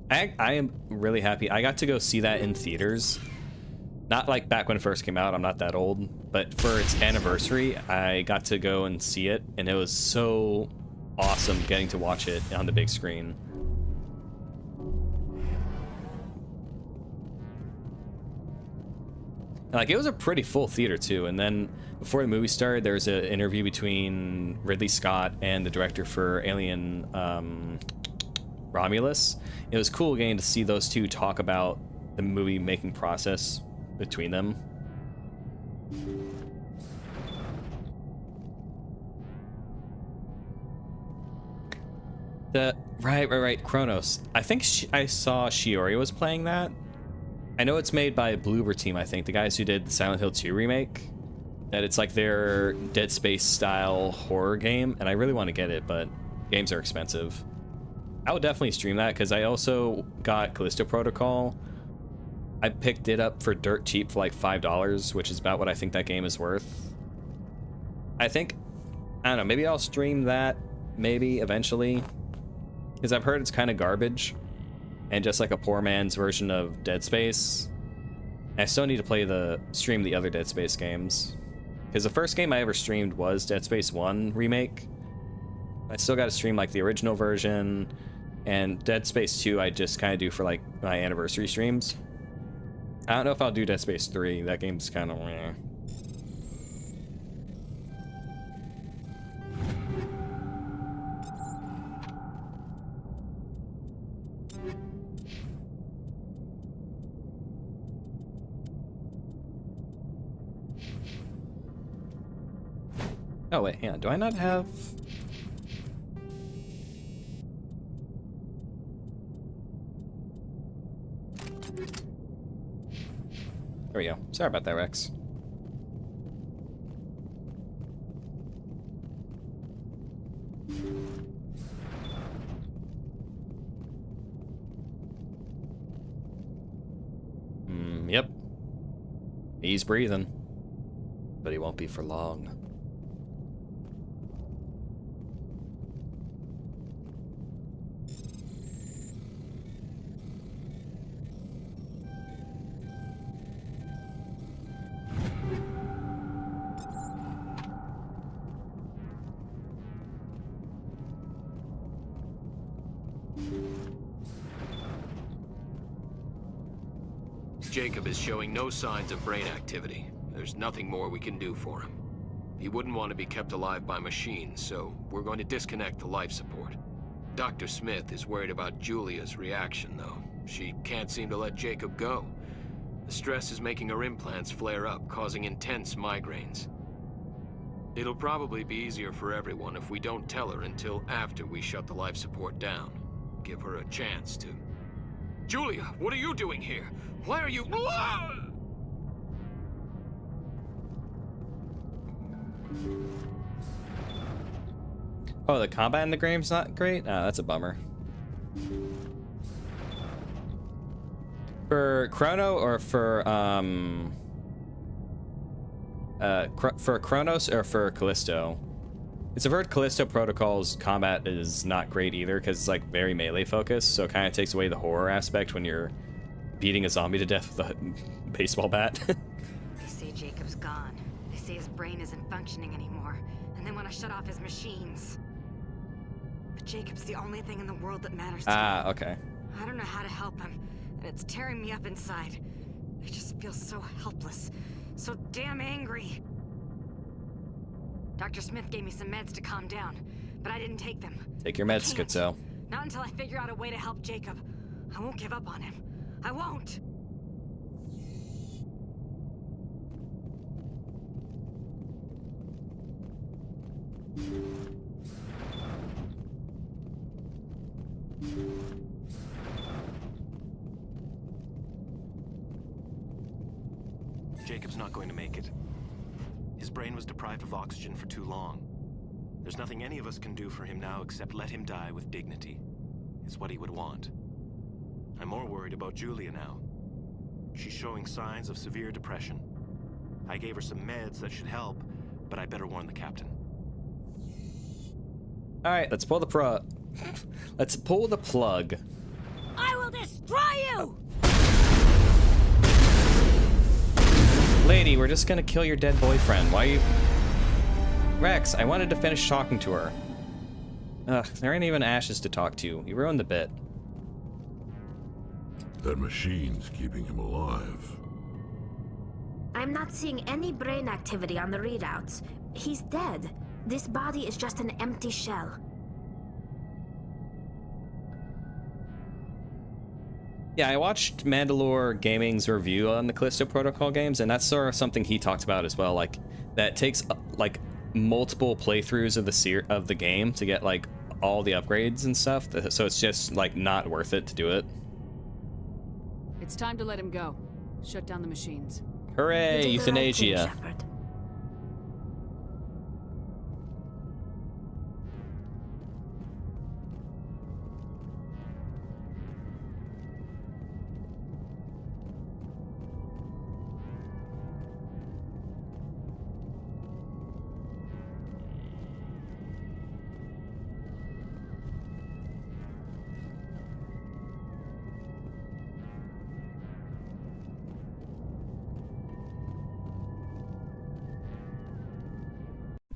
Speaker 1: I am really happy. I got to go see that in theaters. Not like back when it first came out, I'm not that old, but for its anniversary, I got to go and see it, and it was so awesome getting to watch it on the big screen. Like, it was a pretty full theater too, and then before the movie started, there was an interview between Ridley Scott and the director for Alien, Romulus. It was cool getting to see those two talk about the movie making process between them. Right, Kronos. I think I saw Shiori was playing that. I know it's made by Bloober Team, I think, the guys who did the Silent Hill 2 remake. That it's like their Dead Space style horror game, and I really want to get it, but games are expensive. I would definitely stream that, because I also got Callisto Protocol. I picked it up for dirt cheap for like $5, which is about what I think that game is worth. I don't know, maybe I'll stream that, maybe, eventually. Because I've heard it's kind of garbage, and just like a poor man's version of Dead Space. I still need to stream the other Dead Space games. Because the first game I ever streamed was Dead Space 1 Remake. I still got to stream like the original version, and Dead Space 2 I just kind of do for like my anniversary streams. I don't know if I'll do Dead Space 3. That game's kind of meh. Oh wait, hang on. Do I not have... There we go. Sorry about that, Rex. Yep. He's breathing. But he won't be for long.
Speaker 13: Jacob is showing no signs of brain activity. There's nothing more we can do for him. He wouldn't want to be kept alive by machines, so we're going to disconnect the life support. Dr. Smith is worried about Julia's reaction, though. She can't seem to let Jacob go. The stress is making her implants flare up, causing intense migraines. It'll probably be easier for everyone if we don't tell her until after we shut the life support down. Give her a chance to... Julia, what are you doing here? Why are you...
Speaker 1: Oh, the combat in the game's not great? Oh, that's a bummer. For Chrono or for For Kronos or for Callisto? It's I've heard Callisto Protocol's combat is not great either because it's like very melee focused, so it kind of takes away the horror aspect when you're beating a zombie to death with a baseball bat.
Speaker 9: They say Jacob's gone. They say his brain isn't functioning anymore, and they want to shut off his machines. But Jacob's the only thing in the world that matters to me.
Speaker 1: Ah, okay.
Speaker 9: I don't know how to help him, and it's tearing me up inside. I just feel so helpless, so damn angry. Dr. Smith gave me some meds to calm down, but I didn't take them.
Speaker 1: Take your meds, Schizo.
Speaker 9: Not until I figure out a way to help Jacob. I won't give up on him. I won't.
Speaker 11: Jacob's not going to make it. His brain was deprived of oxygen for too long. There's nothing any of us can do for him now except let him die with dignity. It's what he would want. I'm more worried about Julia now. She's showing signs of severe depression. I gave her some meds that should help, but I better warn the captain.
Speaker 1: All right, let's pull the let's pull the plug.
Speaker 9: I will destroy you!
Speaker 1: Lady, we're just gonna kill your dead boyfriend. Why you... Rex, I wanted to finish talking to her. Ugh, there ain't even Ashes to talk to. You ruined the bit.
Speaker 5: That machine's keeping him alive.
Speaker 7: I'm not seeing any brain activity on the readouts. He's dead. This body is just an empty shell.
Speaker 1: Yeah, I watched Mandalore Gaming's review on the Callisto Protocol games, and that's sort of something he talked about as well. Like, that takes like multiple playthroughs of the game to get like all the upgrades and stuff. So it's just like not worth it to do it.
Speaker 2: It's time to let him go. Shut down the machines.
Speaker 1: Hooray, euthanasia.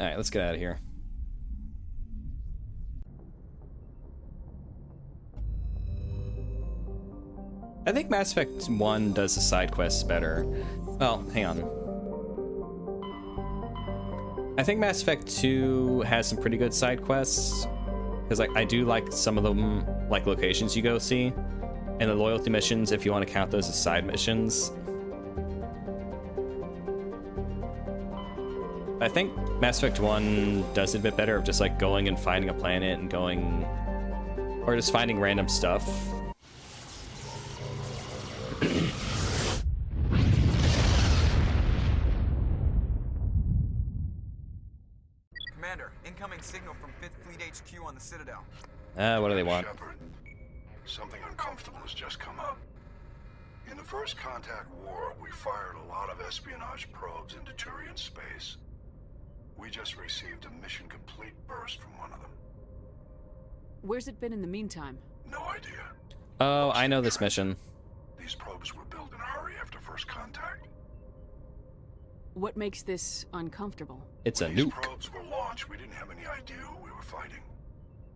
Speaker 1: All right, let's get out of here. I think Mass Effect 1 does the side quests better. Well, hang on. I think Mass Effect 2 has some pretty good side quests. Because I do like some of them, like locations you go see. And the loyalty missions, if you want to count those as side missions. I think Mass Effect 1 does it a bit better of just like going and finding a planet and going, or just finding random stuff.
Speaker 8: Commander, incoming signal from 5th Fleet HQ on the Citadel.
Speaker 1: What do they want?
Speaker 10: Shepard, something uncomfortable has just come up. In the First Contact War, we fired a lot of espionage probes into Turian space. We just received a mission complete burst from one of them.
Speaker 2: Where's it been in the meantime?
Speaker 10: No idea.
Speaker 1: Oh, I know this mission.
Speaker 10: These probes were built in a hurry after First Contact.
Speaker 2: What makes this uncomfortable?
Speaker 1: It's a
Speaker 10: When
Speaker 1: nuke.
Speaker 10: these probes were launched, we didn't have any idea who we were fighting.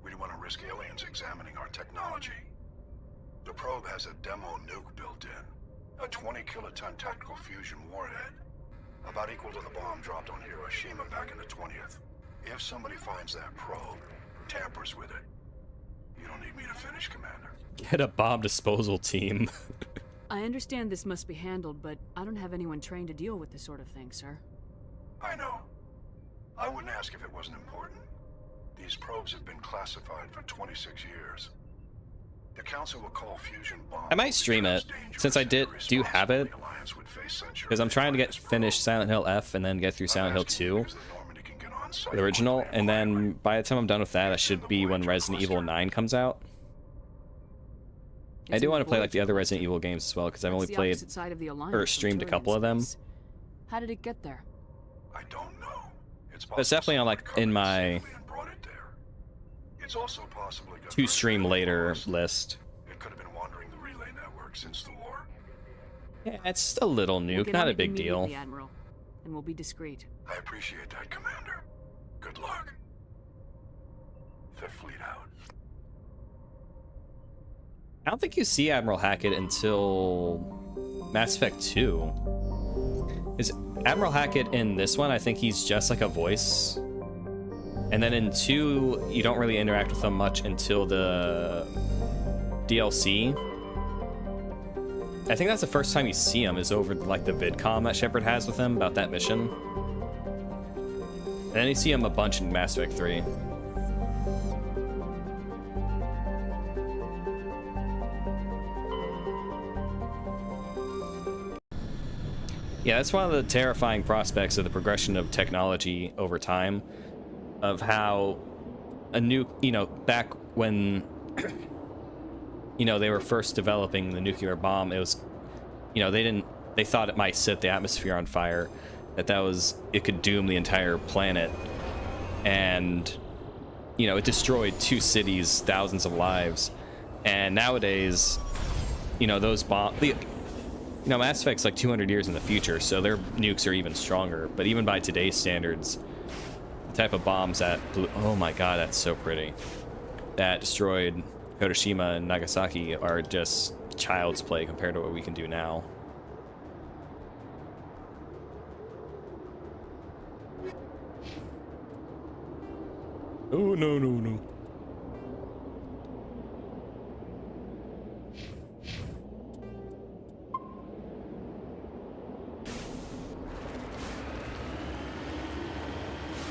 Speaker 10: We didn't want to risk aliens examining our technology. The probe has a demo nuke built in. A 20-kiloton tactical fusion warhead. About equal to the bomb dropped on Hiroshima back in the 20th. If somebody finds that probe, tampers with it, you don't need me to finish, Commander.
Speaker 1: Get a bomb disposal team.
Speaker 2: I understand this must be handled, but I don't have anyone trained to deal with this sort of thing, sir.
Speaker 10: I know. I wouldn't ask if it wasn't important. These probes have been classified for 26 years. The Council will call fusion bombs.
Speaker 1: I might stream it since I do have it, because I'm trying to finish Silent Hill F and then get through Silent Hill 2, the original, and then by the time I'm done with that, it should be when Resident Evil 9 comes out. I do want to play like the other Resident Evil games as well, because I've only played or streamed a couple of them.
Speaker 2: How did it get there?
Speaker 10: I don't know. It's
Speaker 1: But it's definitely on like in my
Speaker 10: It's also possibly got
Speaker 1: to stream later list.
Speaker 10: It could have been wandering the relay network since the war.
Speaker 1: Yeah, it's just a little
Speaker 2: We'll
Speaker 1: nuke,
Speaker 2: get
Speaker 1: not
Speaker 2: on
Speaker 1: a
Speaker 2: it
Speaker 1: big deal.
Speaker 2: immediately, Admiral, and we'll be discreet.
Speaker 10: I appreciate that, Commander. Good luck. Fifth Fleet out.
Speaker 1: I don't think you see Admiral Hackett until Mass Effect 2. Is Admiral Hackett in this one? I think he's just like a voice. And then in 2, you don't really interact with him much until the DLC. I think that's the first time you see him is over like the vidcom that Shepard has with him about that mission. And then you see him a bunch in Mass Effect 3. Yeah, that's one of the terrifying prospects of the progression of technology over time, of how a new, back when, they were first developing the nuclear bomb, it was, they thought it might set the atmosphere on fire, it could doom the entire planet, and, it destroyed 2 cities, thousands of lives, and nowadays, those bombs, Mass Effect's like 200 years in the future, so their nukes are even stronger. But even by today's standards, the type of bombs that blew... Oh my god, that's so pretty. That destroyed Hiroshima and Nagasaki are just child's play compared to what we can do now. Oh, no, no, no.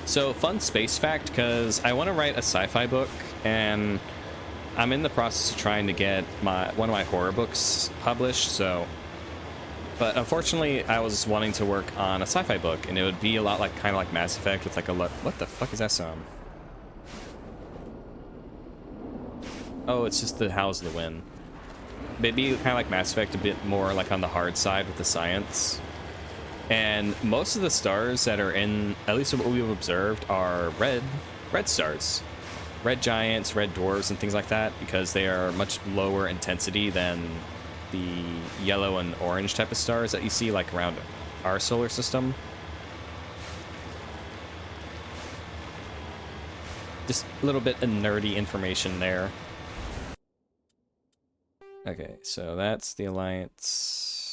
Speaker 1: So, fun space fact, because I want to write a sci-fi book, and I'm in the process of trying to get one of my horror books published, so... But unfortunately, I was wanting to work on a sci-fi book, and it would be a lot like, kind of like Mass Effect, with like a... What the fuck is that sound? Oh, it's just the Howls of the Wind. It'd be kind of like Mass Effect, a bit more like on the hard side with the science. And most of the stars that are in, at least what we've observed, are red stars. Red giants, red dwarves, and things like that, because they are much lower intensity than the yellow and orange type of stars that you see like around our solar system. Just a little bit of nerdy information there. Okay, so that's the Alliance.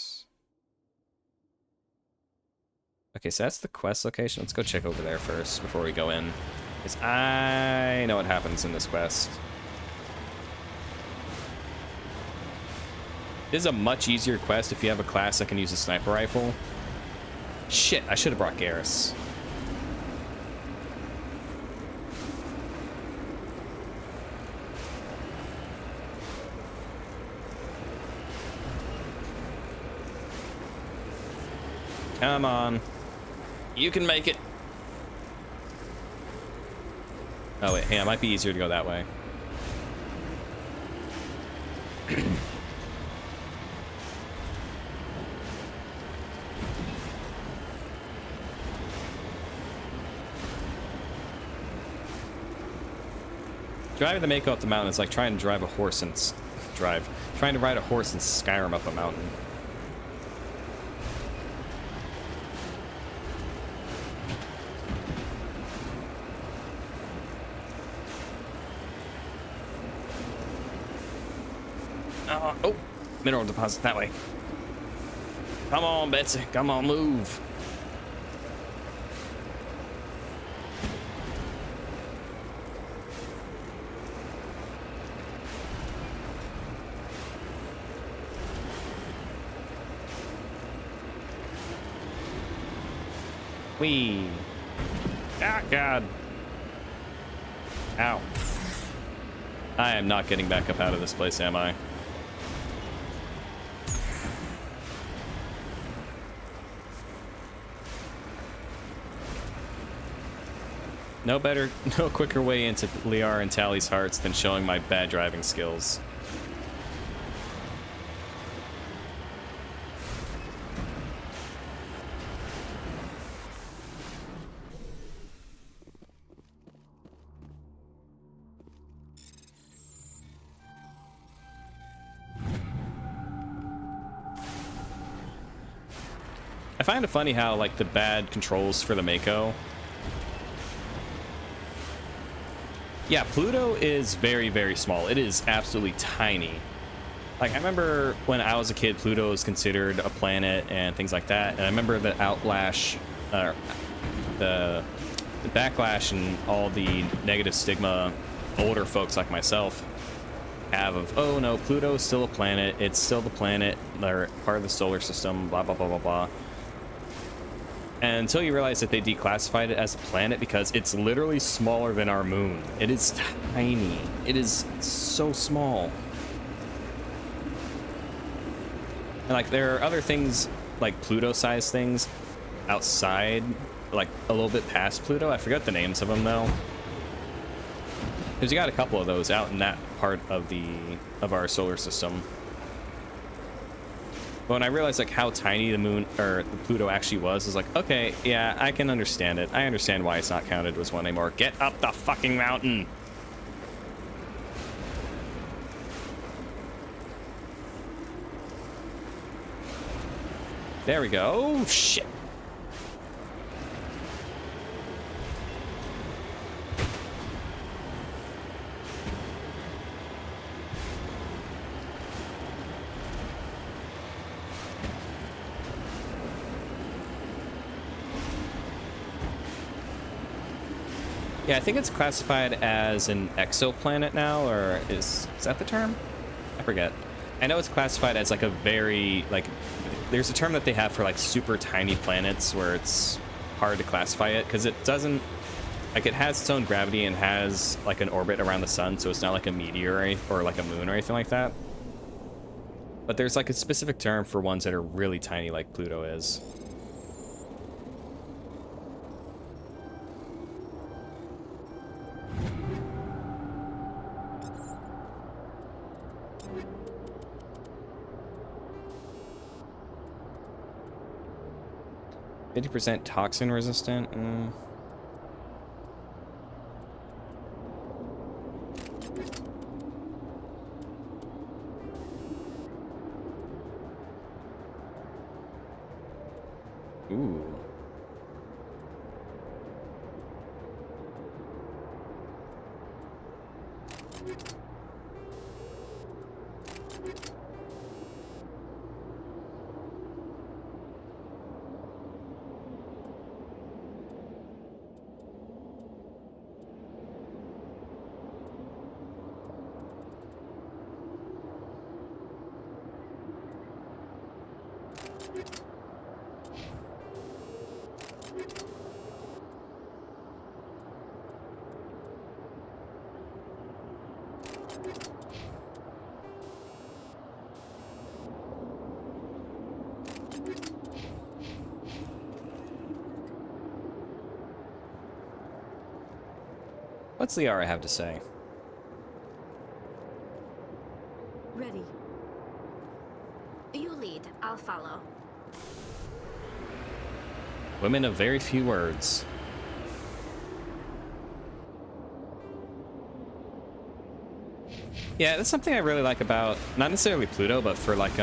Speaker 1: Okay, so that's the quest location. Let's go check over there first before we go in, because I know what happens in this quest. This is a much easier quest if you have a class that can use a sniper rifle. Shit, I should have brought Garrus. Come on. You can make it. Oh wait, hey, it might be easier to go that way. Driving the Mako up the mountain is like trying to drive a horse and trying to ride a horse in Skyrim up a mountain. Oh, mineral deposit that way. Come on, Betsy. Come on, move. Whee. Ah, God. Ow. I am not getting back up out of this place, am I? No quicker way into Liara and Tali's hearts than showing my bad driving skills. I find it funny how like the bad controls for the Mako. Yeah, Pluto is very, very small. It is absolutely tiny. Like, I remember when I was a kid, Pluto was considered a planet and things like that. And I remember the the backlash and all the negative stigma older folks like myself have of, oh no, Pluto is still a planet. It's still the planet. They're part of the solar system, blah, blah, blah, blah, blah. And until you realize that they declassified it as a planet because it's literally smaller than our moon. It is tiny. It is so small. And like there are other things like Pluto-sized things outside, like a little bit past Pluto. I forget the names of them though. Because you got a couple of those out in that part of our solar system. But when I realized like how tiny the moon or the Pluto actually was like, okay, yeah, I can understand it. I understand why it's not counted as one anymore. Get up the fucking mountain. There we go. Oh, shit. Yeah, I think it's classified as an exoplanet now, or is that the term? I forget. I know it's classified as like a very, like, there's a term that they have for like super tiny planets where it's hard to classify it because it doesn't, like, it has its own gravity and has like an orbit around the sun, so it's not like a meteor or like a moon or anything like that. But there's like a specific term for ones that are really tiny like Pluto is. %, toxin resistant. Ooh. What's Liara have to say?
Speaker 7: Ready. You lead, I'll follow.
Speaker 1: Women of very few words. Yeah, that's something I really like about, not necessarily Pluto, but for like,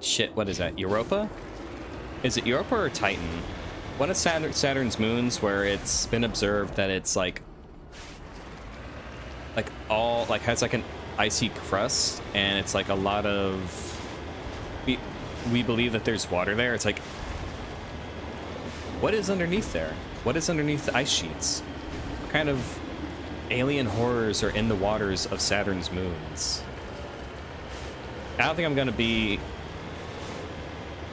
Speaker 1: shit, what is that, Europa? Is it Europa or Titan? One of Saturn's moons where it's been observed that it's like all, like has like an icy crust, and it's like a lot of, we believe that there's water there. It's like, what is underneath there? What is underneath the ice sheets? What kind of alien horrors are in the waters of Saturn's moons? I don't think I'm gonna be,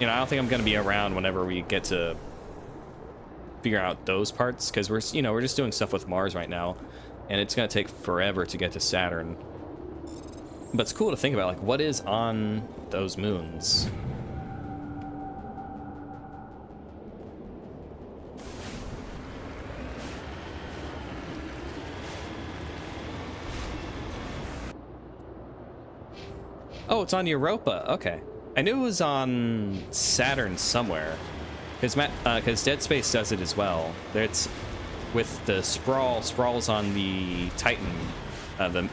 Speaker 1: I don't think I'm gonna be around whenever we get to figure out those parts, because we're just doing stuff with Mars right now, and it's gonna take forever to get to Saturn. But it's cool to think about, like, what is on those moons? Oh, it's on Europa. Okay. I knew it was on Saturn somewhere. Because Dead Space does it as well. It's with the sprawls on the Titan moon.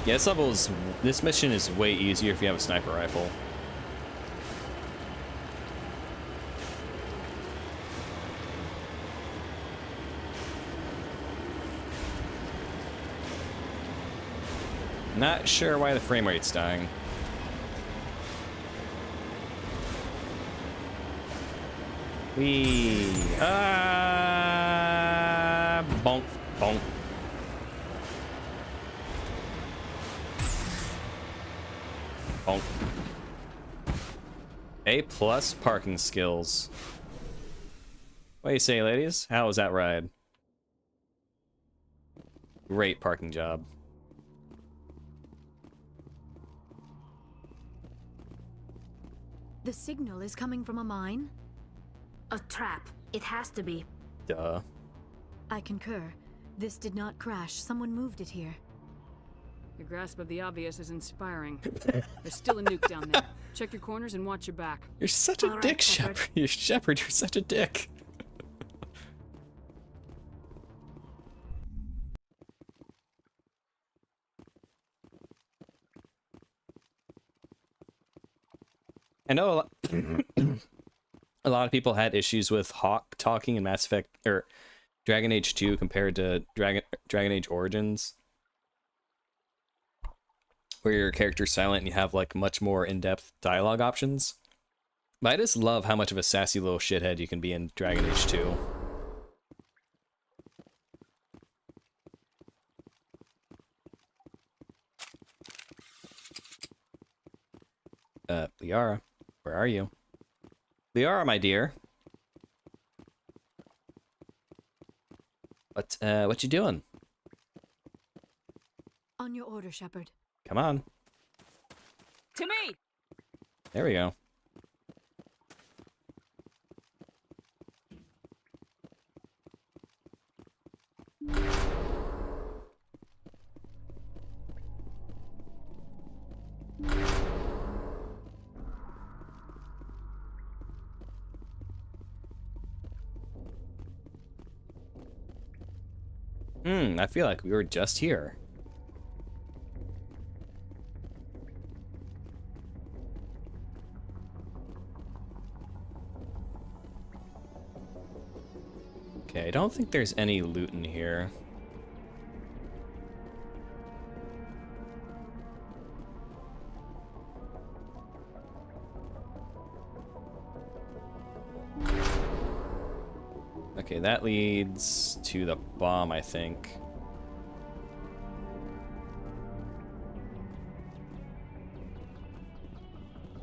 Speaker 1: Yeah, this mission is way easier if you have a sniper rifle. Not sure why the frame rate's dying. Bonk, bonk. Bonk. A+ parking skills. What do you say, ladies? How was that ride? Great parking job.
Speaker 3: The signal is coming from a mine?
Speaker 7: A trap. It has to be.
Speaker 1: Duh.
Speaker 3: I concur. This did not crash. Someone moved it here.
Speaker 2: Your grasp of the obvious is inspiring. There's still a nuke down there. Check your corners and watch your back.
Speaker 1: You're such a dick, Shepard. You're Shepard, you're such a dick. I know a lot of people had issues with Hawk talking in Mass Effect or Dragon Age 2 compared to Dragon Age Origins, where your character's silent and you have like much more in-depth dialogue options. But I just love how much of a sassy little shithead you can be in Dragon Age 2. Liara, where are you? Liara, my dear. What you doing?
Speaker 3: On your order, Shepard.
Speaker 1: Come on.
Speaker 2: To me!
Speaker 1: There we go. I feel like we were just here. Okay, I don't think there's any loot in here. Okay, that leads to the bomb, I think.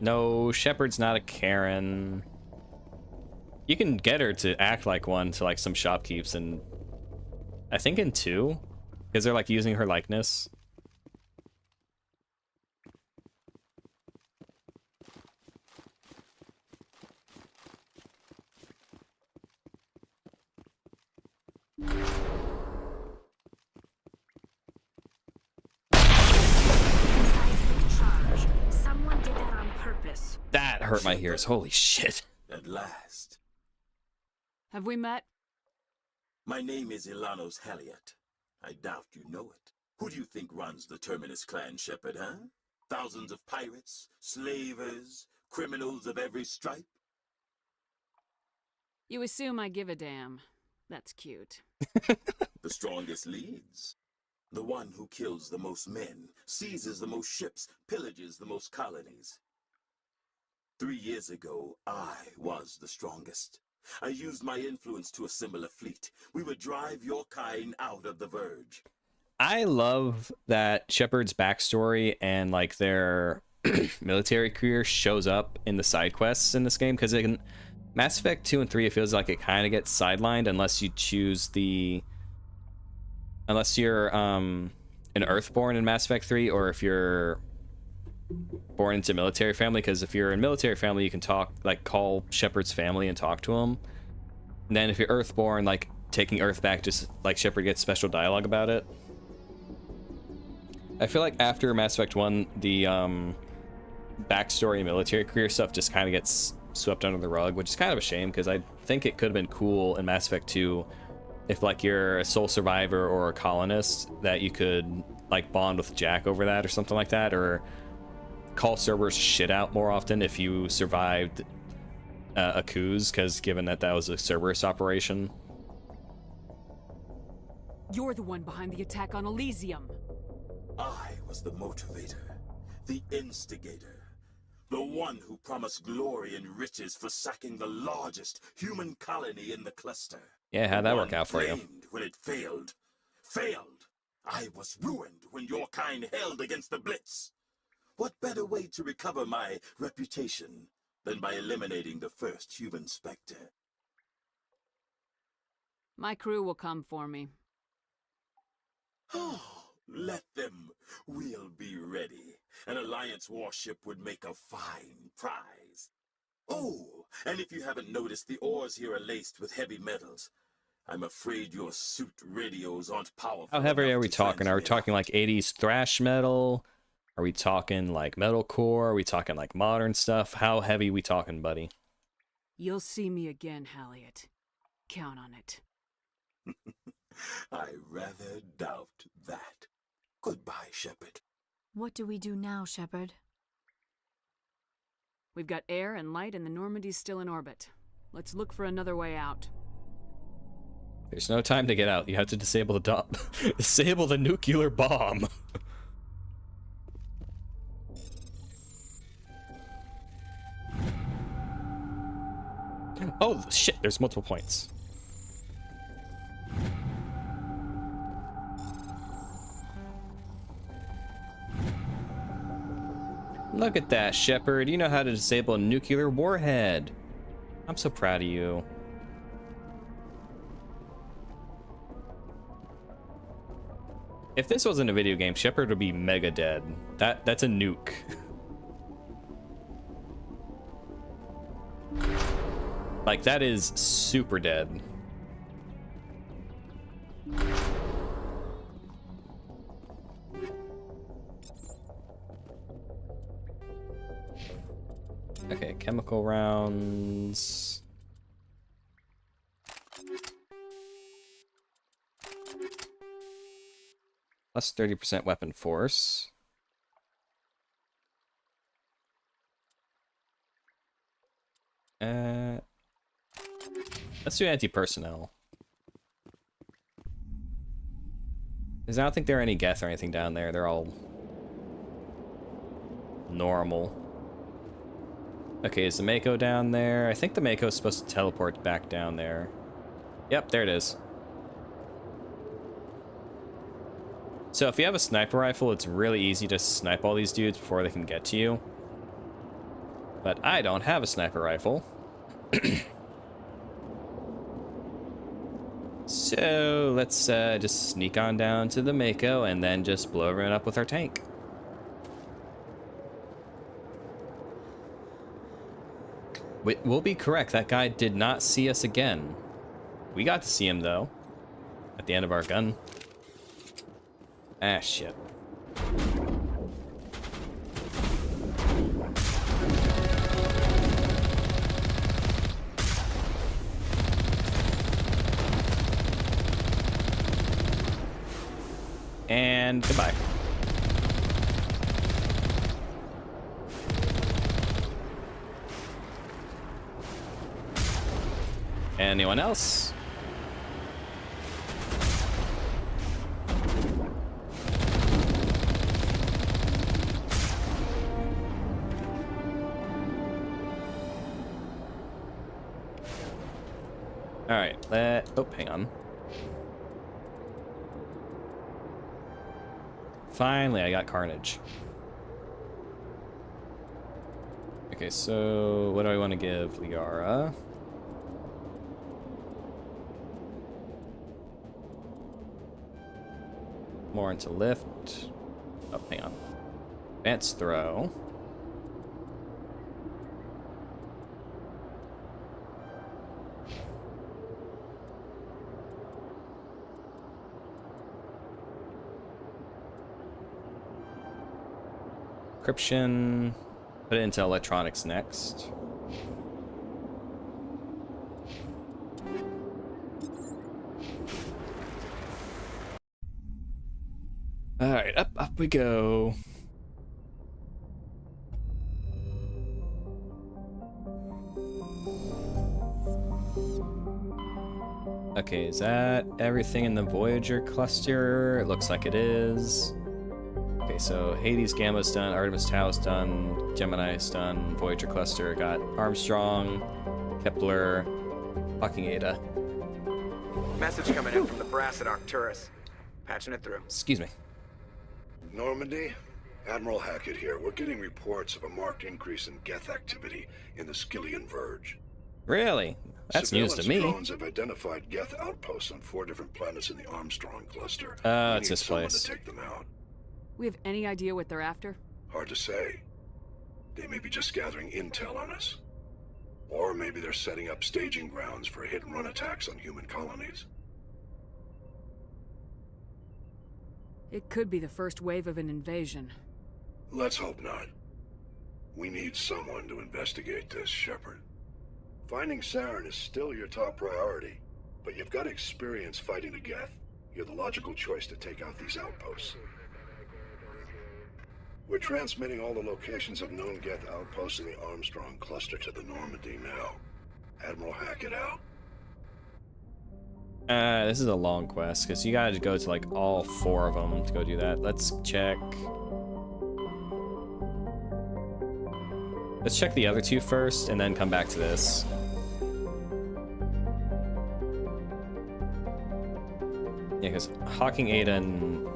Speaker 1: No, Shepard's not a Karen. You can get her to act like one to like some shopkeeps, and I think in 2, because they're like using her likeness.
Speaker 7: Someone did that on purpose.
Speaker 1: That hurt my ears. Holy shit.
Speaker 14: At last.
Speaker 2: Have we met?
Speaker 14: My name is Ilanos Halliot. I doubt you know it. Who do you think runs the Terminus clan, Shepard, huh? Thousands of pirates, slavers, criminals of every stripe?
Speaker 2: You assume I give a damn. That's cute.
Speaker 14: The strongest leads. The one who kills the most men, seizes the most ships, pillages the most colonies. 3 years ago, I was the strongest. I used my influence to assemble a fleet. We would drive your kind out of the Verge.
Speaker 1: I love that Shepard's backstory and like their military career shows up in the side quests in this game, because in Mass Effect 2 and 3 it feels like it kind of gets sidelined unless you choose the unless you're an Earthborn in Mass Effect 3, or if you're born into a military family, because if you're in military family you can talk, like call Shepard's family and talk to him. And then if you're Earthborn, like taking Earth back, just like Shepard gets special dialogue about it. I feel like after Mass Effect 1, the backstory and military career stuff just kind of gets swept under the rug, which is kind of a shame, because I think it could have been cool in Mass Effect 2 if like you're a sole survivor or a colonist, that you could like bond with Jack over that or something like that, or call Cerberus shit out more often if you survived a coups, because given that was a Cerberus operation.
Speaker 2: You're the one behind the attack on Elysium.
Speaker 14: I was the motivator, the instigator, the one who promised glory and riches for sacking the largest human colony in the cluster.
Speaker 1: Yeah, how'd that work out for you?
Speaker 14: Blamed when it failed. Failed. I was ruined when your kind held against the Blitz. What better way to recover my reputation than by eliminating the first human Spectre?
Speaker 2: My crew will come for me.
Speaker 14: Oh, let them. We'll be ready. An Alliance warship would make a fine prize. Oh, and if you haven't noticed, the ores here are laced with heavy metals. I'm afraid your suit radios aren't powerful.
Speaker 1: How heavy are we talking? Are we talking like 80s thrash metal? Are we talking like metalcore? Are we talking like modern stuff? How heavy we talking, buddy?
Speaker 2: You'll see me again, Halliot. Count on it.
Speaker 14: I rather doubt that. Goodbye, Shepard.
Speaker 3: What do we do now, Shepard?
Speaker 2: We've got air and light, and the Normandy's still in orbit. Let's look for another way out.
Speaker 1: There's no time to get out. You have to disable the dump. Disable the nuclear bomb. Oh, shit. There's multiple points. Look at that, Shepard. You know how to disable a nuclear warhead. I'm so proud of you. If this wasn't a video game, Shepard would be mega dead. That's a nuke. Like, that is super dead. Okay, chemical rounds. Plus 30% weapon force. Let's do anti-personnel. Because I don't think there are any Geth or anything down there. They're all normal. Okay, is the Mako down there? I think the Mako is supposed to teleport back down there. Yep, there it is. So if you have a sniper rifle, it's really easy to snipe all these dudes before they can get to you. But I don't have a sniper rifle. So let's just sneak on down to the Mako and then just blow everyone up with our tank. We'll be correct. That guy did not see us again. We got to see him, though, at the end of our gun. Ah, shit. And goodbye. Anyone else? All right, oh, hang on. Finally, I got Carnage. Okay, so what do I want to give Liara? More into lift. Oh, hang on. Advanced throw. Encryption. Put it into electronics next. Alright, up we go. Okay, is that everything in the Voyager cluster? It looks like it is. Okay, so Hades Gamma's done, Artemis Tau's done, Gemini's done, Voyager cluster got Armstrong, Kepler, fucking Ada.
Speaker 8: Message coming in from the brass at Arcturus. Patching it through.
Speaker 1: Excuse me.
Speaker 10: Normandy, Admiral Hackett here. We're getting reports of a marked increase in Geth activity in the Skyllian Verge.
Speaker 1: Really? That's news to me.
Speaker 10: Drones have identified Geth outposts on 4 different planets in the Armstrong cluster.
Speaker 1: It's this place.
Speaker 10: To take them out.
Speaker 2: We have any idea what they're after?
Speaker 10: Hard to say. They may be just gathering intel on us. Or maybe they're setting up staging grounds for hit-and-run attacks on human colonies.
Speaker 2: It could be the first wave of an invasion.
Speaker 10: Let's hope not. We need someone to investigate this, Shepard. Finding Saren is still your top priority, but you've got experience fighting the Geth. You're the logical choice to take out these outposts. We're transmitting all the locations of known Geth outposts in the Armstrong cluster to the Normandy now. Admiral Hackett out.
Speaker 1: This is a long quest, because you gotta go to, like, all 4 of them to go do that. Let's check... Let's check the other 2 first, and then come back to this. Yeah, because Hawking Ada and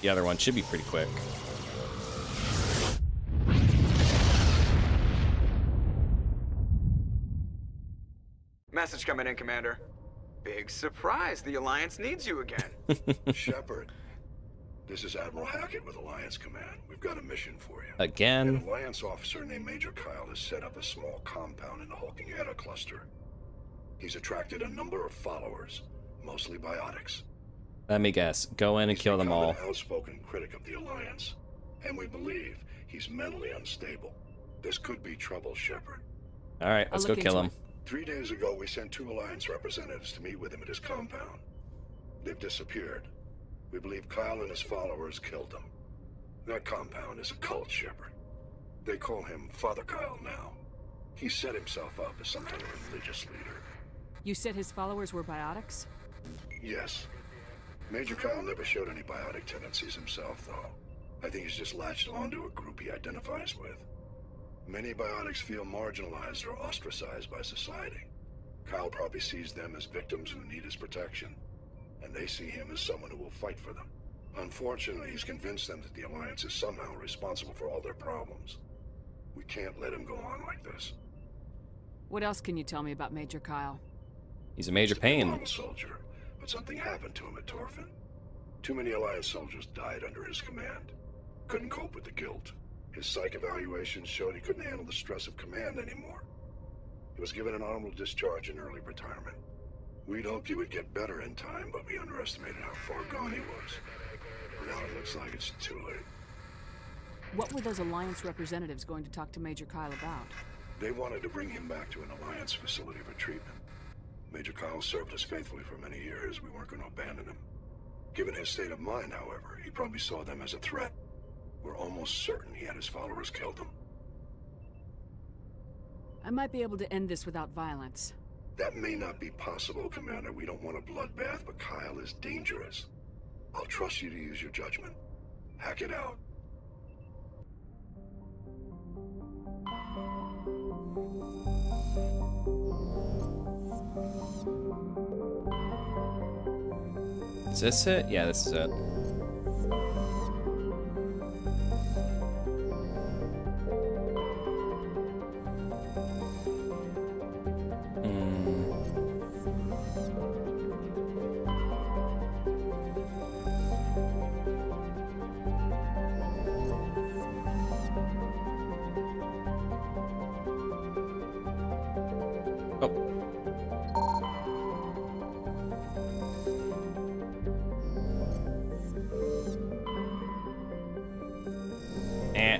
Speaker 1: the other one should be pretty quick.
Speaker 8: Message coming in, Commander. Big surprise. The Alliance needs you again.
Speaker 10: Shepard, this is Admiral Hackett with Alliance Command. We've got a mission for you.
Speaker 1: Again?
Speaker 10: An Alliance officer named Major Kyle has set up a small compound in the Hawking Ada cluster. He's attracted a number of followers, mostly biotics.
Speaker 1: Let me guess. Go in and kill them all.
Speaker 10: He's an outspoken critic of the Alliance, and we believe he's mentally unstable. This could be trouble, Shepard.
Speaker 1: Alright, let's go kill him.
Speaker 10: 3 days ago, we sent 2 Alliance representatives to meet with him at his compound. They've disappeared. We believe Kyle and his followers killed them. That compound is a cult, Shepard. They call him Father Kyle now. He set himself up as some kind of religious leader.
Speaker 2: You said his followers were biotics?
Speaker 10: Yes. Major Kyle never showed any biotic tendencies himself, though. I think he's just latched onto a group he identifies with. Many biotics feel marginalized or ostracized by society. Kyle probably sees them as victims who need his protection, and they see him as someone who will fight for them. Unfortunately, he's convinced them that the Alliance is somehow responsible for all their problems. We can't let him go on like this.
Speaker 2: What else can you tell me about Major Kyle?
Speaker 1: He's a major pain.
Speaker 10: He's a soldier, but something happened to him at Torfin. Too many Alliance soldiers died under his command. Couldn't cope with the guilt. His psych evaluations showed he couldn't handle the stress of command anymore. He was given an honorable discharge in early retirement. We'd hoped he would get better in time, but we underestimated how far gone he was. Now it looks like it's too late.
Speaker 2: What were those Alliance representatives going to talk to Major Kyle about?
Speaker 10: They wanted to bring him back to an Alliance facility for treatment. Major Kyle served us faithfully for many years. We weren't going to abandon him. Given his state of mind, however, he probably saw them as a threat. We're almost certain he had his followers killed him.
Speaker 2: I might be able to end this without violence.
Speaker 10: That may not be possible, Commander. We don't want a bloodbath, but Kyle is dangerous. I'll trust you to use your judgment. Hack it out.
Speaker 1: Is this it? Yeah, this is it.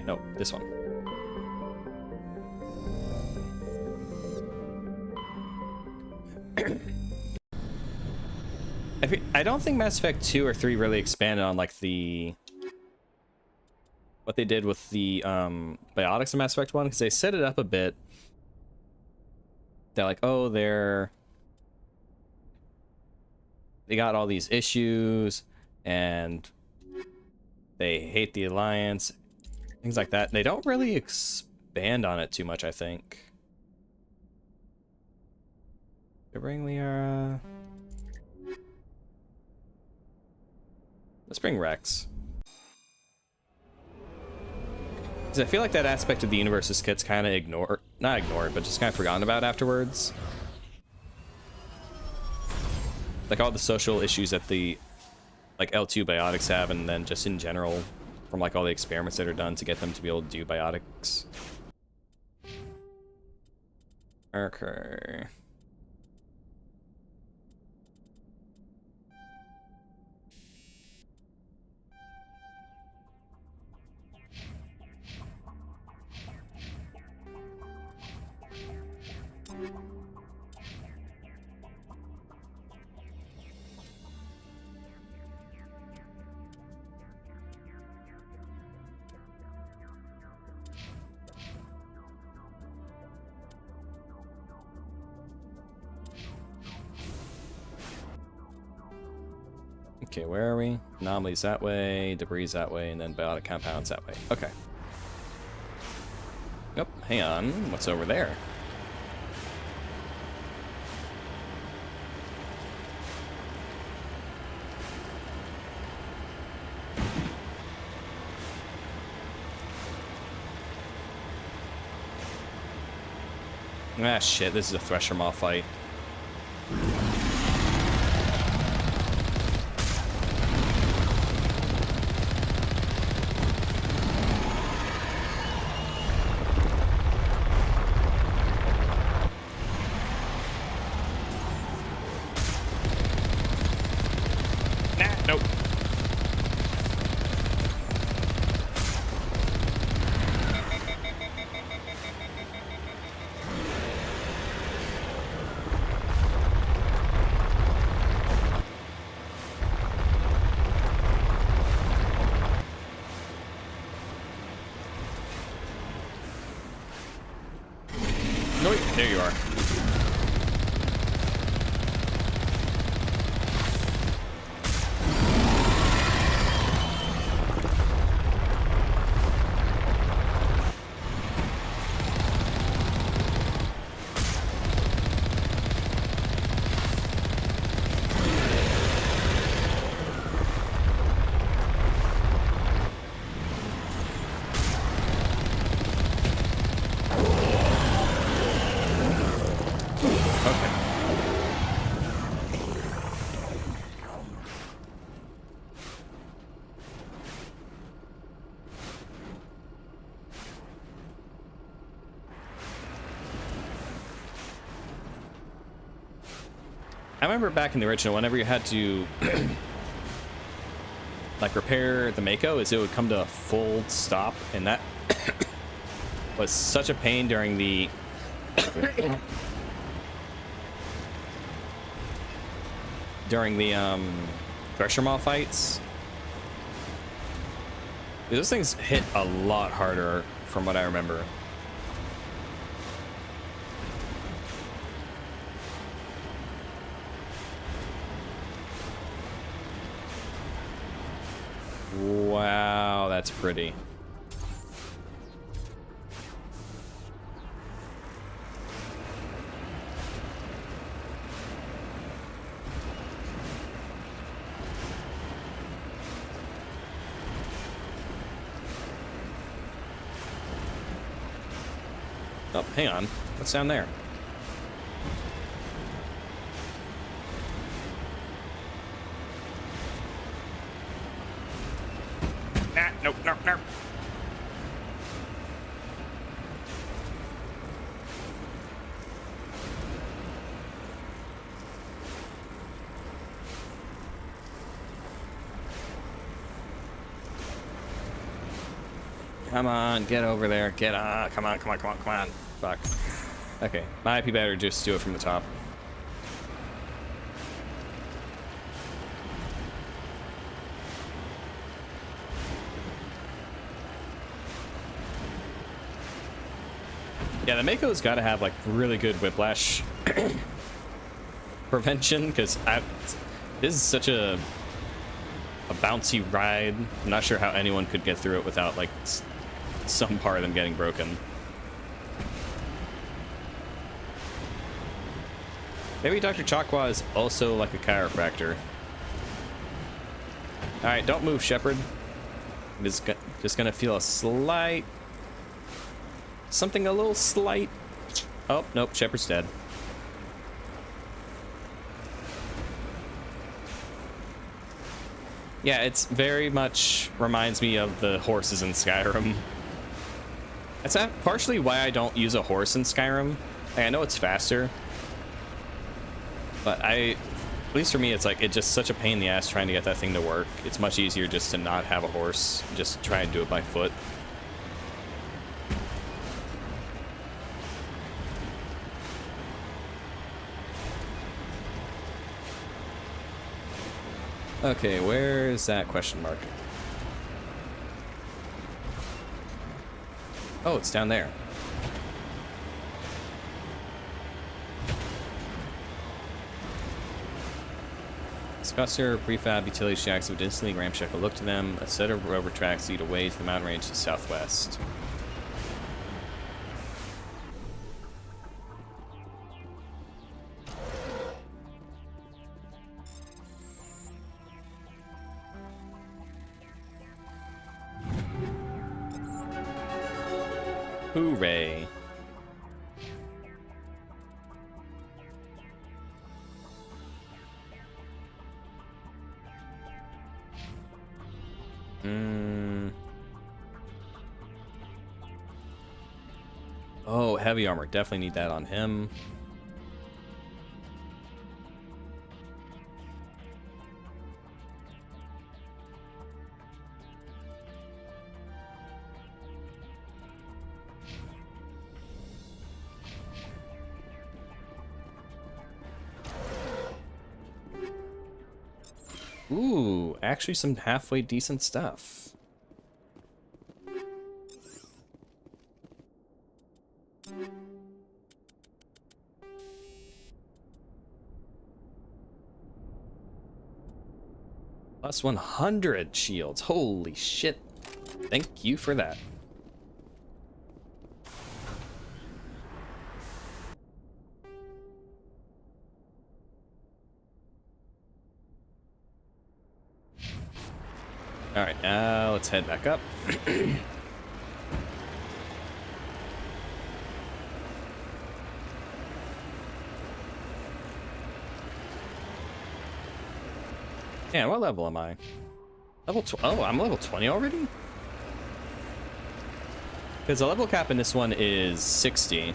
Speaker 1: No, this one. I don't think Mass Effect 2 or 3 really expanded on, like, the what they did with the biotics in Mass Effect 1, because they set it up a bit. They're like, oh, they got all these issues, and they hate the Alliance, things like that. They don't really expand on it too much, I think. Bring Liara. Let's bring Rex. Because I feel like that aspect of the universe just gets kind of not ignored, but just kind of forgotten about afterwards. Like all the social issues that the like L2 biotics have, and then just in general from like all the experiments that are done to get them to be able to do biotics. Okay. Okay, where are we? Anomalies that way, debris that way, and then biotic compounds that way. Okay. Yep, hang on. What's over there? Ah, shit, this is a Thresher Maw fight. Nope. Nope, there you are. I remember back in the original, whenever you had to like repair the Mako, is it would come to a full stop, and that was such a pain during the Thresher Maw fights. Those things hit a lot harder from what I remember. Wow, that's pretty. Oh, hang on. What's down there? Nah, nope, nope, nope. Come on, get over there. Get on. Come on, come on, come on, come on. Fuck. Okay, might be better just do it from the top. Yeah, the Mako's got to have like really good whiplash prevention, because this is such a bouncy ride. I'm not sure how anyone could get through it without like some part of them getting broken. Maybe Dr. Chakwa is also like a chiropractor. All right, don't move, Shepard. I'm just gonna feel a slight, something a little slight. Oh, nope, Shepard's dead. Yeah, it's very much reminds me of the horses in Skyrim. That's partially why I don't use a horse in Skyrim. Like, I know it's faster, but at least for me, it's like, it's just such a pain in the ass trying to get that thing to work. It's much easier just to not have a horse, just try and do it by foot. Okay, where's that question mark? Oh, it's down there. Discusser, prefab, utility shacks would instantly ramshack a look to them. A set of rubber tracks lead away to the mountain range to the southwest. Hooray. Oh, heavy armor. Definitely need that on him. Ooh, actually some halfway decent stuff. Plus 100 shields. Holy shit. Thank you for that. All right, now let's head back up. Yeah, what level am I? Oh, I'm level 20 already? Because the level cap in this one is 60. I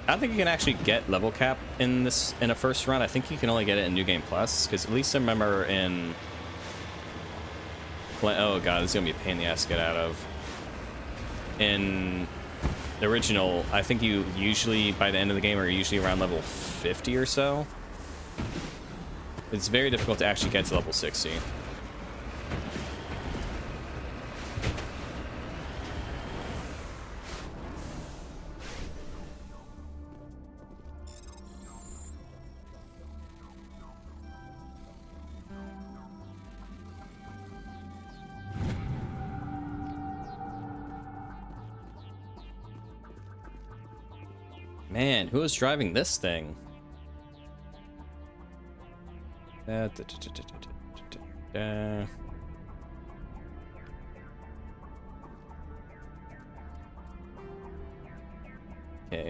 Speaker 1: don't think you can actually get level cap in a first run. I think you can only get it in New Game Plus, because at least I remember in... Oh god, this is gonna be a pain in the ass to get out of. In the original, I think you usually, by the end of the game, are usually around level 50 or so. It's very difficult to actually get to level 60. Man, who is driving this thing? Okay,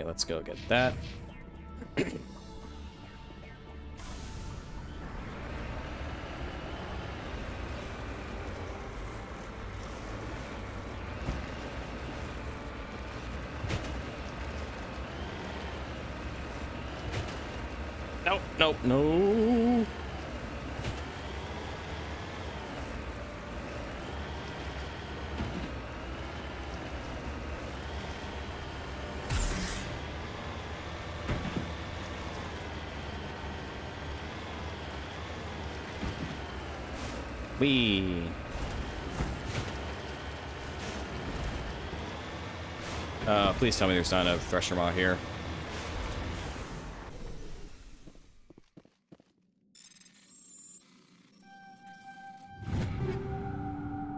Speaker 1: let's go get that. Nope, nope, no. Wee. Please tell me there's not a thresher maw here.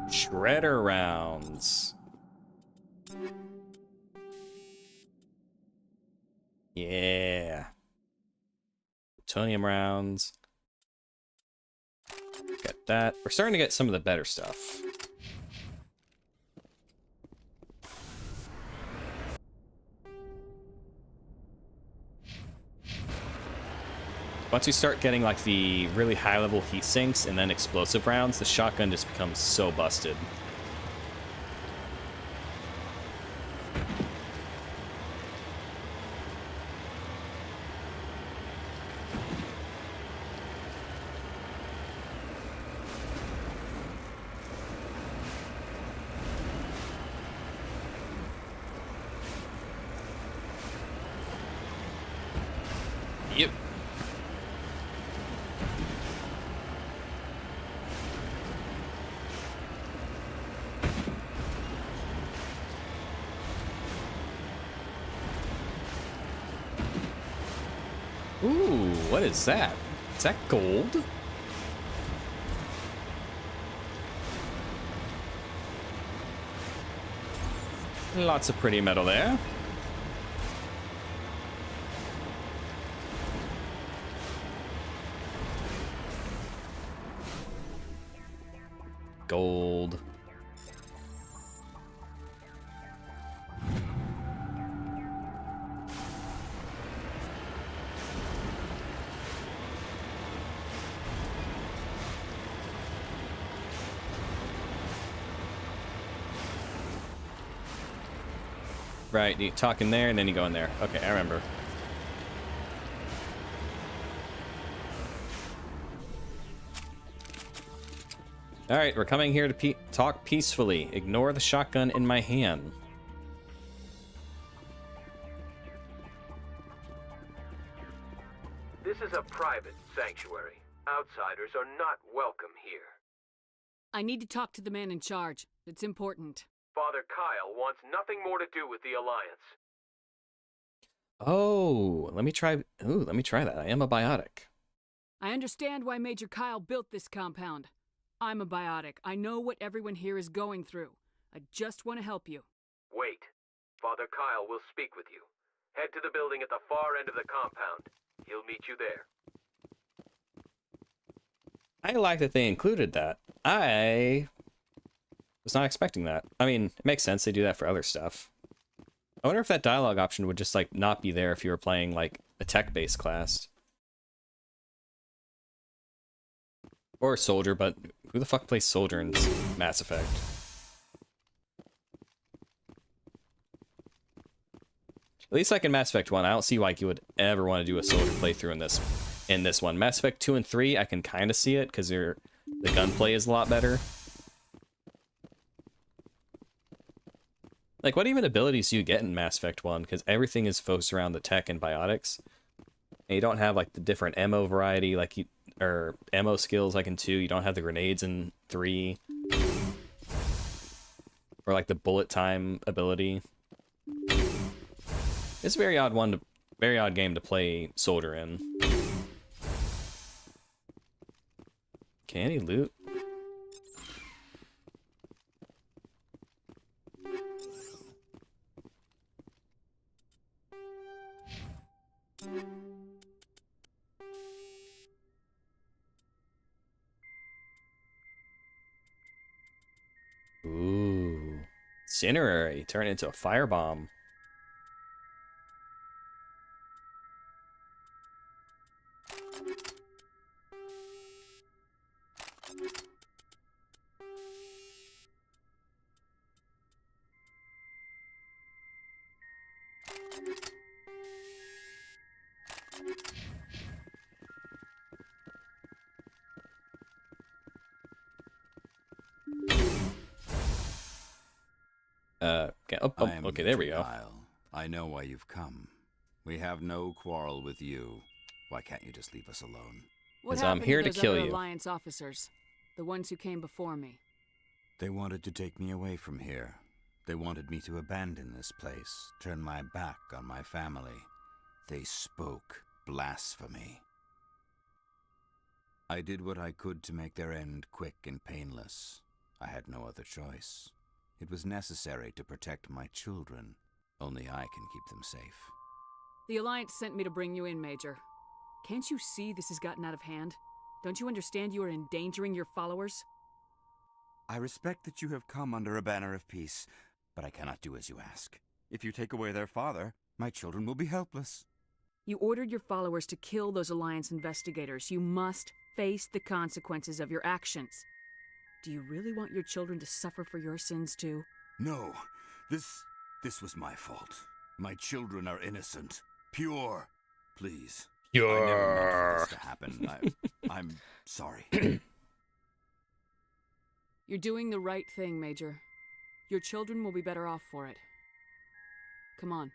Speaker 1: Shredder rounds. Yeah. Plutonium rounds. Got that. We're starting to get some of the better stuff. Once you start getting like the really high level heat sinks and then explosive rounds, the shotgun just becomes so busted. Yep. Ooh, what is that? Is that gold? Lots of pretty metal there. Gold. Right, you talk in there and then you go in there. Okay, I remember. Alright, we're coming here to talk peacefully. Ignore the shotgun in my hand.
Speaker 13: This is a private sanctuary. Outsiders are not welcome here.
Speaker 2: I need to talk to the man in charge. It's important.
Speaker 13: Father Kyle wants nothing more to do with the Alliance.
Speaker 1: Oh, let me try. Ooh, let me try that. I am a biotic.
Speaker 2: I understand why Major Kyle built this compound. I'm a biotic. I know what everyone here is going through. I just want to help you.
Speaker 13: Wait. Father Kyle will speak with you. Head to the building at the far end of the compound. He'll meet you there.
Speaker 1: I like that they included that. I was not expecting that. I mean, it makes sense. They do that for other stuff. I wonder if that dialogue option would just, like, not be there if you were playing, like, a tech-based class. Or a soldier, but who the fuck plays soldier in Mass Effect? At least, like, in Mass Effect 1, I don't see why you would ever want to do a soldier playthrough in this one. Mass Effect 2 and 3, I can kind of see it, because the gunplay is a lot better. Like, what even abilities do you get in Mass Effect 1? Because everything is focused around the tech and biotics. And you don't have, like, the different ammo variety, like, or ammo skills like in 2. You don't have the grenades in 3. Or, like, the bullet time ability. It's a very odd game to play soldier in. Okay, any loot? Ooh. Incinerary. Turn it into a firebomb. Okay, there we go.
Speaker 15: Kyle. I know why you've come. We have no quarrel with you. Why can't you just leave us alone?
Speaker 2: What
Speaker 1: I'm here to
Speaker 2: those
Speaker 1: kill
Speaker 2: other
Speaker 1: you.
Speaker 2: Alliance officers? The ones who came before me.
Speaker 15: They wanted to take me away from here. They wanted me to abandon this place, turn my back on my family. They spoke blasphemy. I did what I could to make their end quick and painless. I had no other choice. It was necessary to protect my children. Only I can keep them safe.
Speaker 2: The Alliance sent me to bring you in, Major. Can't you see this has gotten out of hand? Don't you understand you are endangering your followers?
Speaker 15: I respect that you have come under a banner of peace, but I cannot do as you ask. If you take away their father, my children will be helpless.
Speaker 2: You ordered your followers to kill those Alliance investigators. You must face the consequences of your actions. Do you really want your children to suffer for your sins too?
Speaker 15: No, this was my fault. My children are innocent, pure. Please.
Speaker 1: Pure.
Speaker 15: I never meant for this to happen. I'm sorry.
Speaker 2: You're doing the right thing, Major. Your children will be better off for it. Come on.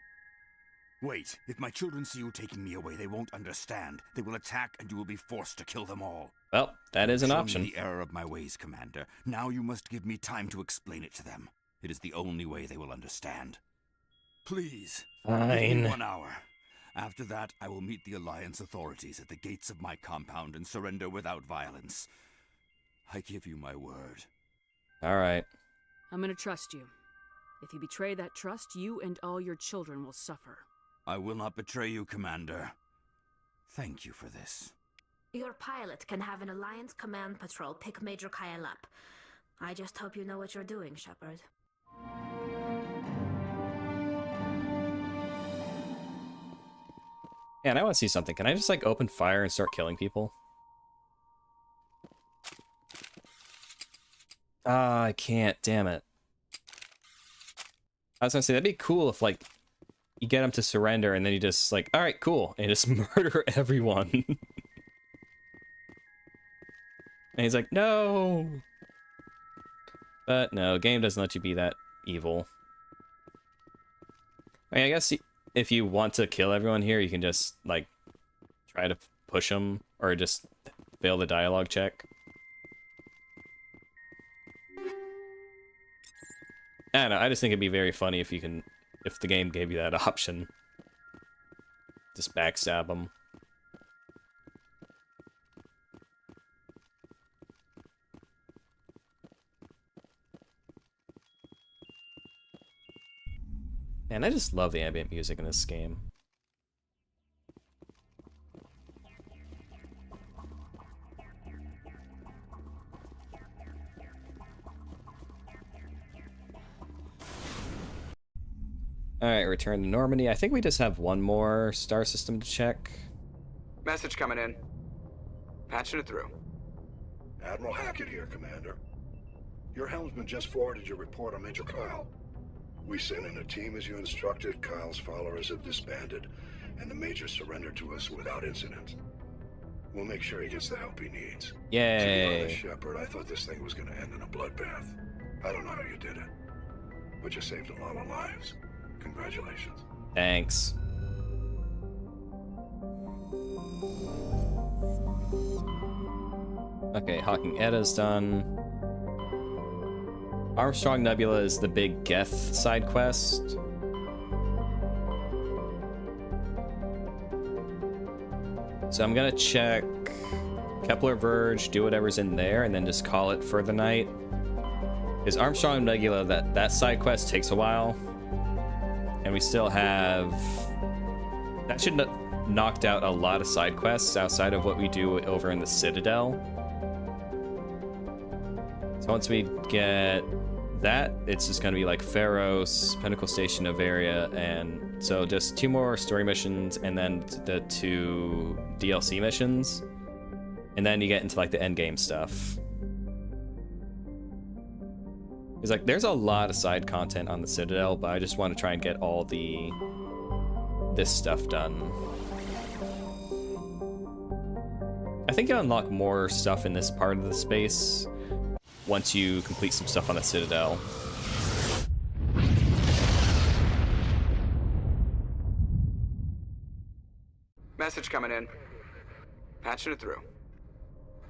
Speaker 15: Wait, if my children see you taking me away, they won't understand. They will attack and you will be forced to kill them all.
Speaker 1: Well, that is an
Speaker 15: Show
Speaker 1: option.
Speaker 15: me the error of my ways, Commander. Now you must give me time to explain it to them. It is the only way they will understand. Please.
Speaker 1: Fine.
Speaker 15: Give me 1 hour. After that, I will meet the Alliance authorities at the gates of my compound and surrender without violence. I give you my word.
Speaker 1: All right.
Speaker 2: I'm gonna trust you. If you betray that trust, you and all your children will suffer.
Speaker 15: I will not betray you, Commander. Thank you for this.
Speaker 7: Your pilot can have an Alliance command patrol pick Major Kyle up. I just hope you know what you're doing, Shepard.
Speaker 1: Man, I want to see something. Can I just, like, open fire and start killing people? Ah, I can't. Damn it. I was gonna say, that'd be cool if, like, you get them to surrender and then you just, like, alright, cool. And you just murder everyone. And he's like, no! But no, game doesn't let you be that evil. I mean, I guess if you want to kill everyone here, you can just, like, try to push them, or just fail the dialogue check. I don't know, I just think it'd be very funny if the game gave you that option. Just backstab them. Man, I just love the ambient music in this game. Alright, return to Normandy. I think we just have one more star system to check.
Speaker 8: Message coming in. Patching it through.
Speaker 10: Admiral Hackett here, Commander. Your helmsman just forwarded your report on Major Kyle. We sent in a team as you instructed. Kyle's followers have disbanded, and the Major surrendered to us without incident. We'll make sure he gets the help he needs.
Speaker 1: Yay.
Speaker 10: To be honest, Shepard, I thought this thing was going to end in a bloodbath. I don't know how you did it, but you saved a lot of lives. Congratulations.
Speaker 1: Thanks. Okay, Hawking Edda's done. Armstrong Nebula is the big Geth side quest. So I'm gonna check Kepler Verge, do whatever's in there, and then just call it for the night. Because Armstrong Nebula, that side quest takes a while. And we still have... That should knocked out a lot of side quests outside of what we do over in the Citadel. So once we get that, it's just gonna be like Pharos, Pinnacle Station, Novaria, and so just 2 more story missions and then the 2 DLC missions. And then you get into like the end game stuff. It's like there's a lot of side content on the Citadel, but I just want to try and get all this stuff done. I think you unlock more stuff in this part of the space once you complete some stuff on the Citadel.
Speaker 8: Message coming in. Patching it through.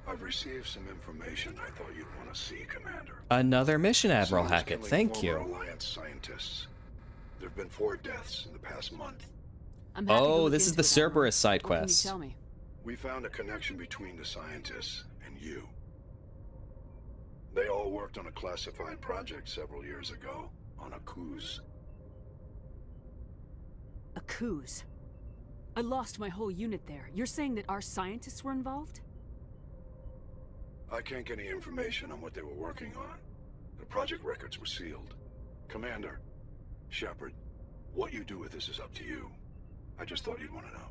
Speaker 10: I've received some information I thought you'd want to see, Commander.
Speaker 1: Another mission, Admiral
Speaker 10: Someone's
Speaker 1: Hackett.
Speaker 10: killing
Speaker 1: Thank
Speaker 10: former
Speaker 1: you.
Speaker 10: Alliance scientists. There have been 4 deaths in the past month.
Speaker 2: I'm happy to
Speaker 1: Oh,
Speaker 2: look
Speaker 1: this is
Speaker 2: into
Speaker 1: the
Speaker 2: it, Admiral.
Speaker 1: Cerberus side
Speaker 2: What can you
Speaker 1: quest.
Speaker 2: tell me?
Speaker 10: We found a connection between the scientists and you. They all worked on a classified project several years ago, on a cruise.
Speaker 2: A coups. I lost my whole unit there. You're saying that our scientists were involved?
Speaker 10: I can't get any information on what they were working on. The project records were sealed. Commander, Shepard, what you do with this is up to you. I just thought you'd want to know.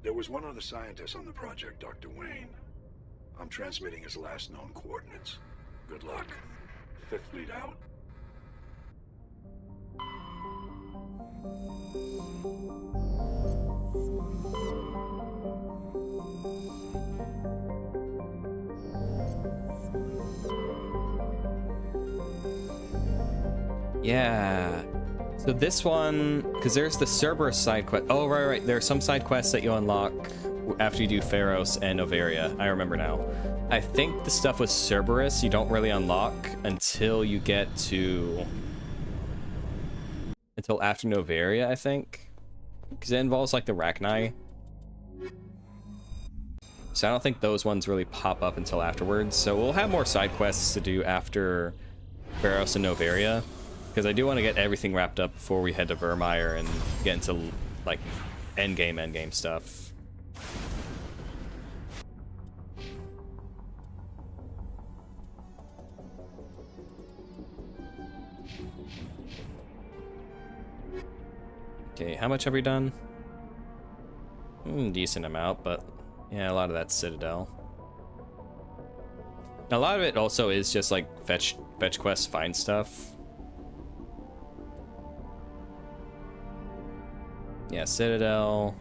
Speaker 10: There was one other scientist on the project, Dr. Wayne. I'm transmitting his last known coordinates. Good luck. 5th Fleet out.
Speaker 1: Yeah. So this one, because there's the Cerberus side quest. Oh, right. There are some side quests that you unlock after you do Pharos and Novaria. I remember now. I think the stuff with Cerberus you don't really unlock until you get to... until after Novaria, I think. Because it involves, like, the Rachni. So I don't think those ones really pop up until afterwards. So we'll have more side quests to do after Pharos and Novaria. Because I do want to get everything wrapped up before we head to Vermeer and get into, like, endgame stuff. Okay, how much have we done? Decent amount, but yeah, a lot of that's Citadel. Now, a lot of it also is just like fetch quests, find stuff. Yeah, Citadel.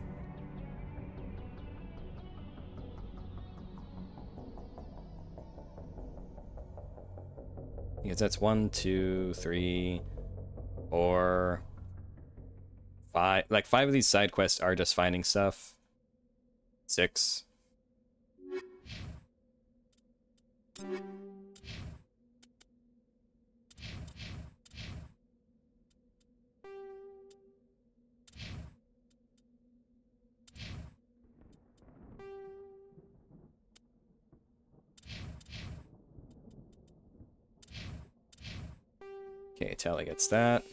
Speaker 1: Because that's 1, 2, 3, 4, 5. Like 5 of these side quests are just finding stuff. 6. Okay, Tali gets that.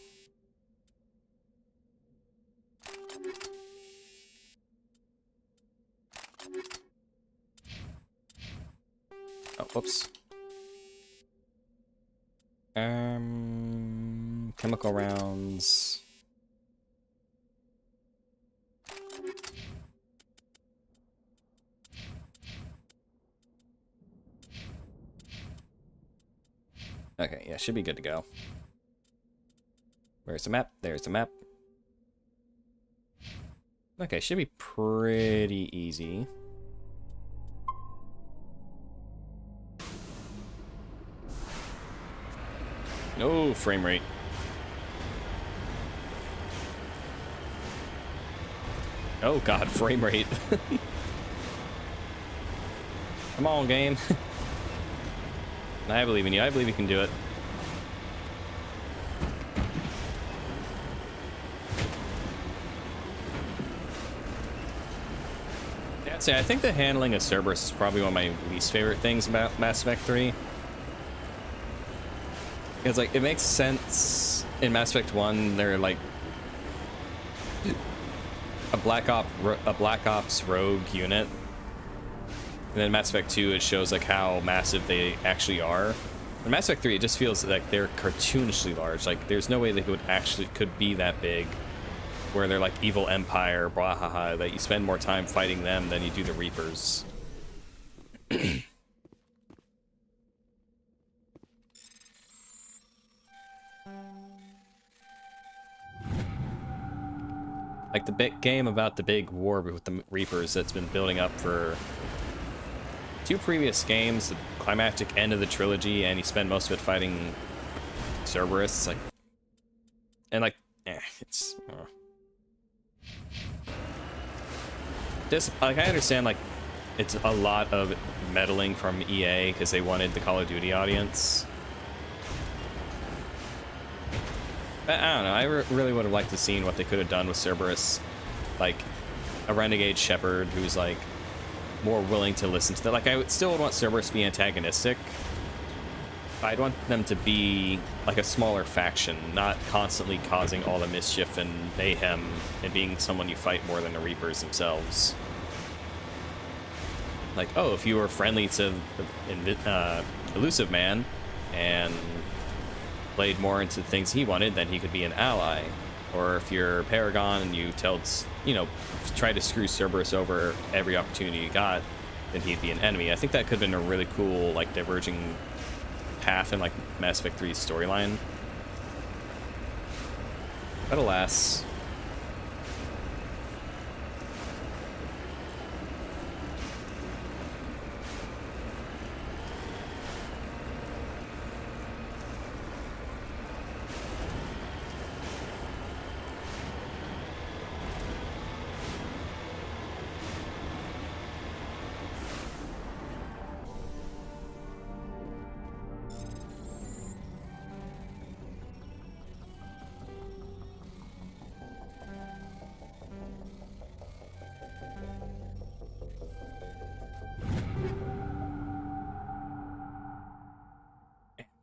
Speaker 1: Oh, whoops. Chemical rounds. Okay, yeah, should be good to go. Where's the map? There's the map. Okay, should be pretty easy. No frame rate. Oh god, frame rate. Come on, game. I believe in you. I believe you can do it. I think the handling of Cerberus is probably one of my least favorite things about Mass Effect 3. Because, like, it makes sense in Mass Effect 1, they're like a Black Ops rogue unit. And then Mass Effect 2, it shows like how massive they actually are. In Mass Effect 3, it just feels like they're cartoonishly large. Like, there's no way they could be that big. Where they're like evil empire, blah, that you spend more time fighting them than you do the Reapers. Like the big game about the big war with the Reapers that's been building up for 2 previous games, the climactic end of the trilogy, and you spend most of it fighting Cerberus. Like, and like, it's. Just like I understand, like it's a lot of meddling from EA because they wanted the Call of Duty audience. But I don't know, I really would have liked to seen what they could have done with Cerberus. Like, a renegade shepherd who's, like, more willing to listen to that. Like, I still would want Cerberus to be antagonistic. I'd want them to be, like, a smaller faction, not constantly causing all the mischief and mayhem and being someone you fight more than the Reapers themselves. Like, oh, if you were friendly to Elusive Man and played more into the things he wanted, then he could be an ally. Or if you're Paragon and you try to screw Cerberus over every opportunity you got, then he'd be an enemy. I think that could have been a really cool, like, diverging path in, like, Mass Effect 3's storyline. But alas.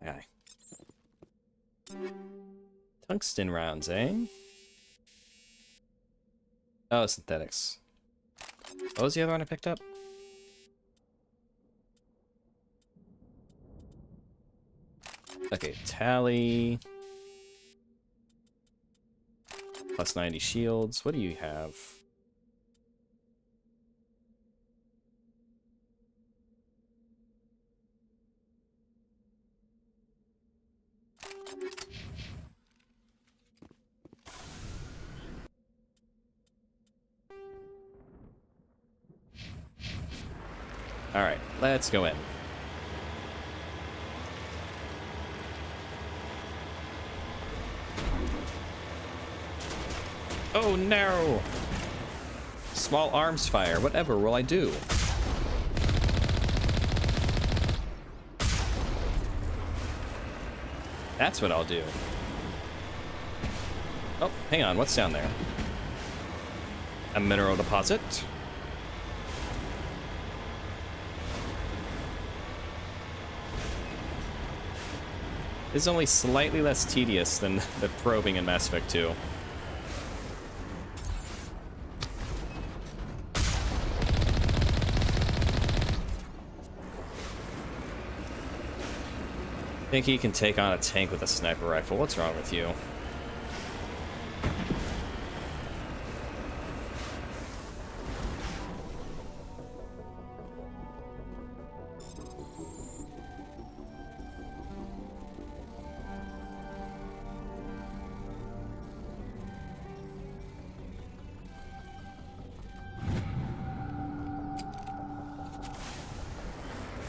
Speaker 1: Aye. Tungsten rounds, eh? Oh, synthetics. What was the other one I picked up? Okay, Tali. Plus 90 shields. What do you have? All right, let's go in. Oh no! Small arms fire. Whatever will I do? That's what I'll do. Oh, hang on. What's down there? A mineral deposit. This is only slightly less tedious than the probing in Mass Effect 2. Think he can take on a tank with a sniper rifle. What's wrong with you?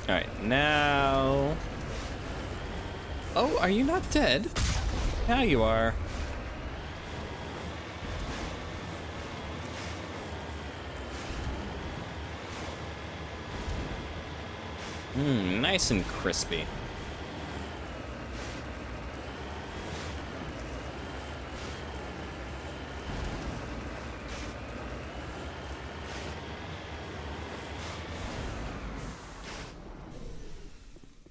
Speaker 1: Alright, now... Oh, are you not dead? Now you are. Nice and crispy.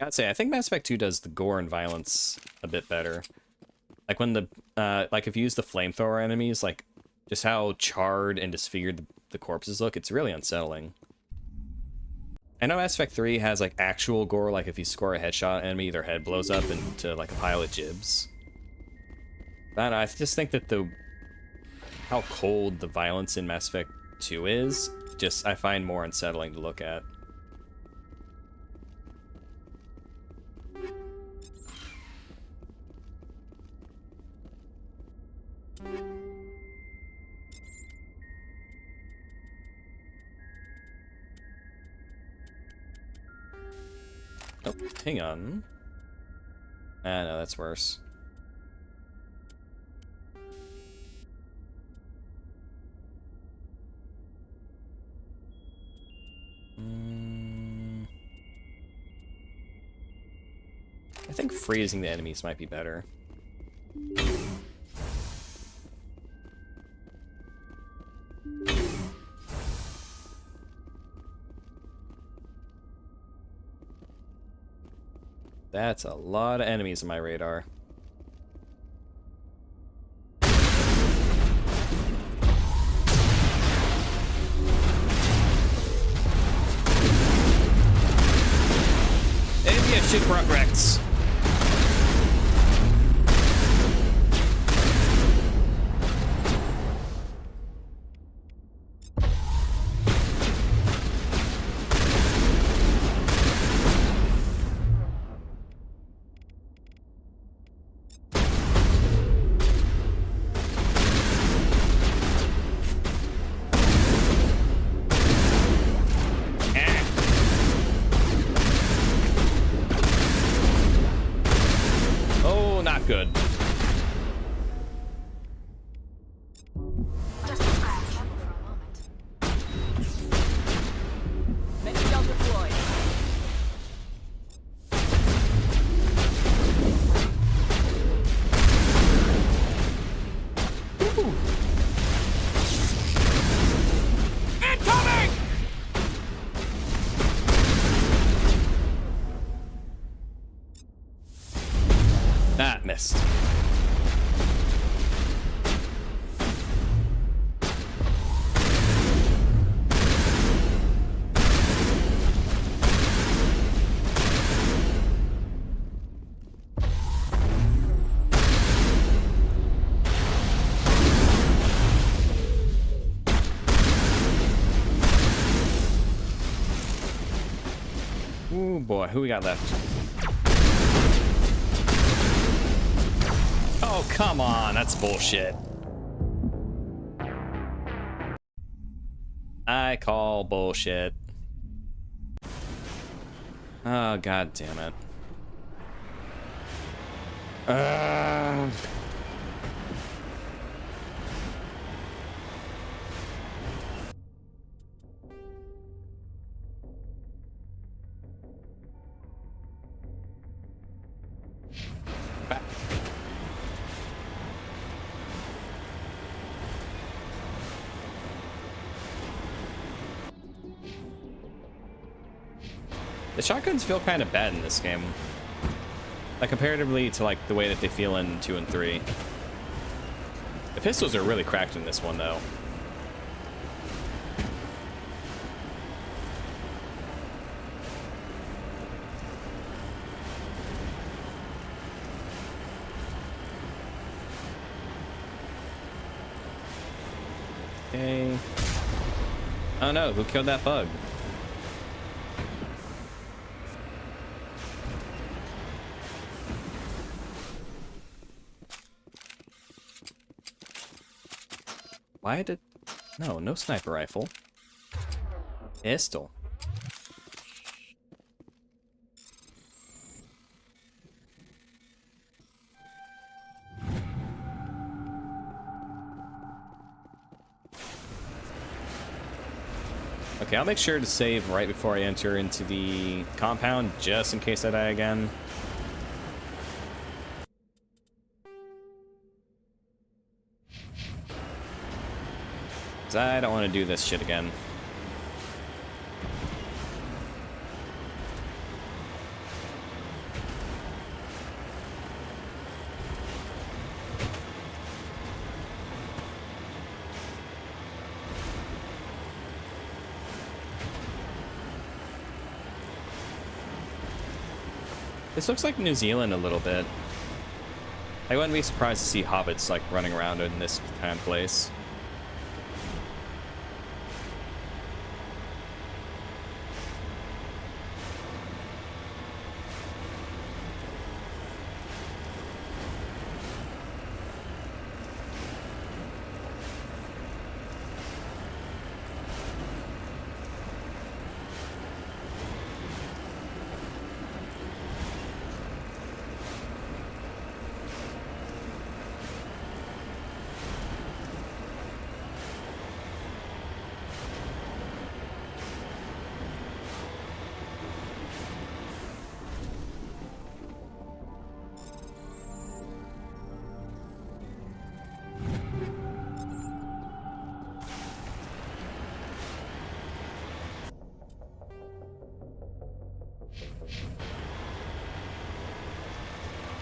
Speaker 1: I'd say I think Mass Effect 2 does the gore and violence a bit better. Like when the like if you use the flamethrower enemies, like just how charred and disfigured the corpses look, it's really unsettling. I know Mass Effect 3 has like actual gore, like if you score a headshot enemy, their head blows up into like a pile of gibs. But I just think that how cold the violence in Mass Effect 2 is, just I find more unsettling to look at. Oh, hang on. Ah, no, that's worse. I think freezing the enemies might be better. That's a lot of enemies on my radar. And yeah, shit brought Rex. Good.
Speaker 2: Just a scratch. For a moment. Mini-shell deployed. Incoming! That missed. Ooh boy, who we got left? Oh, come on, that's bullshit. I call bullshit. Oh, god damn it. The shotguns feel kind of bad in this game. Like, comparatively to, like, the way that they feel in 2 and 3. The pistols are really cracked in this one, though. Okay. Oh no, who killed that bug? Why did... No sniper rifle. Pistol. Okay, I'll make sure to save right before I enter into the compound, just in case I die again. I don't want to do this shit again. This looks like New Zealand a little bit. I wouldn't be surprised to see hobbits like running around in this kind of place.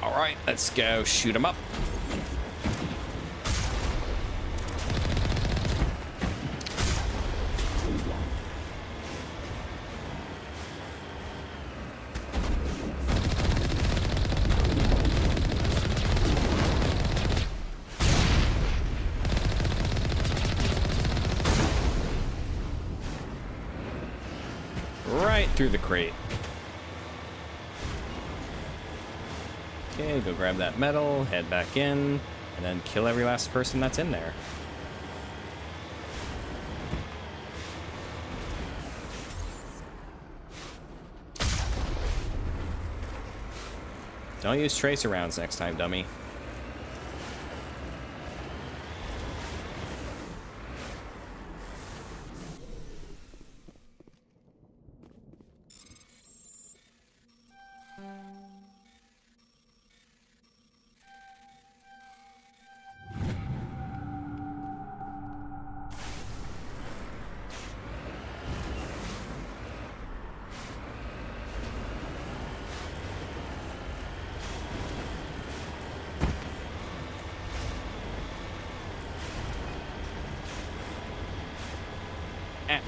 Speaker 1: All right, let's go shoot him up. Right through the crate. Okay, go grab that metal, head back in, and then kill every last person that's in there. Don't use tracer rounds next time, dummy.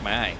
Speaker 1: My eye.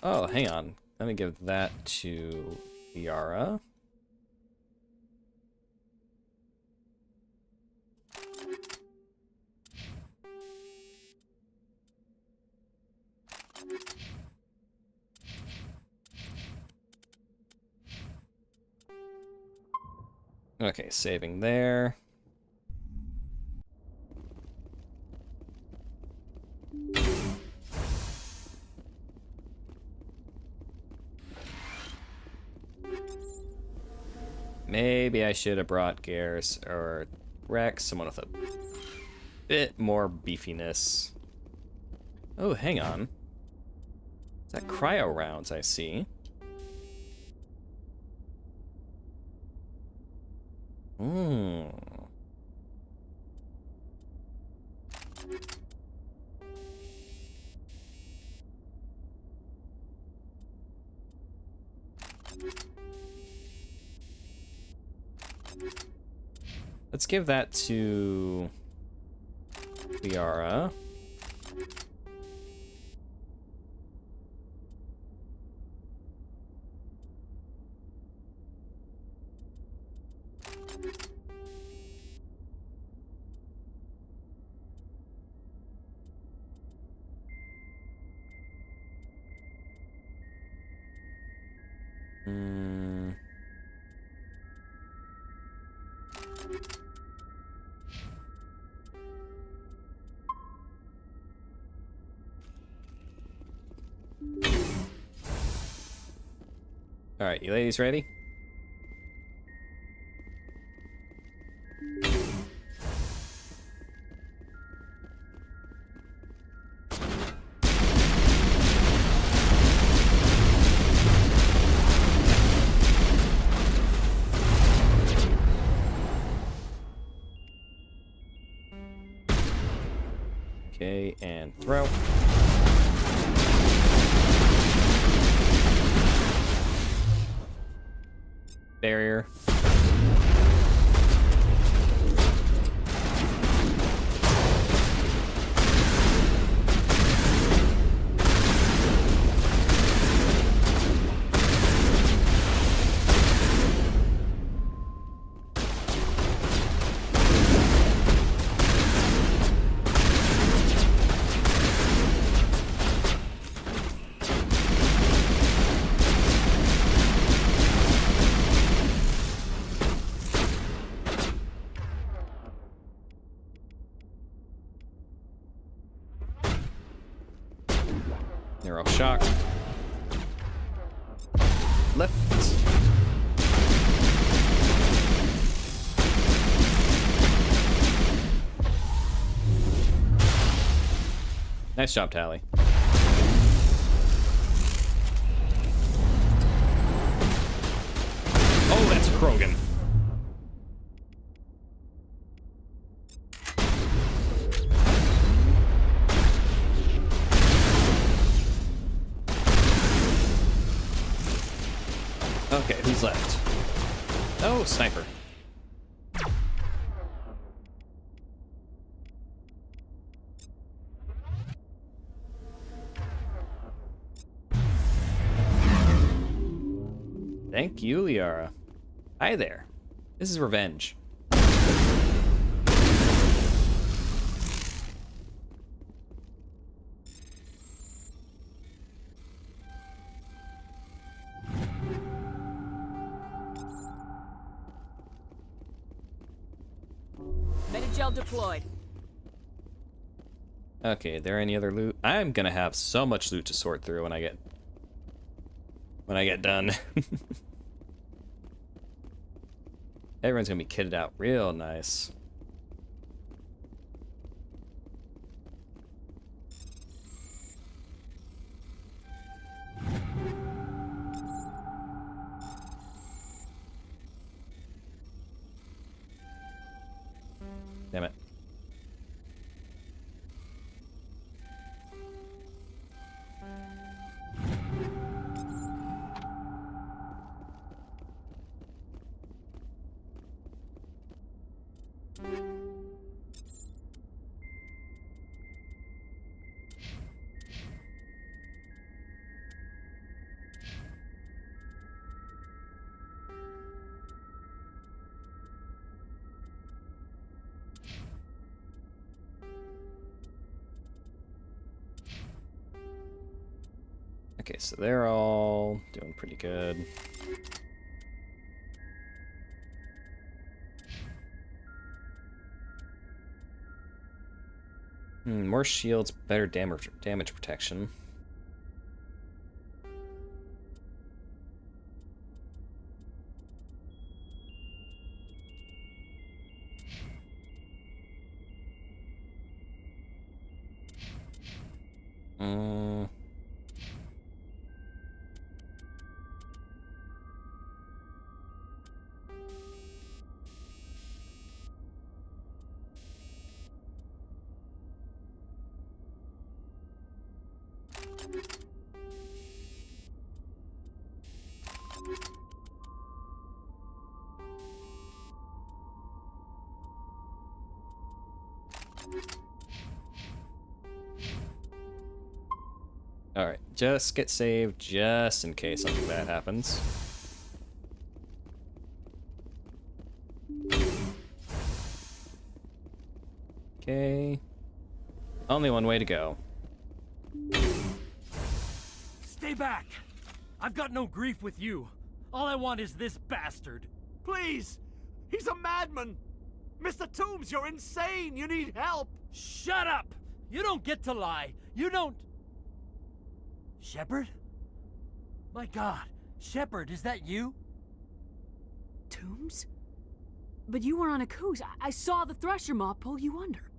Speaker 1: Oh, hang on. Let me give that to Yara. Okay, saving there. Maybe I should have brought Gears or Rex, someone with a bit more beefiness. Oh, hang on. Is that cryo rounds I see? Hmm. Let's give that to Liara. All right, you ladies ready? Okay, and throw. Barrier. Neuro shock. Left. Nice job, Tali. Oh, that's a Krogan. Okay, who's left? Oh, sniper. Thank you, Liara. Hi there. This is revenge.
Speaker 2: Medigel deployed.
Speaker 1: Okay, there any other loot? I'm gonna have so much loot to sort through when I get done. Everyone's gonna be kitted out real nice. Damn it. Okay, so they're all doing pretty good. More shields, better damage protection. Alright, just get saved just in case something bad happens. Okay. Only one way to go.
Speaker 4: Stay back! I've got no grief with you. All I want is this bastard.
Speaker 12: Please! He's a madman! Mr. Toombs, you're insane! You need help!
Speaker 4: Shut up! You don't get to lie. You don't... Shepard? My God, Shepard, is that you?
Speaker 2: Toombs? But you were on a cruise. I saw the Thresher Maw pull you under.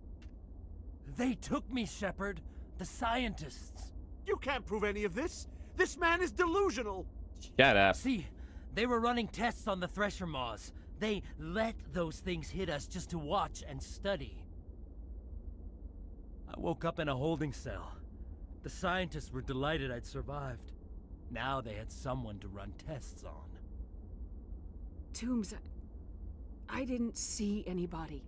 Speaker 4: They took me, Shepard. The scientists.
Speaker 12: You can't prove any of this. This man is delusional.
Speaker 1: Shut up.
Speaker 4: See, they were running tests on the Thresher Maws. They let those things hit us just to watch and study. I woke up in a holding cell. The scientists were delighted I'd survived. Now they had someone to run tests on.
Speaker 2: Toombs, I didn't see anybody.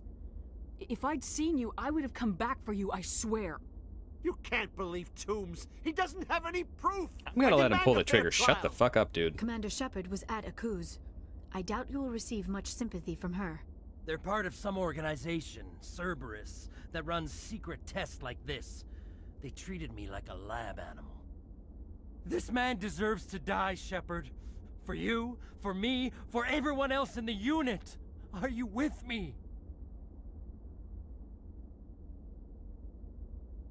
Speaker 2: If I'd seen you, I would have come back for you, I swear.
Speaker 12: You can't believe Toombs. He doesn't have any proof.
Speaker 1: I'm gonna let him pull the trigger. Shut the fuck up, dude.
Speaker 3: Commander Shepard was at Akuz. I doubt you'll receive much sympathy from her.
Speaker 4: They're part of some organization, Cerberus, that runs secret tests like this. They treated me like a lab animal. This man deserves to die, Shepard. For you, for me, for everyone else in the unit. Are you with me?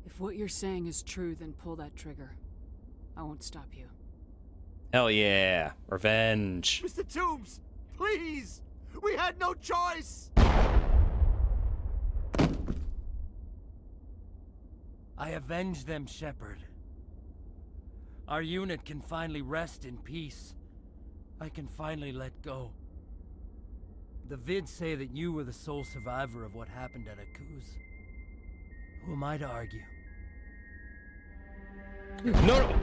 Speaker 2: If what you're saying is true, then pull that trigger. I won't stop you.
Speaker 1: Hell yeah. Revenge.
Speaker 12: Mr. Toombs, please! We had no choice!
Speaker 4: I avenged them, Shepard. Our unit can finally rest in peace. I can finally let go. The vids say that you were the sole survivor of what happened at Akuz. Who am I to argue?
Speaker 1: No!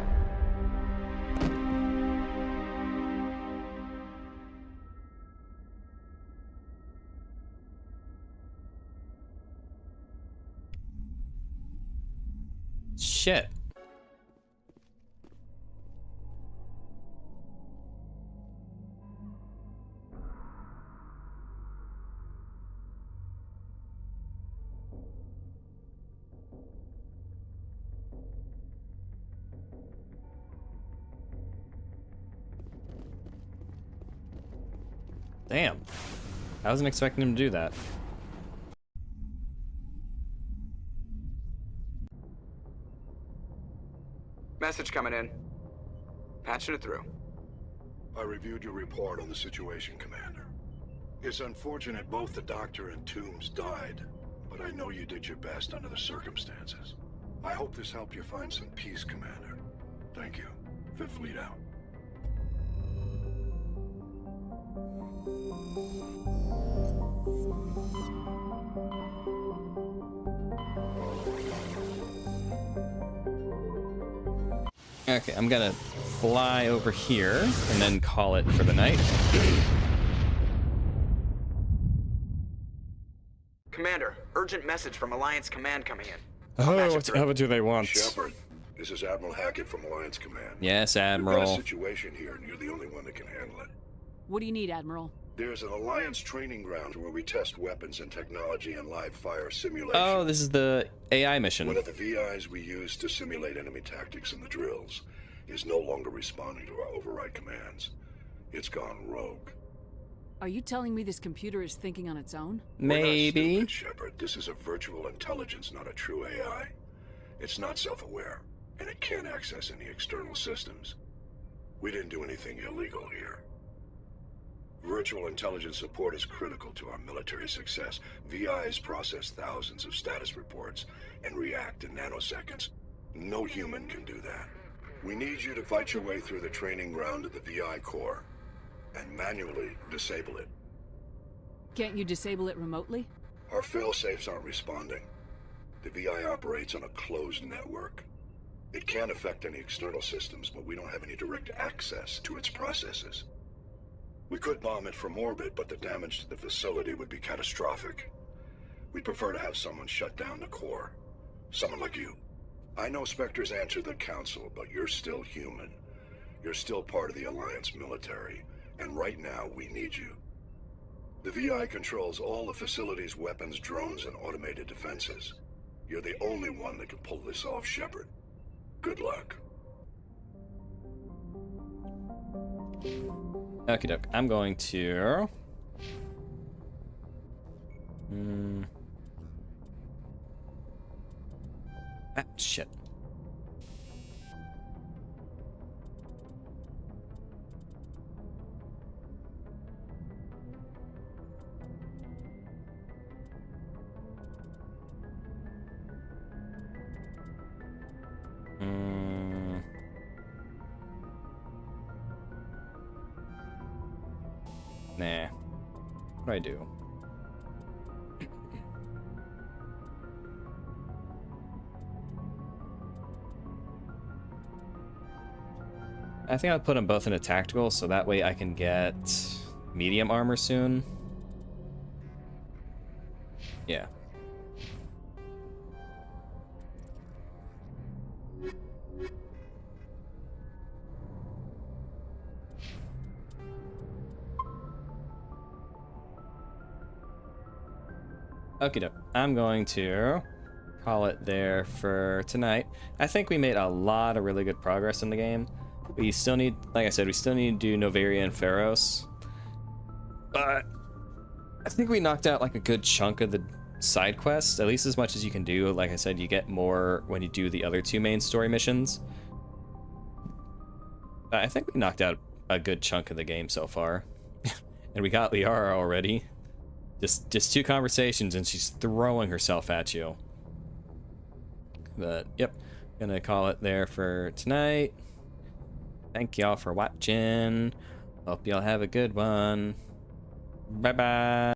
Speaker 1: Shit. Damn. I wasn't expecting him to do that.
Speaker 8: Message coming in. Patching it through.
Speaker 10: I reviewed your report on the situation, Commander. It's unfortunate both the Doctor and Toombs died, but I know you did your best under the circumstances. I hope this helped you find some peace, Commander. Thank you. Fifth Fleet out.
Speaker 1: Okay, I'm gonna fly over here and then call it for the night.
Speaker 8: Commander, urgent message from Alliance Command coming in.
Speaker 1: Oh, what do they want?
Speaker 10: Shepard, this is Admiral Hackett from Alliance Command.
Speaker 1: Yes,
Speaker 10: We've
Speaker 1: Admiral.
Speaker 10: got a situation here, and you're the only one that can handle it.
Speaker 2: What do you need, Admiral?
Speaker 10: There's an Alliance training ground where we test weapons and technology in live fire simulation.
Speaker 1: Oh, this is the AI mission.
Speaker 10: One of the VIs we use to simulate enemy tactics in the drills is no longer responding to our override commands. It's gone rogue.
Speaker 2: Are you telling me this computer is thinking on its own?
Speaker 1: Maybe.
Speaker 10: We're not stupid, Shepard. This is a virtual intelligence, not a true AI. It's not self-aware, and it can't access any external systems. We didn't do anything illegal here. Virtual intelligence support is critical to our military success. VIs process thousands of status reports and react in nanoseconds. No human can do that. We need you to fight your way through the training ground of the VI core and manually disable it.
Speaker 2: Can't you disable it remotely?
Speaker 10: Our fail-safes aren't responding. The VI operates on a closed network. It can't affect any external systems, but we don't have any direct access to its processes. We could bomb it from orbit, but the damage to the facility would be catastrophic. We'd prefer to have someone shut down the core. Someone like you. I know Spectres answer the Council, but you're still human. You're still part of the Alliance military, and right now we need you. The VI controls all the facility's weapons, drones, and automated defenses. You're the only one that can pull this off, Shepard. Good luck.
Speaker 1: Okie doke. I'm going to... Ah, shit. Nah. What do I do? I think I'll put them both in a tactical, so that way I can get medium armor soon. Yeah. Okie doke. I'm going to call it there for tonight. I think we made a lot of really good progress in the game. We still need, like I said, we still need to do Novaria and Pharos. But I think we knocked out like a good chunk of the side quests, at least as much as you can do. Like I said, you get more when you do the other two main story missions. I think we knocked out a good chunk of the game so far. And we got Liara already. Just 2 conversations and she's throwing herself at you. But, yep. Gonna call it there for tonight. Thank y'all for watching. Hope y'all have a good one. Bye-bye.